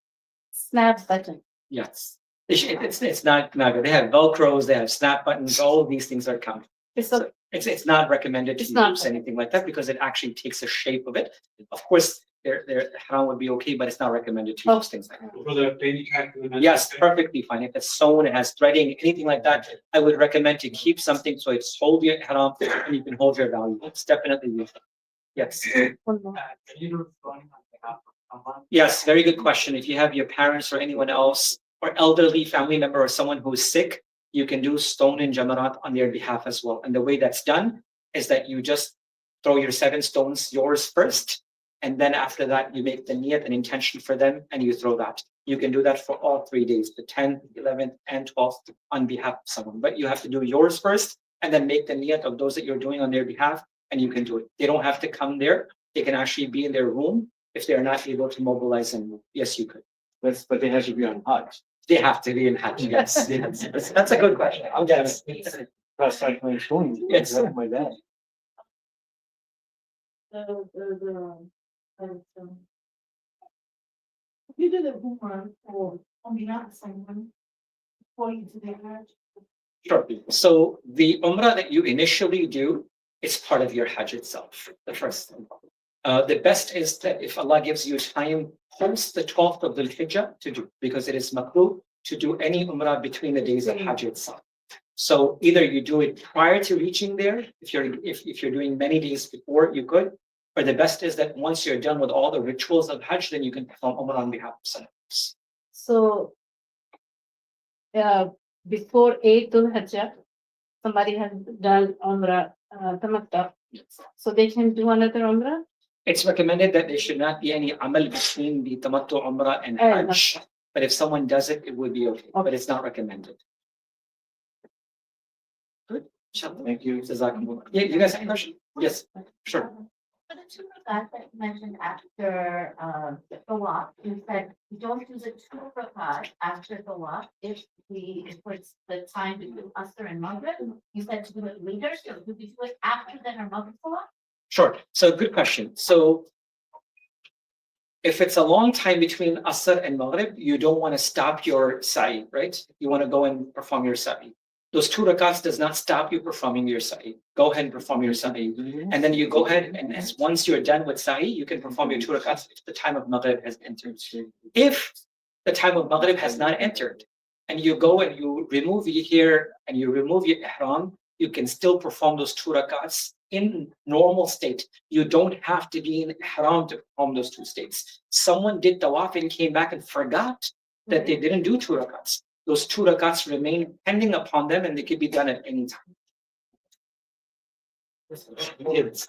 S3: snap button.
S1: Yes. It's not good. They have Velcros, they have snap buttons, all of these things are counted. It's not recommended to use anything like that because it actually takes the shape of it. Of course, their haram would be okay, but it's not recommended to use things like that.
S12: For the baby track.
S1: Yes, perfectly fine. If it's sewn, it has threading, anything like that, I would recommend to keep something so it's hold your haram and you can hold your value. It's definitely useful. Yes. Yes, very good question. If you have your parents or anyone else or elderly family member or someone who is sick, you can do stone and jamarat on their behalf as well. And the way that's done is that you just throw your 7 stones, yours first, and then after that, you make the niyat, an intention for them, and you throw that. You can do that for all 3 days, the 10th, 11th, and 12th on behalf of someone. But you have to do yours first, and then make the niyat of those that you're doing on their behalf, and you can do it. They don't have to come there. They can actually be in their room if they're not able to mobilize and move. Yes, you could.
S5: But they have to be on Hajj.
S1: They have to be in Hajj, yes. That's a good question. Yes.
S5: That's like my phone.
S1: Yes.
S5: My dad.
S3: You did a Umrah or on behalf of someone before you do the Hajj.
S1: Sure. So the Umrah that you initially do is part of your Hajj itself, the first thing. The best is that if Allah gives you time post the 12th of the Hijjah to do, because it is makruh to do any Umrah between the days of Hajj itself. So either you do it prior to reaching there, if you're doing many days before, you could, or the best is that once you're done with all the rituals of Hajj, then you can perform Umrah on behalf of someone else.
S3: So, before 8th of Hajj, somebody has done Umrah, Tamattu, so they can do another Umrah?
S1: It's recommended that there should not be any amal between the Tamattu Umrah and Hajj. But if someone does it, it would be okay, but it's not recommended. Good.
S5: Thank you.
S1: Jazakumullah. Yeah, you guys have a question? Yes, sure.
S10: For the two rakats that you mentioned after the Tawaf, you said you don't do the two rakats after Tawaf if it's the time between Asr and Maghrib. You said to do it later, so do we do it after then or Maghrib Tawaf?
S1: Sure. So good question. So if it's a long time between Asr and Maghrib, you don't want to stop your sa'i, right? You want to go and perform your sa'i. Those 2 rakats does not stop you performing your sa'i. Go ahead and perform your sa'i. And then you go ahead and once you're done with sa'i, you can perform your 2 rakats if the time of Maghrib has entered. If the time of Maghrib has not entered, and you go and you remove your hair and you remove your ihram, you can still perform those 2 rakats in normal state. You don't have to be in ihram to perform those 2 states. Someone did tawaf and came back and forgot that they didn't do 2 rakats. Those 2 rakats remain pending upon them and they can be done at any time. Yes.